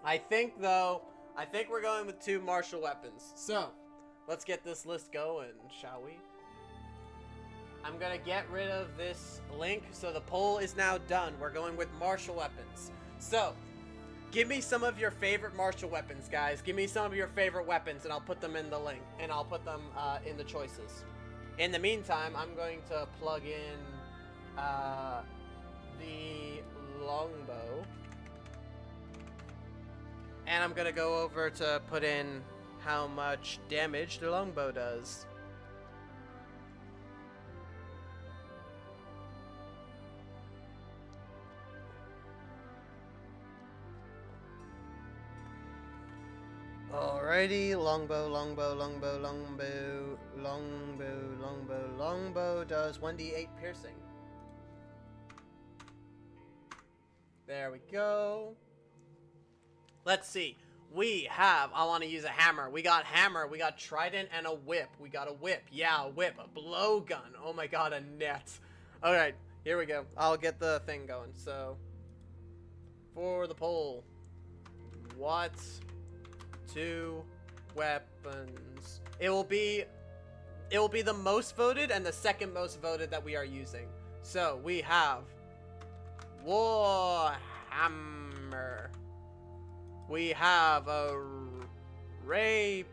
S1: I think we're going with 2 martial weapons. So, let's get this list going, shall we? I'm gonna get rid of this link, so the poll is now done. We're going with martial weapons. So, give me some of your favorite martial weapons, guys. Give me some of your favorite weapons, and I'll put them in the link, and I'll put them in the choices. In the meantime, I'm going to plug in the longbow. And I'm going to go over to put in how much damage the longbow does. Alrighty, longbow, longbow, longbow, longbow, longbow, longbow, longbow does 1d8 piercing. There we go. Let's see. We have, I want to use a hammer. We got hammer, we got trident, and a whip. We got a whip. Yeah, a whip. A blowgun. Oh my god, a net. Alright, here we go. I'll get the thing going. So, for the poll. What? 2 weapons. It will be the most voted and the second most voted that we are using. So, we have Warhammer. We have a rapier.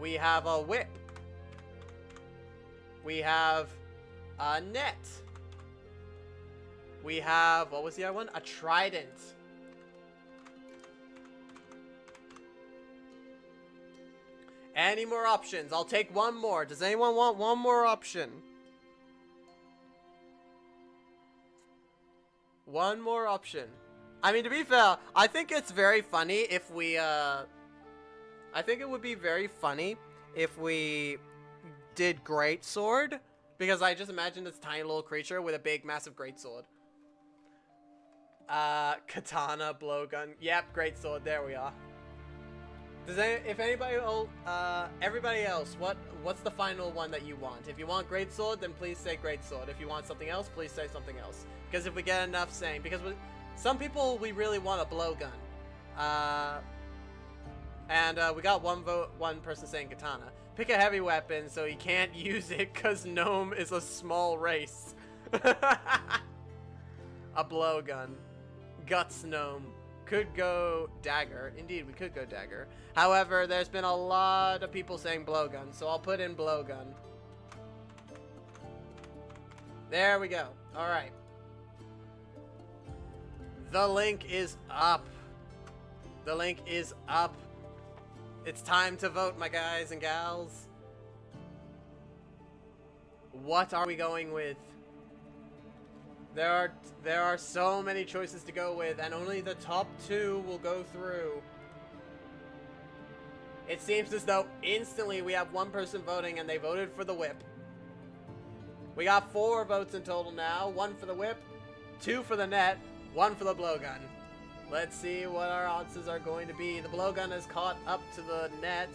S1: We have a whip. We have a net. We have, what was the other one? A trident. Any more options? I'll take one more. Does anyone want one more option? One more option. I mean, to be fair, I think it's very funny if we, I think it would be very funny if we did greatsword, because I just imagine this tiny little creature with a big, massive greatsword. Katana, blowgun. Yep, greatsword. There we are. If anybody, everybody else, what's the final one that you want? If you want greatsword, then please say greatsword. If you want something else, please say something else. Because if we get enough saying, because some people, we really want a blowgun. We got one person saying katana. Pick a heavy weapon so he can't use it because gnome is a small race. A blowgun. Guts gnome. Could go dagger. Indeed, we could go dagger. However, there's been a lot of people saying blowgun, so I'll put in blowgun. There we go. Alright. The link is up. The link is up. It's time to vote, my guys and gals. What are we going with? There are so many choices to go with, and only the top 2 will go through. It seems as though instantly we have one person voting, and they voted for the whip. We got 4 votes in total now. 1 for the whip, 2 for the net, 1 for the blowgun. Let's see what our odds are going to be. The blowgun has caught up to the net,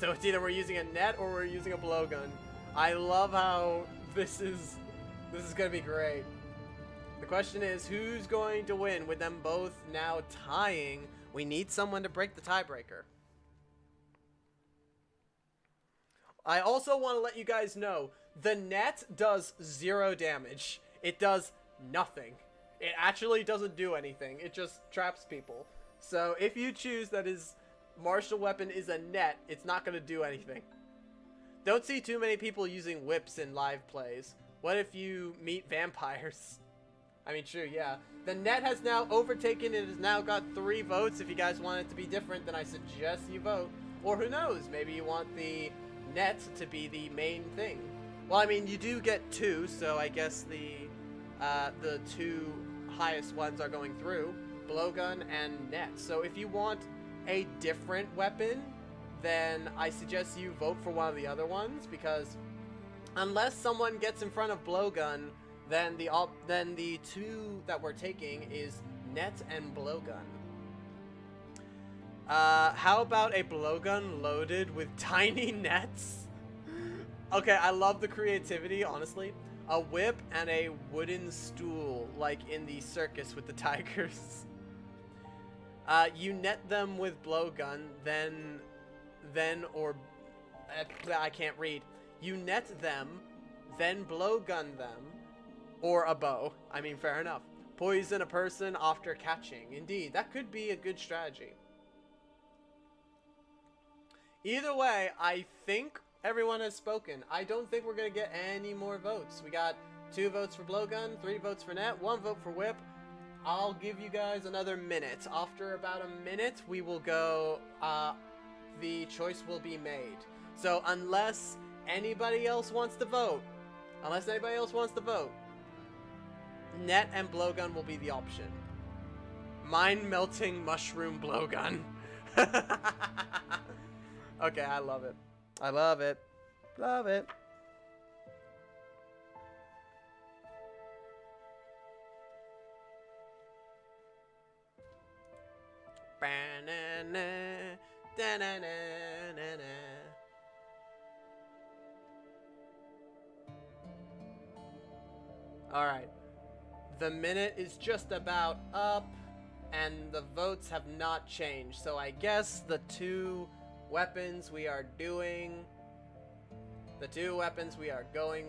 S1: so it's either we're using a net or we're using a blowgun. I love how this is going to be great. The question is, who's going to win? With them both now tying, we need someone to break the tiebreaker. I also want to let you guys know, the net does 0 damage. It does nothing. It actually doesn't do anything. It just traps people. So if you choose that his martial weapon is a net, it's not going to do anything. Don't see too many people using whips in live plays. What if you meet vampires? I mean, true, yeah. The net has now overtaken. It has now got 3 votes. If you guys want it to be different, then I suggest you vote. Or who knows? Maybe you want the net to be the main thing. Well, I mean, you do get 2, so I guess the 2 highest ones are going through. Blowgun and net. So if you want a different weapon, then I suggest you vote for one of the other ones, because unless someone gets in front of blowgun, then the 2 that we're taking is net and blowgun. How about a blowgun loaded with tiny nets? Okay, I love the creativity, honestly. A whip and a wooden stool, like in the circus with the tigers. You net them with blowgun, I can't read. You net them, then blowgun them, or a bow. I mean, fair enough. Poison a person after catching. Indeed, that could be a good strategy. Either way, I think everyone has spoken. I don't think we're going to get any more votes. We got 2 votes for blowgun, 3 votes for net, 1 vote for whip. I'll give you guys another minute. After about a minute, we will go, the choice will be made. So unless anybody else wants to vote, net and blowgun will be the option. Mind-melting mushroom blowgun. Okay, I love it. I love it. Love it. Alright. The minute is just about up, and the votes have not changed. So I guess the two weapons we are going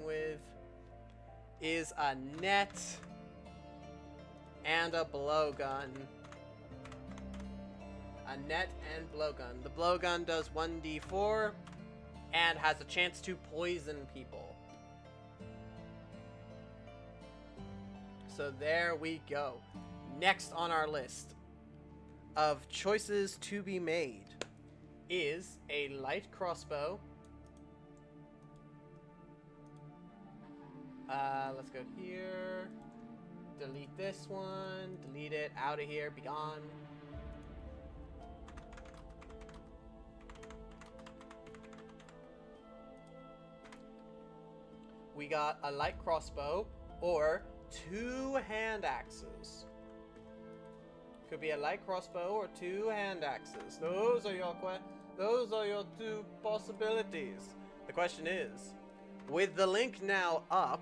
S1: with is a net and a blowgun. A net and blowgun. The blowgun does 1d4 and has a chance to poison people. So there we go. Next on our list of choices to be made is a light crossbow. Let's go here. Delete this one. Delete it. Out of here. Be gone. We got a light crossbow or 2 hand axes. Could be a light crossbow or 2 hand axes. Those are your 2 possibilities. The question is, with the link now up,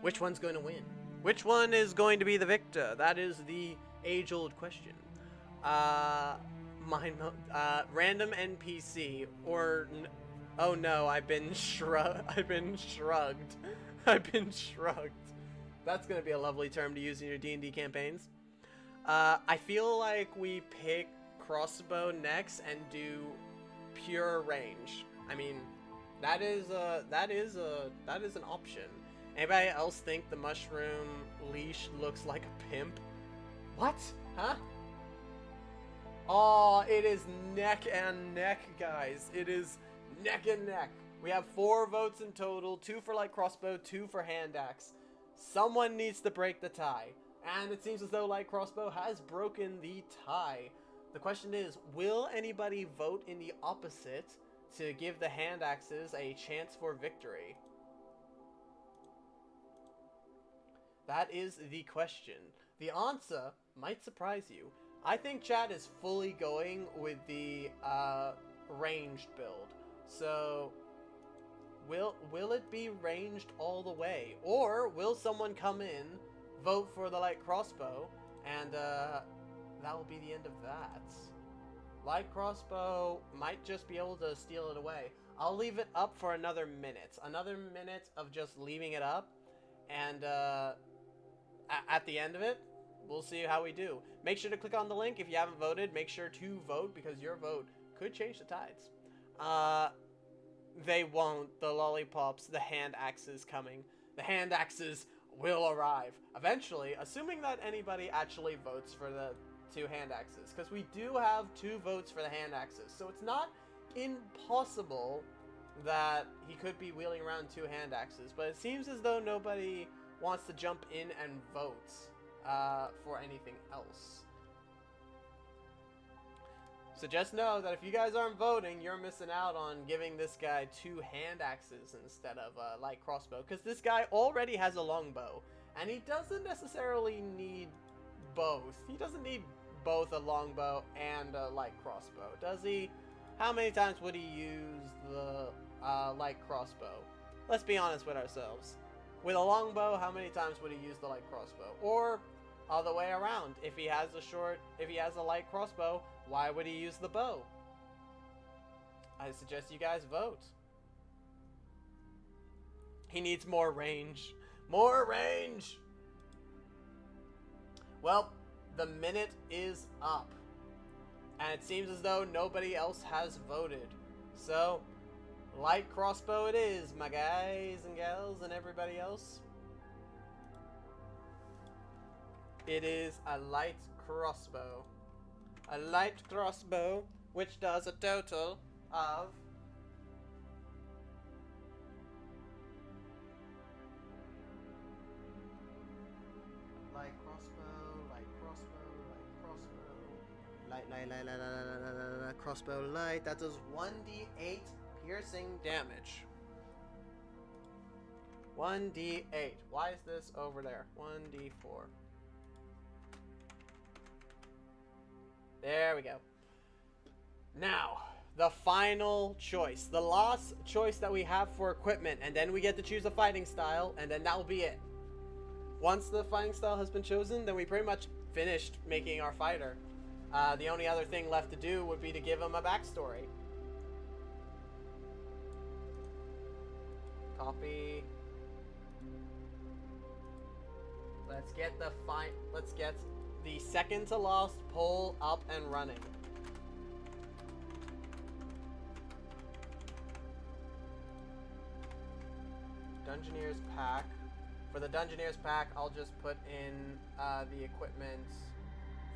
S1: which one's going to win? Which one is going to be the victor? That is the age-old question. Random NPC or oh no, I've been shrugged. That's gonna be a lovely term to use in your D&D campaigns. I feel like we pick crossbow next and do pure range. I mean, that is an option. Anybody else think the mushroom leash looks like a pimp? What? Huh? Oh, it is neck and neck, guys. It is neck and neck. We have 4 votes in total, 2 for light crossbow, 2 for hand axe. Someone needs to break the tie. And it seems as though light crossbow has broken the tie. The question is, will anybody vote in the opposite to give the hand axes a chance for victory? That is the question. The answer might surprise you. I think chat is fully going with the ranged build. So will it be ranged all the way? Or will someone come in, vote for the light crossbow, and that will be the end of that. Light crossbow might just be able to steal it away. I'll leave it up for another minute. Another minute of just leaving it up, and at the end of it, we'll see how we do. Make sure to click on the link if you haven't voted. Make sure to vote, because your vote could change the tides. They won't. The lollipops, the hand axes coming. The hand axes will arrive eventually, assuming that anybody actually votes for the 2 hand axes, because we do have 2 votes for the hand axes. So it's not impossible that he could be wheeling around 2 hand axes, but it seems as though nobody wants to jump in and vote for anything else. So just know that if you guys aren't voting, you're missing out on giving this guy 2 hand axes instead of a light crossbow, because this guy already has a longbow, and he doesn't necessarily need both. He doesn't need both a longbow and a light crossbow, does he? How many times would he use the light crossbow? Let's be honest with ourselves. With a longbow, how many times would he use the light crossbow? Or other way around, if he has a light crossbow, why would he use the bow? I suggest you guys vote. He needs more range. More range! Well, the minute is up. And it seems as though nobody else has voted. So, light crossbow it is, my guys and gals and everybody else. It is a light crossbow. A light crossbow, which does a total of light crossbow, light crossbow, light crossbow, light Crossbow light. That does 1d8 piercing damage. 1d8. Why is this over there? 1d4. There we go. Now, the final choice. The last choice that we have for equipment. And then we get to choose a fighting style. And then that will be it. Once the fighting style has been chosen, then we pretty much finished making our fighter. The only other thing left to do would be to give him a backstory. Copy. Let's get the second to last poll up and running. Dungeoneer's pack. For the Dungeoneer's pack, I'll just put in the equipment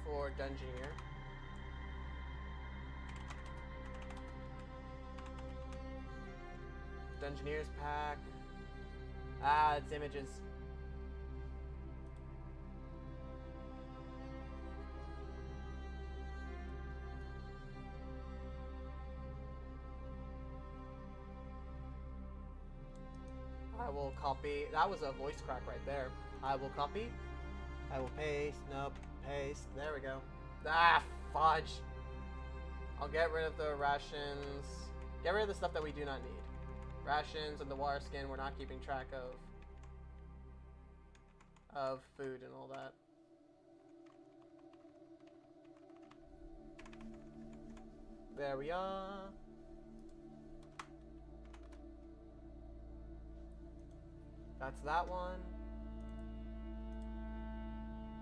S1: for Dungeoneer. Dungeoneer's pack. It's images. I will copy. That was a voice crack right there. I will copy. I will paste. Nope. Paste. There we go. Ah, fudge. I'll get rid of the rations. Get rid of the stuff that we do not need. Rations and the water skin we're not keeping track of food and all that. There we are. That's that one.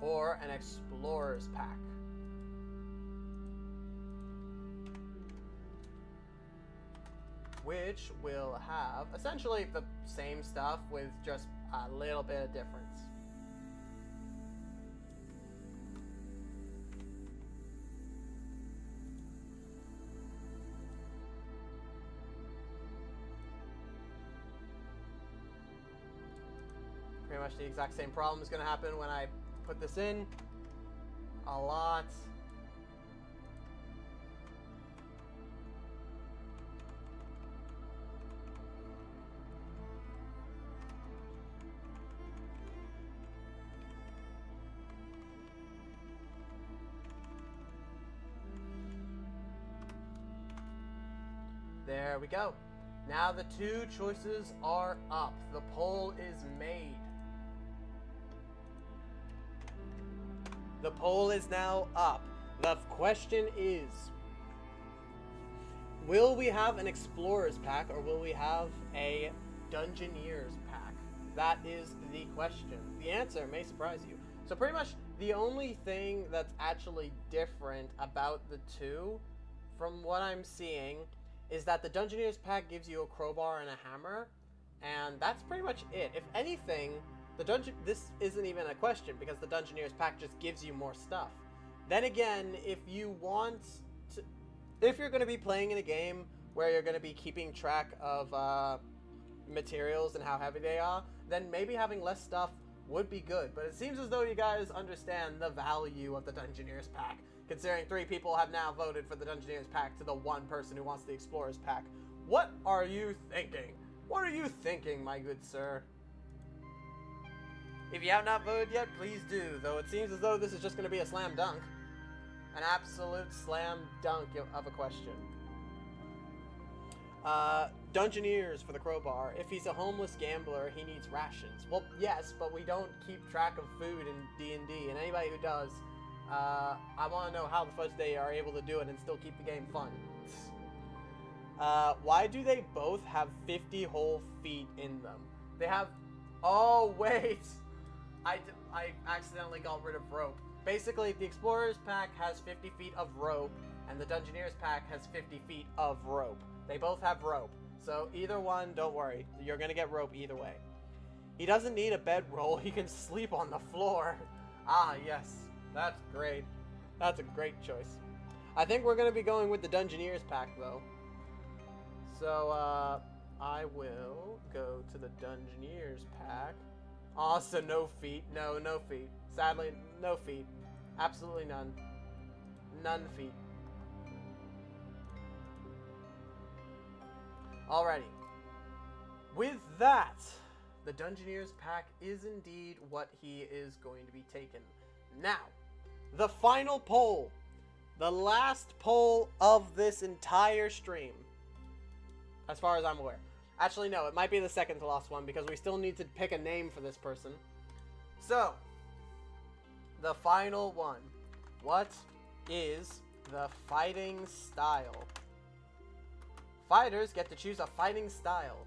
S1: Or an explorer's pack. Which will have essentially the same stuff with just a little bit of difference. Pretty much the exact same problem is going to happen when I put this in. A lot. There we go. Now the two choices are up. The poll is made. The poll is now up. The question is, will we have an Explorer's pack or will we have a Dungeoneer's pack? That is the question. The answer may surprise you. So pretty much the only thing that's actually different about the two, from what I'm seeing, is that the Dungeoneer's pack gives you a crowbar and a hammer, and that's pretty much it. If anything, this isn't even a question because the Dungeoneer's pack just gives you more stuff. Then again, if you're going to be playing in a game where you're going to be keeping track of materials and how heavy they are, then maybe having less stuff would be good. But it seems as though you guys understand the value of the Dungeoneer's pack, considering 3 people have now voted for the Dungeoneer's pack to the 1 person who wants the Explorer's pack. What are you thinking? What are you thinking, my good sir? If you have not voted yet, please do, though it seems as though this is just going to be a slam dunk. An absolute slam dunk of a question. Dungeoneers for the crowbar. If he's a homeless gambler, he needs rations. Well, yes, but we don't keep track of food in D&D, and anybody who does, I want to know how the fudge they are able to do it and still keep the game fun. Why do they both have 50 whole feet in them? They have... Oh, wait! I accidentally got rid of rope. Basically, the Explorer's pack has 50 feet of rope, and the Dungeoneer's pack has 50 feet of rope. They both have rope. So either one, don't worry. You're gonna get rope either way. He doesn't need a bedroll. He can sleep on the floor. Ah, yes. That's great. That's a great choice. I think we're gonna be going with the Dungeoneer's pack, though. So, I will go to the Dungeoneer's pack. Aw, so no feet. No, no feet. Sadly, no feet. Absolutely none. None feet. Alrighty. With that, the Dungeoneer's pack is indeed what he is going to be taken. Now, the final poll. The last poll of this entire stream. As far as I'm aware. Actually, no, it might be the second to last one because we still need to pick a name for this person. So, the final one. What is the fighting style? Fighters get to choose a fighting style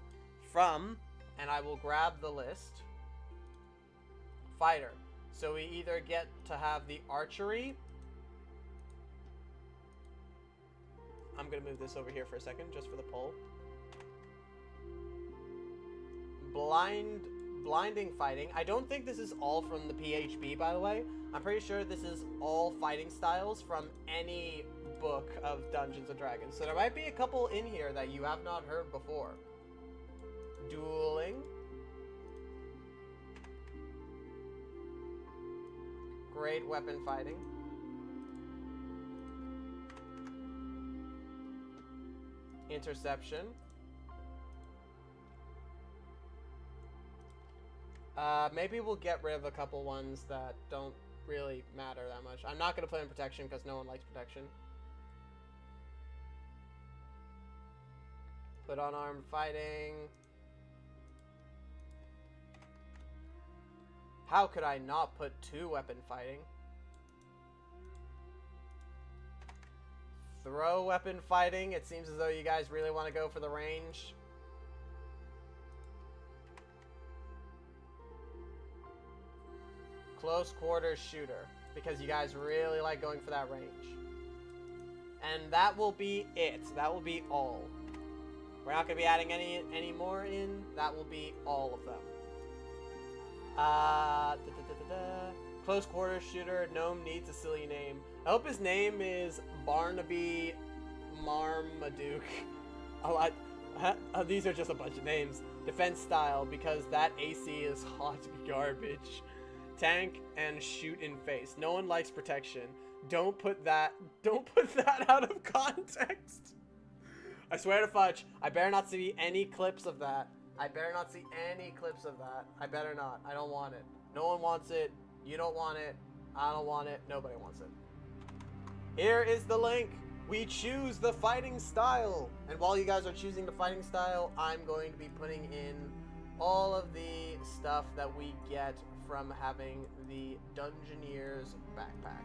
S1: from, and I will grab the list, fighter. So we either get to have the archery. I'm going to move this over here for a second, just for the poll. Blinding fighting. I don't think this is all from the PHB, by the way. I'm pretty sure this is all fighting styles from any book of Dungeons & Dragons. So there might be a couple in here that you have not heard before. Dueling. Great weapon fighting. Interception. Maybe we'll get rid of a couple ones that don't really matter that much. I'm not going to put in protection because no one likes protection. Put on armed fighting. How could I not put 2 weapon fighting? Throw weapon fighting. It seems as though you guys really want to go for the range. Close quarters shooter, because you guys really like going for that range. And that will be it. That will be all. We're not going to be adding any more in. That will be all of them. Close quarters shooter. Gnome needs a silly name. I hope his name is Barnaby Marmaduke. A lot. These are just a bunch of names. Defense style, because that AC is hot garbage. Tank and shoot in face. No one likes protection. Don't put that out of context. I swear to fudge, I better not see any clips of that. I better not see any clips of that. I better not. I don't want it. No one wants it. You don't want it. I don't want it. Nobody wants it. Here is the link. We choose the fighting style. And while you guys are choosing the fighting style, I'm going to be putting in all of the stuff that we get from having the Dungeoneer's backpack.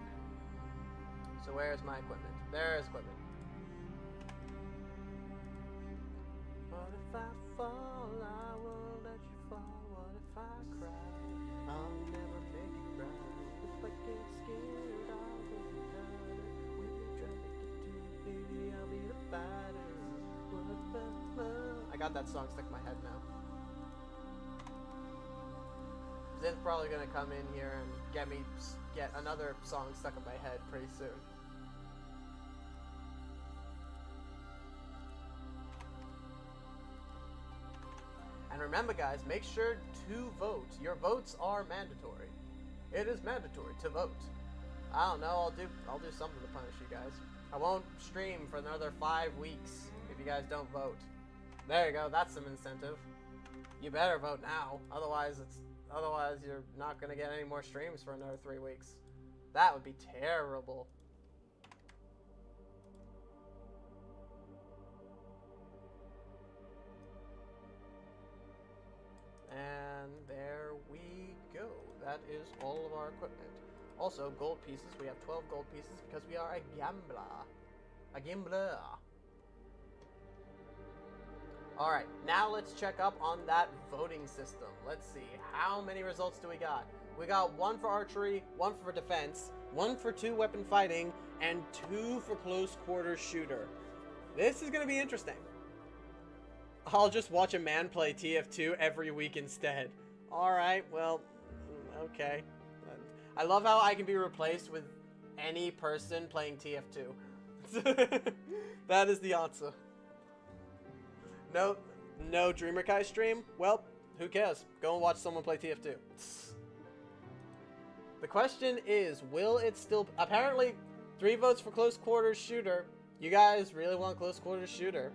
S1: So where's my equipment? There's equipment. What if I fall? I won't let you fall. What if I cry? I'll never make you cry. If I get scared, I'll go harder. When you try to get too big, I'll be the fighter. What if I got that song stuck in my head now. Zin's probably gonna come in here and get another song stuck in my head pretty soon. And remember, guys, make sure to vote. Your votes are mandatory. It is mandatory to vote. I don't know. I'll do something to punish you guys. I won't stream for another 5 weeks if you guys don't vote. There you go. That's some incentive. You better vote now. Otherwise you're not going to get any more streams for another 3 weeks. That would be terrible. And there we go. That is all of our equipment. Also, gold pieces. We have 12 gold pieces because we are a gambler. A gambler. Alright, now let's check up on that voting system. Let's see, how many results do we got? We got 1 for archery, 1 for defense, 1 for 2 weapon fighting, and 2 for close quarters shooter. This is going to be interesting. I'll just watch a man play TF2 every week instead. Alright, well, okay. I love how I can be replaced with any person playing TF2. That is the answer. No Dreamer Kai stream? Well, who cares? Go and watch someone play TF2. The question is, will it still... Apparently, 3 votes for close quarters shooter. You guys really want close quarters shooter.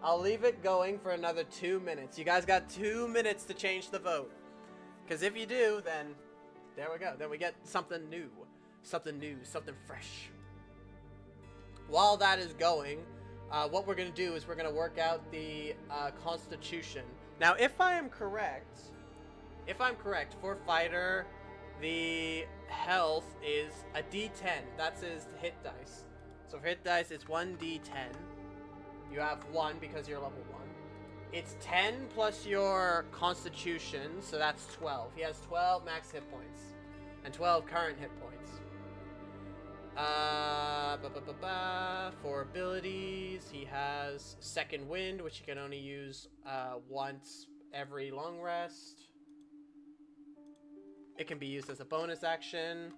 S1: I'll leave it going for another 2 minutes. You guys got 2 minutes to change the vote. Because if you do, then there we go. Then we get something new. Something new. Something fresh. While that is going, what we're going to do is we're going to work out the constitution. Now, if I am correct, for fighter, the health is a D10. That's his hit dice. So for hit dice, it's 1d10. You have 1 because you're level 1. It's 10 plus your constitution, so that's 12. He has 12 max hit points. And 12 current hit points. For abilities, he has Second Wind, which he can only use once every long rest. It can be used as a bonus action.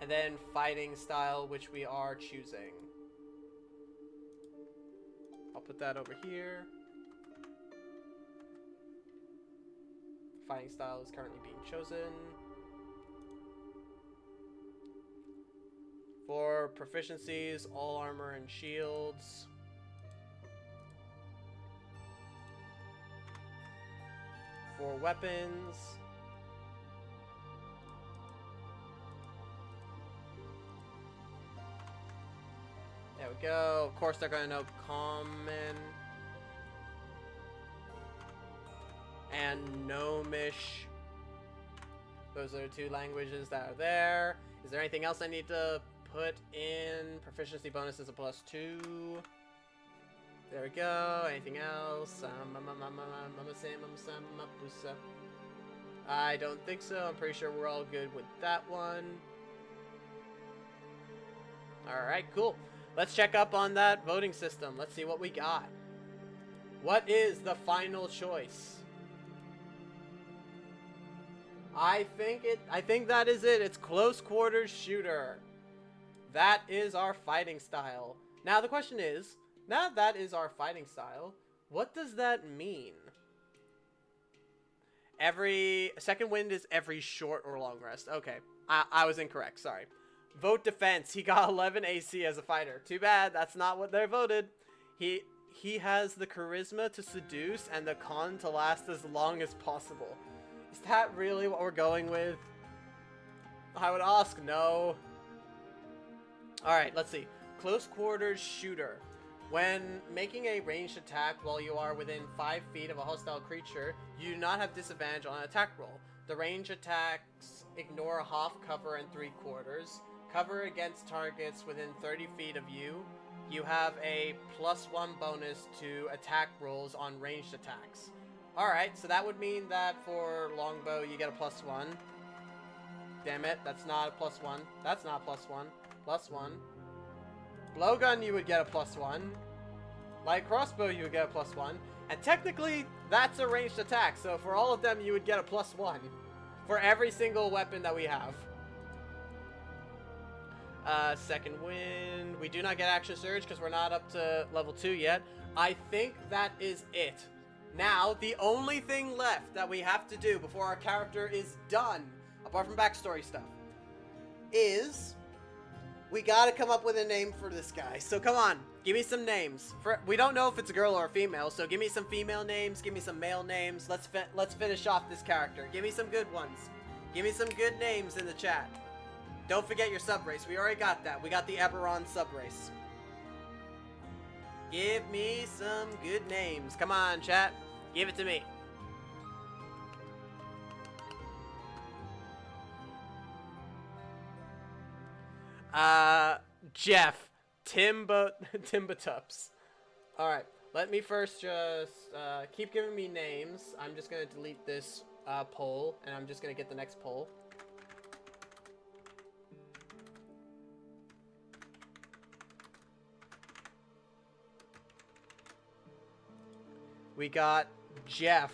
S1: And then fighting style, which we are choosing. I'll put that over here. Fighting style is currently being chosen. For proficiencies, all armor and shields. For weapons, there we go. Of course, they're going to know Common and Gnomish. Those are the 2 languages that are there. Is there anything else I need to put in? Proficiency bonus is a +2. There we go. Anything else? I don't think so. I'm pretty sure we're all good with that one. Alright, cool. Let's check up on that voting system. Let's see what we got. What is the final choice? I think that is it. It's close quarters shooter. That is our fighting style. Now the question is, now that is our fighting style, what does that mean? Every Second Wind is every short or long rest. Okay, I was incorrect. Sorry. Vote defense. He got 11 AC as a fighter. Too bad. That's not what they voted. He has the charisma to seduce and the con to last as long as possible. Is that really what we're going with? I would ask no. Alright, let's see. Close quarters shooter. When making a ranged attack while you are within 5 feet of a hostile creature, you do not have disadvantage on an attack roll. The range attacks ignore half cover and 3/4. Cover against targets within 30 feet of you. You have a +1 bonus to attack rolls on ranged attacks. Alright, so that would mean that for longbow you get a +1. Damn it, that's not a +1. That's not a +1. +1. Blowgun you would get a +1. Light crossbow you would get a +1. And technically, that's a ranged attack, so for all of them you would get a +1. For every single weapon that we have. Second Wind. We do not get Action Surge because we're not up to level 2 yet. I think that is it. Now, the only thing left that we have to do before our character is done, apart from backstory stuff, is we gotta come up with a name for this guy. So come on, give me some names. We don't know if it's a girl or a female, so give me some female names, give me some male names. Let's finish off this character. Give me some good ones. Give me some good names in the chat. Don't forget your subrace. We already got that. We got the Eberron subrace. Give me some good names. Come on, chat. Give it to me. Jeff. Timbatups. Alright. Let me first just keep giving me names. I'm just going to delete this poll, and I'm just going to get the next poll. We got Jeff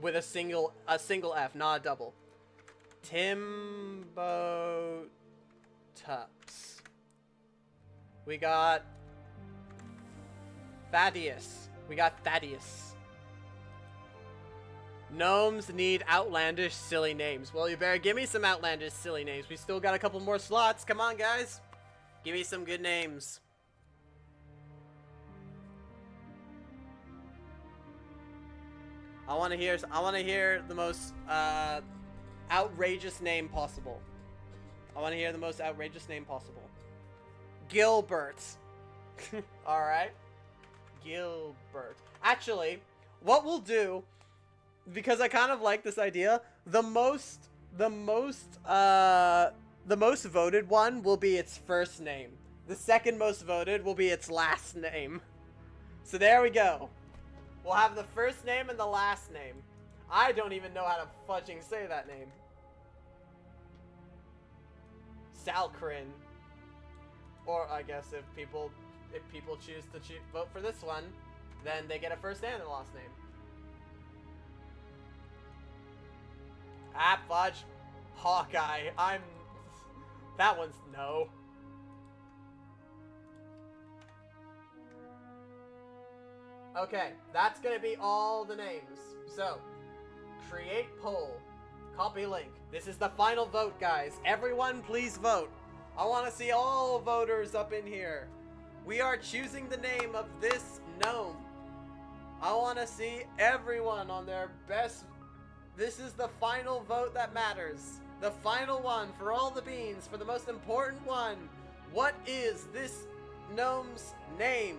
S1: with a single F, not a double. Timbotups. We got Thaddeus. Gnomes need outlandish, silly names. Well, you better give me some outlandish, silly names. We still got a couple more slots. Come on, guys. Give me some good names. I want to hear the most outrageous name possible. I want to hear the most outrageous name possible. Gilbert. All right. Gilbert. Actually, what we'll do, because I kind of like this idea, the most voted one will be its first name. The second most voted will be its last name. So there we go. We'll have the first name and the last name. I don't even know how to fudging say that name. Salcrin. Or I guess if people choose to vote for this one, then they get a first and a last name. Ah, fudge. Hawkeye. That one's no. Okay, that's gonna be all the names. So, create poll. Copy link. This is the final vote, guys. Everyone, please vote. I want to see all voters up in here. We are choosing the name of this gnome. I want to see everyone on their best. This is the final vote that matters. The final one for all the beans, for the most important one. What is this gnome's name?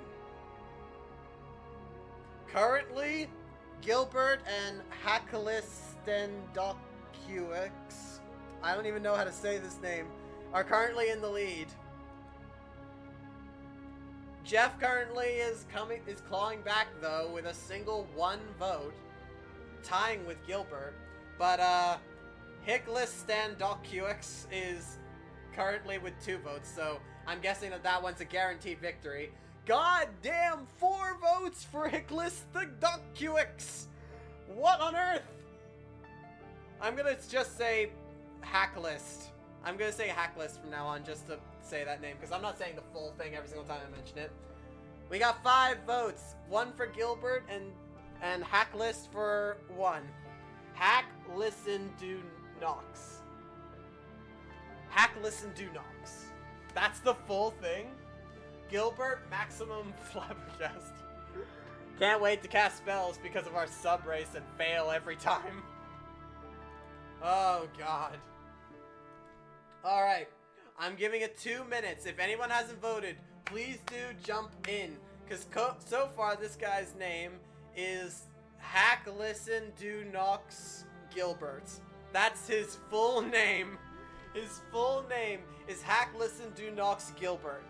S1: Currently, Gilbert and Hacklistendocuix, I don't even know how to say this name, are currently in the lead. Jeff currently is clawing back though with a single 1 vote, tying with Gilbert. But Hacklistendocuix is currently with 2 votes, so I'm guessing that one's a guaranteed victory. God damn, 4 votes for Hacklistendocuix! What on earth? I'm gonna just say Hacklist. I'm gonna say Hacklist from now on just to say that name, because I'm not saying the full thing every single time I mention it. We got 5 votes. 1 for Gilbert and Hacklist for 1. Hacklistendocuix. Hacklistendocuix. That's the full thing? Gilbert Maximum Flabbergast. Can't wait to cast spells because of our sub race and fail every time. Oh god. Alright. I'm giving it 2 minutes. If anyone hasn't voted, please do jump in. Because so far this guy's name is Hacklistendocuix Gilbert. That's his full name. His full name is Hacklistendocuix Gilbert.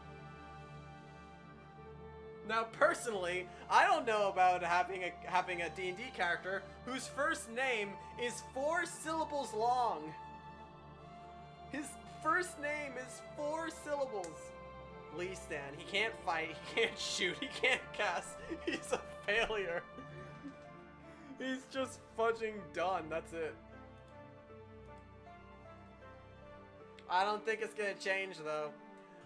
S1: Now, personally, I don't know about having a D&D character whose first name is 4 syllables long. His first name is 4 syllables. Lee Stan. He can't fight. He can't shoot. He can't cast. He's a failure. He's just fudging done. That's it. I don't think it's gonna change though.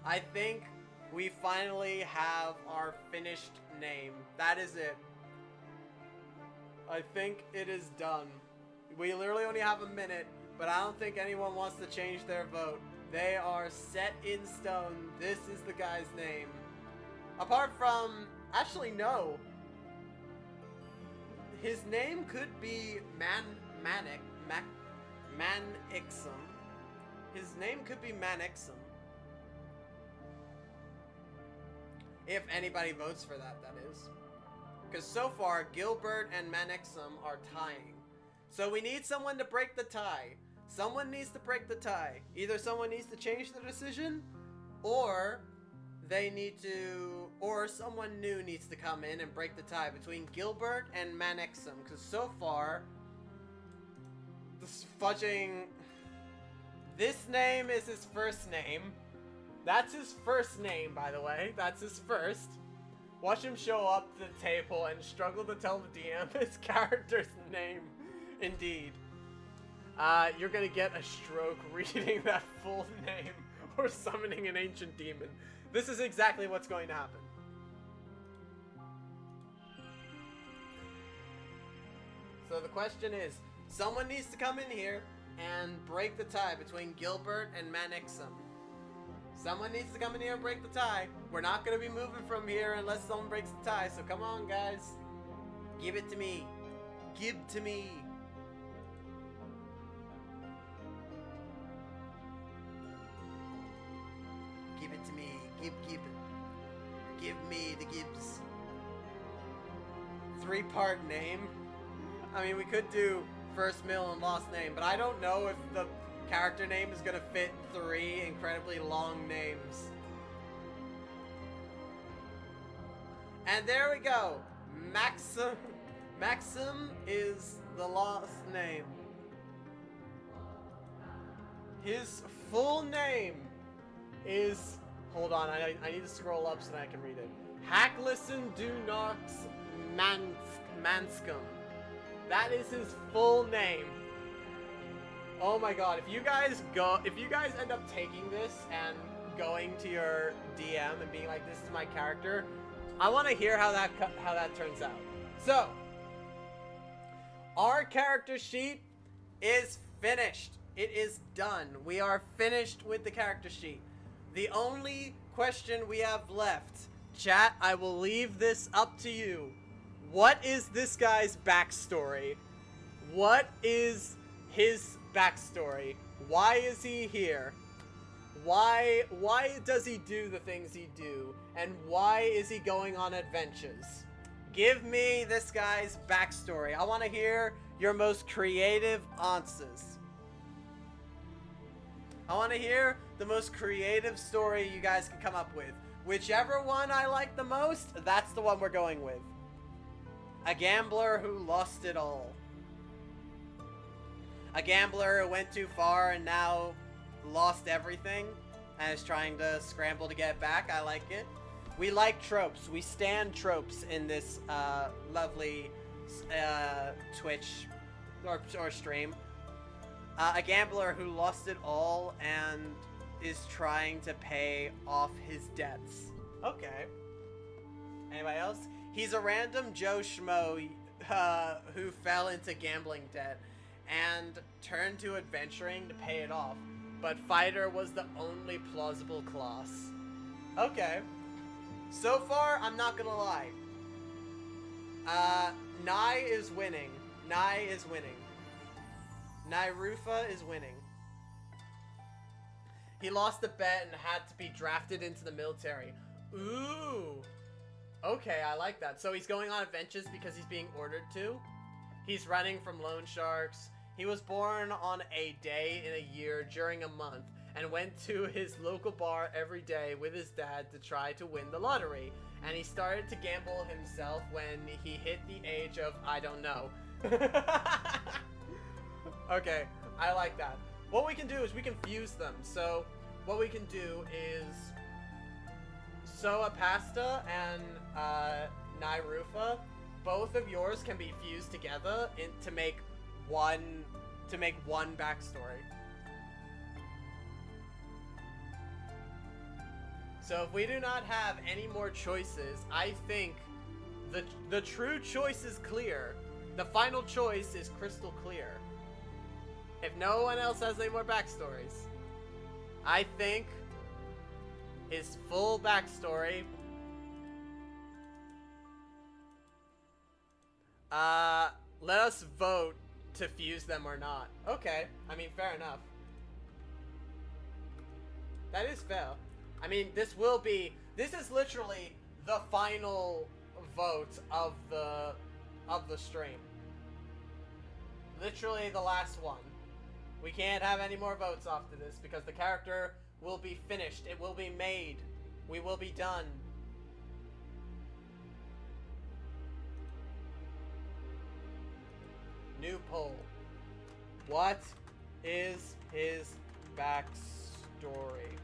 S1: I think we finally have our finished name. That is it. I think it is done. We literally only have a minute, but I don't think anyone wants to change their vote. They are set in stone. This is the guy's name. Apart from... Actually, no. His name could be Manixum. His name could be Manixum. If anybody votes for that, that is. Because so far, Gilbert and Manixum are tying. So we need someone to break the tie. Someone needs to break the tie. Either someone needs to change the decision, or they need to, or someone new needs to come in and break the tie between Gilbert and Manixum. Because so far, this fudging... This name is his first name. That's his first name, by the way. That's his first. Watch him show up to the table and struggle to tell the DM his character's name. Indeed. You're gonna get a stroke reading that full name or summoning an ancient demon. This is exactly what's going to happen. So the question is, someone needs to come in here and break the tie between Gilbert and Manixum. Someone needs to come in here and break the tie. We're not going to be moving from here unless someone breaks the tie. So come on, guys. Give it to me. Give to me. Give it to me. Give it. Give me the Gibbs. 3-part name. I mean, we could do first, middle, and last name, but I don't know if the character name is gonna fit 3 incredibly long names. And there we go. Maxim is the last name. His full name is... Hold on, I need to scroll up so that I can read it. Hacklison Dunox Manscom. That is his full name. Oh my god, if you guys end up taking this and going to your DM and being like, this is my character, I want to hear how that turns out. So, our character sheet is finished. It is done. We are finished with the character sheet. The only question we have left, chat, I will leave this up to you. What is this guy's backstory? What is his backstory? Why is he here? Why does he do the things he do? And why is he going on adventures? Give me this guy's backstory. I want to hear your most creative answers. I want to hear the most creative story you guys can come up with. Whichever one I like the most, that's the one we're going with. A gambler who lost it all. A gambler who went too far and now lost everything and is trying to scramble to get back. I like it. We like tropes. We stand tropes in this lovely Twitch or stream. A gambler who lost it all and is trying to pay off his debts. Okay. Anybody else? He's a random Joe Schmo who fell into gambling debt and turned to adventuring to pay it off. But fighter was the only plausible class. Okay. So far, I'm not gonna lie. Nye is winning. Nye is winning. Nyrufa is winning. He lost a bet and had to be drafted into the military. Ooh. Okay, I like that. So he's going on adventures because he's being ordered to. He's running from loan sharks. He was born on a day in a year during a month and went to his local bar every day with his dad to try to win the lottery. And he started to gamble himself when he hit the age of, I don't know. Okay, I like that. What we can do is we can fuse them. So what we can do is Soa Pasta and Nyrufa, both of yours can be fused together to make one backstory. So if we do not have any more choices, I think the true choice is clear. The final choice is crystal clear. If no one else has any more backstories, I think his full backstory. Let us vote to fuse them or not. Okay, I mean, fair enough. That is fair. I mean, this is literally the final vote of the stream. Literally the last one. We can't have any more votes after this because the character will be finished. It will be made. We will be done. New poll. What is his backstory?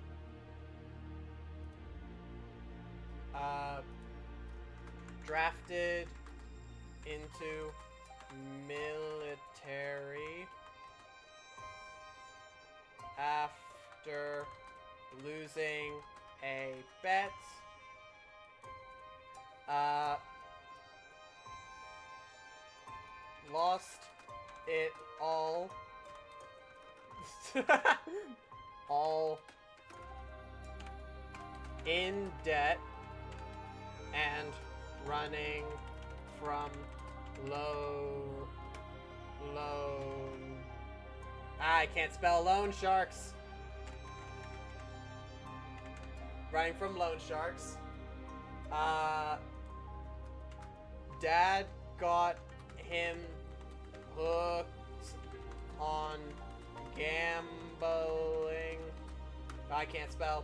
S1: Drafted into military after losing a bet. Lost it all. all in debt and running from loan. I can't spell loan sharks. Running from loan sharks. Dad got him hooked on gambling. I can't spell.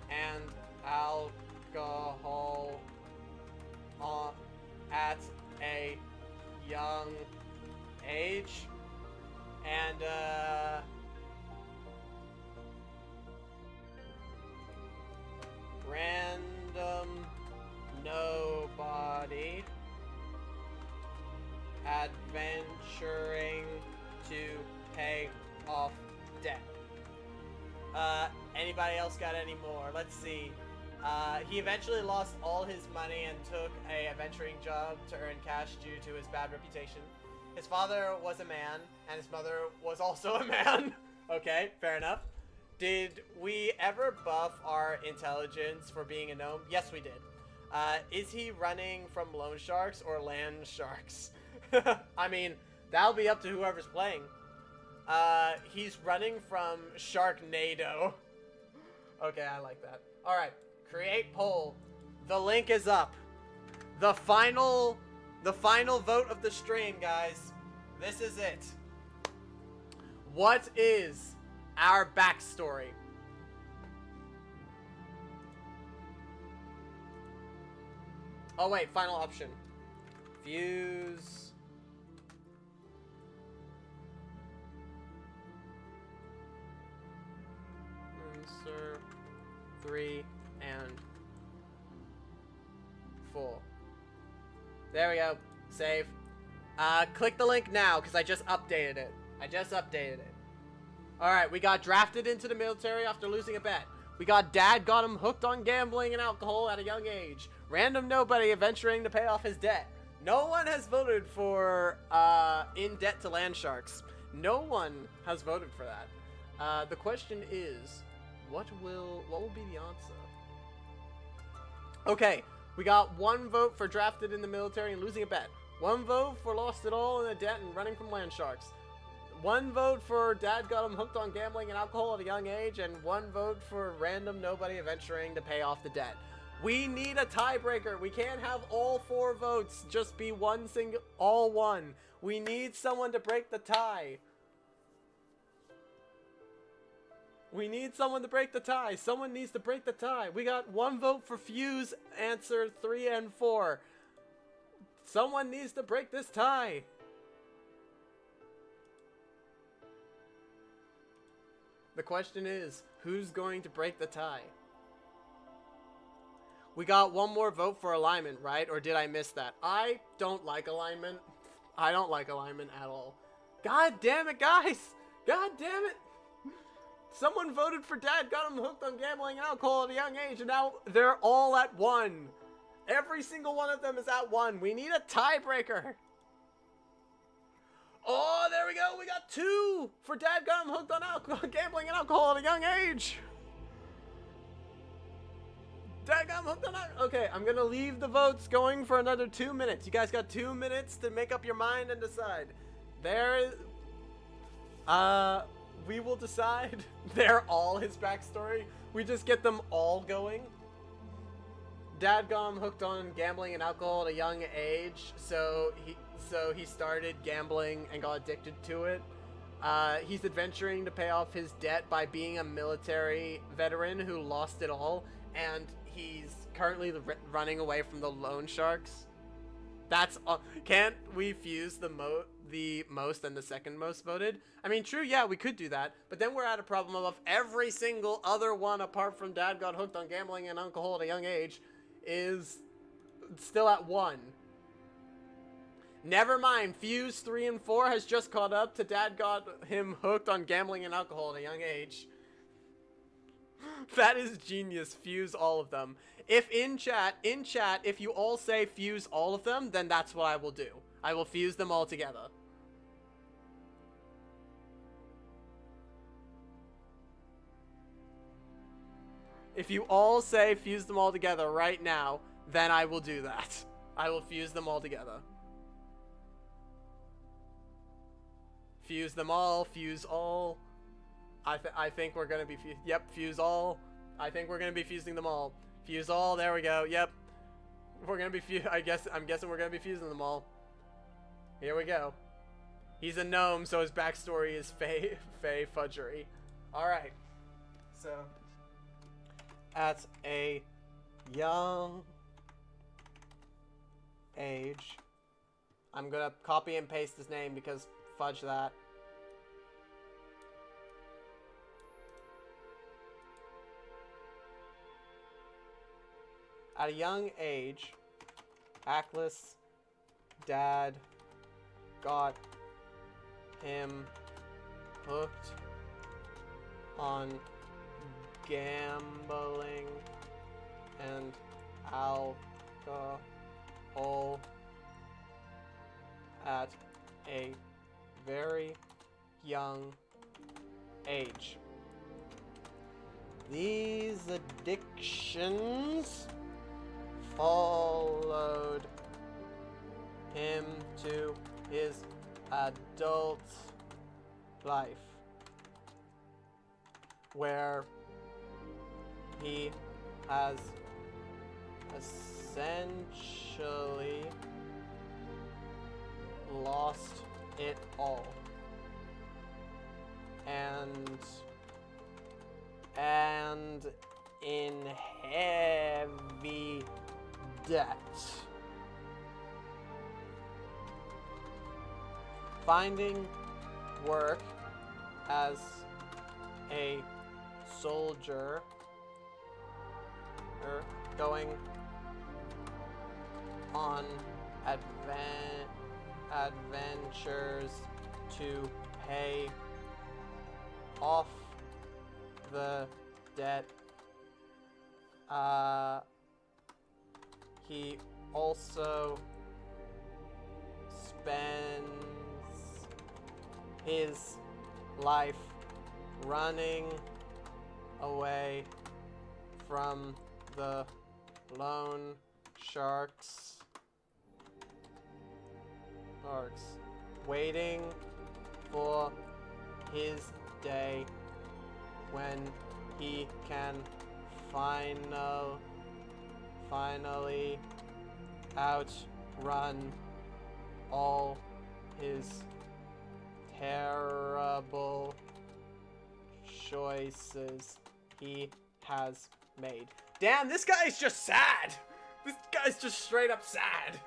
S1: And alcohol at a young age. And random nobody adventuring to pay off debt. Anybody else got any more? Let's see. He eventually lost all his money and took a adventuring job to earn cash due to his bad reputation. His father was a man, and his mother was also a man. Okay, fair enough. Did we ever buff our intelligence for being a gnome? Yes, we did. Is he running from loan sharks or land sharks? I mean, that'll be up to whoever's playing. He's running from Sharknado. Okay, I like that. Alright, create poll. The link is up. The final vote of the stream, guys. This is it. What is our backstory? Oh wait, final option. Fuse. Insert 3 and 4. There we go. Save. Click the link now, because I just updated it. Alright, we got drafted into the military after losing a bet. We got Dad got him hooked on gambling and alcohol at a young age. Random nobody adventuring to pay off his debt. No one has voted for in debt to land sharks. No one has voted for that. The question is, what will be the answer? Okay, we got 1 vote for drafted in the military and losing a bet. 1 vote for lost it all in a debt and running from land sharks. 1 vote for Dad got him hooked on gambling and alcohol at a young age, and 1 vote for random nobody adventuring to pay off the debt. We need a tiebreaker. We can't have all 4 votes just be all one. We need someone to break the tie. We need someone to break the tie. Someone needs to break the tie. We got 1 vote for Fuse, answer 3 and 4. Someone needs to break this tie. The question is, who's going to break the tie? We got 1 more vote for alignment, right? Or did I miss that? I don't like alignment. I don't like alignment at all. God damn it, guys! God damn it! Someone voted for Dad, got him hooked on gambling and alcohol at a young age, and now they're all at 1. Every single one of them is at 1. We need a tiebreaker. Oh, there we go. We got 2 for Dad got him hooked on gambling and alcohol at a young age. Dad got him hooked on alcohol. Okay, I'm going to leave the votes going for another 2 minutes. You guys got 2 minutes to make up your mind and decide. We will decide. They're all his backstory. We just get them all going. Dad got him hooked on gambling and alcohol at a young age, so he started gambling and got addicted to it. He's adventuring to pay off his debt by being a military veteran who lost it all, and he's currently running away from the loan sharks. That's all. Can't we fuse the most and the second most voted? I mean, true, yeah, we could do that, but then we're at a problem of every single other one apart from Dad got hooked on gambling and alcohol at a young age is still at 1. Never mind, Fuse 3 and 4 has just caught up to Dad got him hooked on gambling and alcohol at a young age. That is genius, fuse all of them. If in chat, if you all say fuse all of them, then that's what I will do. I will fuse them all together. If you all say fuse them all together right now, then I will do that. I will fuse them all together. Fuse them all. Fuse all. I think we're gonna be yep. Fuse all. I think we're gonna be fusing them all. Fuse all. There we go. Yep. We're gonna be I'm guessing we're gonna be fusing them all. Here we go. He's a gnome, so his backstory is Fey Fudgery. All right. So at a young age, I'm gonna copy and paste his name because fudge that. At a young age, Hackles' dad got him hooked on gambling and alcohol at a very young age. These addictions followed him to his adult life, where he has essentially lost it all and in heavy debt. Finding work as a soldier, or going on adventures to pay off the debt. He also spends his life running away from the loan sharks, waiting for his day when he can finally outrun all his terrible choices he has made. Damn, this guy's just sad. This guy's just straight up sad.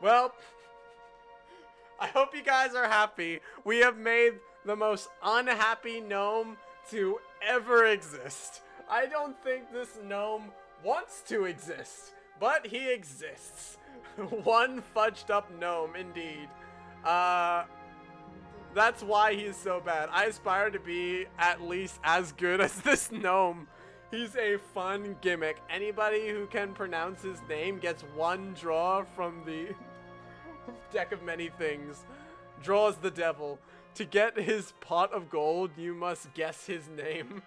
S1: Well, I hope you guys are happy. We have made the most unhappy gnome to ever exist. I don't think this gnome wants to exist, but he exists. One fudged up gnome, indeed. That's why he's so bad. I aspire to be at least as good as this gnome. He's a fun gimmick. Anybody who can pronounce his name gets one draw from the deck of many things. Draws the devil. To get his pot of gold, you must guess his name.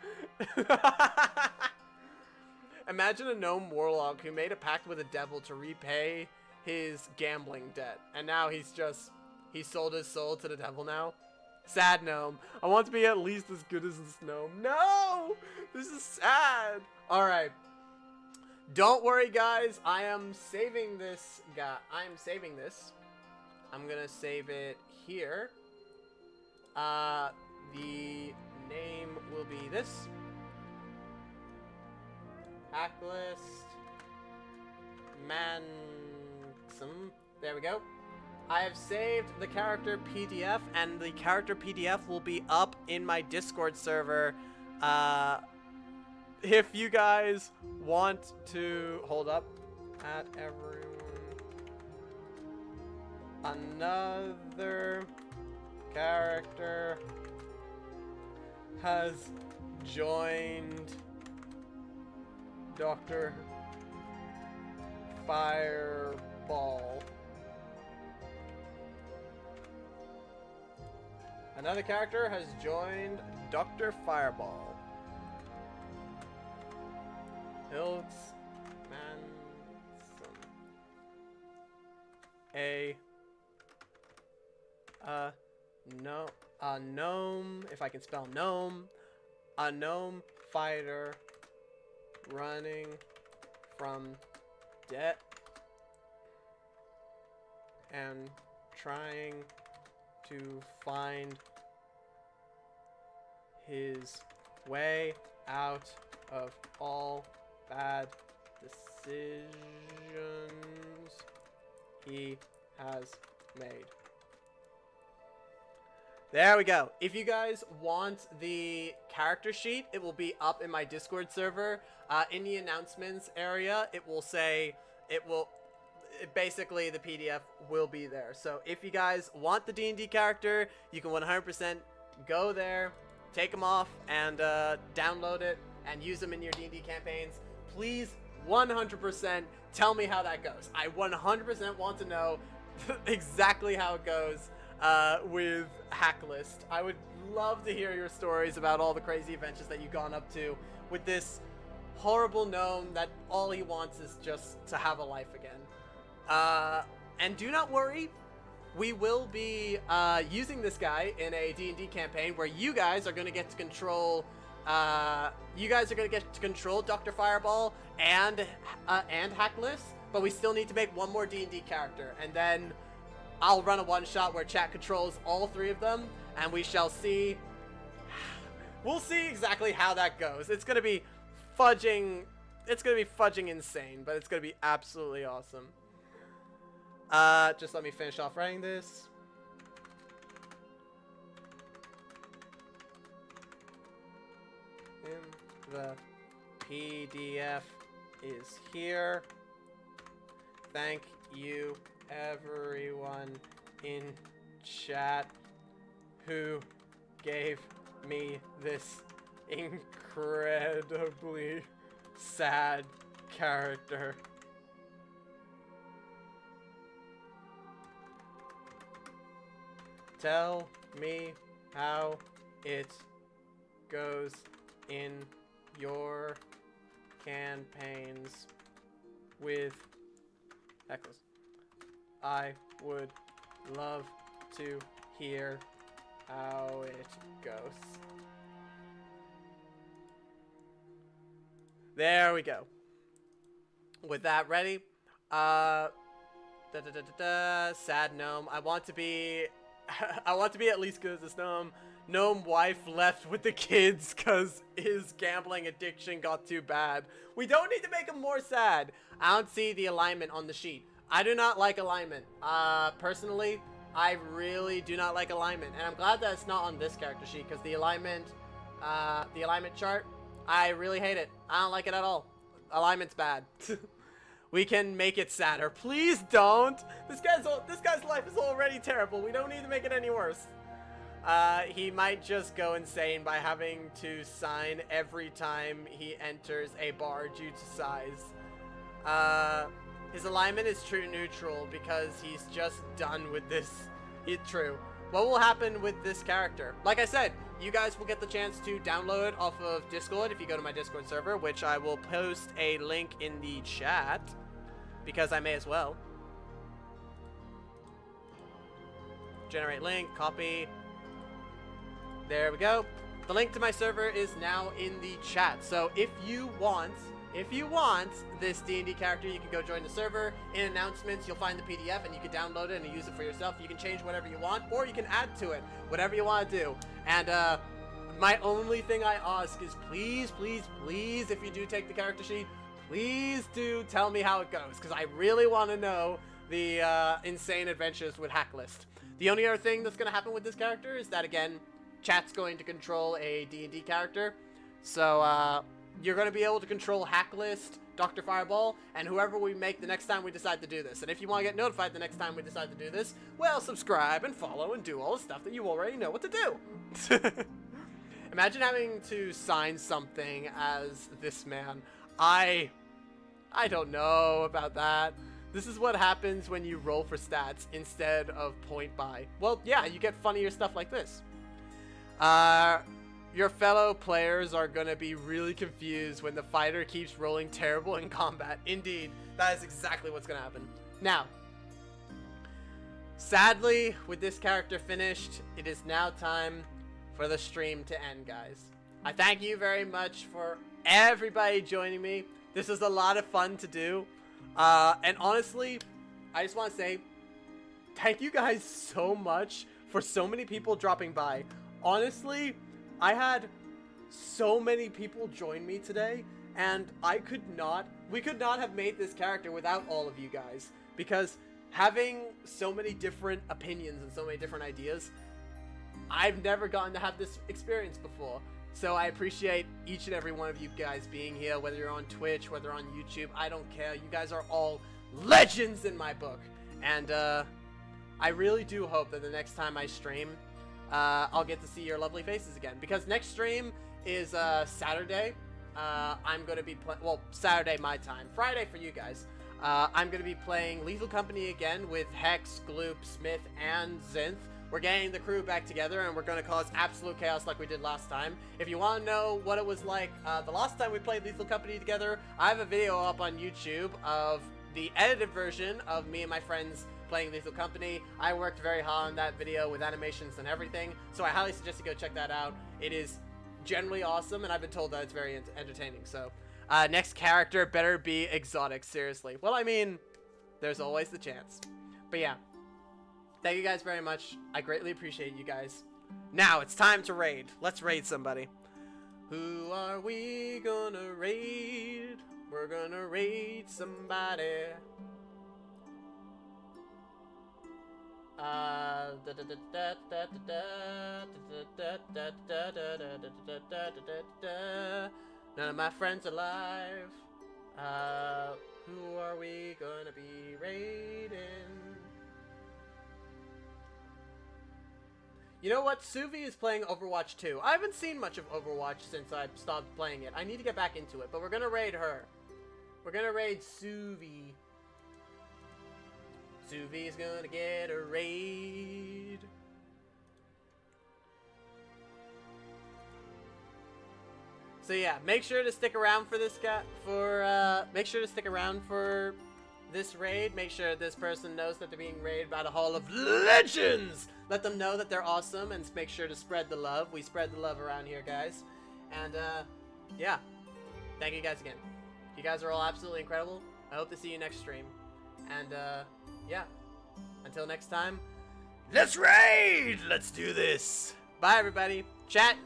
S1: Imagine a gnome warlock who made a pact with a devil to repay his gambling debt. And now he sold his soul to the devil now. Sad gnome. I want to be at least as good as this gnome. No! This is sad. Alright. Don't worry, guys. I am saving this guy. I'm gonna save it here. The name will be this. Hacklist Mansum. There we go. I have saved the character PDF, and the character PDF will be up in my Discord server. If you guys want to hold up at everyone, another character has joined DR.Fireball. Another character has joined DR.Fireball. Hills Manson. A gnome, if I can spell gnome, a gnome fighter running from debt and trying to find his way out of all bad decisions he has made. There we go. If you guys want the character sheet, it will be up in my Discord server. In the announcements area, it will say, basically the PDF will be there. So if you guys want the D&D character, you can 100% go there, take them off, and download it, and use them in your D&D campaigns. Please, 100% tell me how that goes. I 100% want to know exactly how it goes with Hacklist. I would love to hear your stories about all the crazy adventures that you've gone up to with this horrible gnome that all he wants is just to have a life again. And do not worry, we will be using this guy in a D&D campaign where you guys are going to get to control DR.Fireball and Hacklist, but we still need to make one more D&D character, and then I'll run a one-shot where chat controls all three of them, and we shall see. We'll see exactly how that goes. It's gonna be fudging. It's gonna be fudging insane, but it's gonna be absolutely awesome. Just let me finish off writing this. The PDF is here. Thank you, everyone in chat who gave me this incredibly sad character. Tell me how it goes in your campaigns with Heckless. I would love to hear how it goes. There we go. With that ready, sad gnome. I want to be at least good as this gnome. Gnome wife left with the kids because his gambling addiction got too bad. We don't need to make him more sad. I don't see the alignment on the sheet. I do not like alignment. Personally, I really do not like alignment, and I'm glad that it's not on this character sheet because the alignment chart, I really hate it. I don't like it at all. Alignment's bad. We can make it sadder. Please don't. This guy's life is already terrible. We don't need to make it any worse. He might just go insane by having to sign every time he enters a bar due to size. His alignment is true neutral because he's just done with this. It's true. What will happen with this character? Like I said, you guys will get the chance to download it off of Discord if you go to my Discord server, which I will post a link in the chat because I may as well. Generate link, copy. There we go. The link to my server is now in the chat. So if you want this D&D character, you can go join the server. In announcements, you'll find the PDF and you can download it and use it for yourself. You can change whatever you want, or you can add to it, whatever you want to do. And my only thing I ask is please, please, please, if you do take the character sheet, please do tell me how it goes, because I really want to know the insane adventures with Hacklist. The only other thing that's going to happen with this character is that, again, chat's going to control a D&D character. So, you're going to be able to control Hacklist, DR.Fireball, and whoever we make the next time we decide to do this. And if you want to get notified the next time we decide to do this, well, subscribe and follow and do all the stuff that you already know what to do. Imagine having to sign something as this man. I don't know about that. This is what happens when you roll for stats instead of point buy. Well, yeah, you get funnier stuff like this. your fellow players are gonna be really confused when the fighter keeps rolling terrible in combat. Indeed, that is exactly what's gonna happen. Now, sadly, with this character finished, it is now time for the stream to end, guys. I thank you very much for everybody joining me. This was a lot of fun to do. And honestly, I just want to say thank you guys so much for so many people dropping by. Honestly, I had so many people join me today, and we could not have made this character without all of you guys, because having so many different opinions and so many different ideas, I've never gotten to have this experience before. So I appreciate each and every one of you guys being here, whether you're on Twitch, whether on YouTube, I don't care. You guys are all legends in my book. And I really do hope that the next time I stream, I'll get to see your lovely faces again. Because next stream is Saturday. I'm going to be playing, well, Saturday my time, Friday for you guys. I'm going to be playing Lethal Company again with Hex, Gloop, Smith, and Zinth. We're getting the crew back together, and we're going to cause absolute chaos like we did last time. If you want to know what it was like the last time we played Lethal Company together, I have a video up on YouTube of the edited version of me and my friends playing Lethal Company. I worked very hard on that video with animations and everything, so I highly suggest you go check that out. It is generally awesome, and I've been told that it's very entertaining. So, next character better be exotic, seriously. Well, I mean, there's always the chance. But yeah. Thank you guys very much. I greatly appreciate you guys. Now, it's time to raid. Let's raid somebody. Who are we gonna raid? We're gonna raid somebody. None of my friends alive. Who are we gonna be raiding? You know what? Suvi is playing Overwatch 2. I haven't seen much of Overwatch since I stopped playing it. I need to get back into it, but we're gonna raid her. We're gonna raid Suvi. Suvi's gonna get a raid. So yeah, make sure to stick around for this guy. Make sure to stick around for this raid. Make sure this person knows that they're being raided by the Hall of Legends. Let them know that they're awesome, and make sure to spread the love. We spread the love around here, guys. And yeah, thank you guys again. You guys are all absolutely incredible. I hope to see you next stream. And yeah, until next time, let's raid. Let's do this. Bye, everybody. Chat,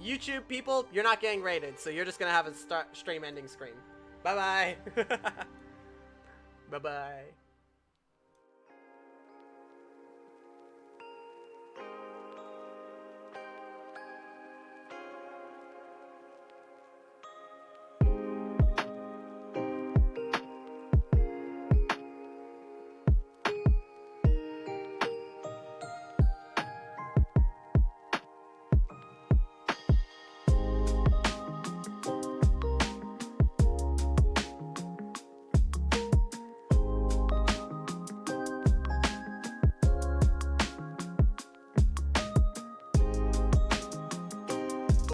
S1: YouTube people, you're not getting raided, so you're just gonna have a stream ending screen. Bye bye. Bye bye.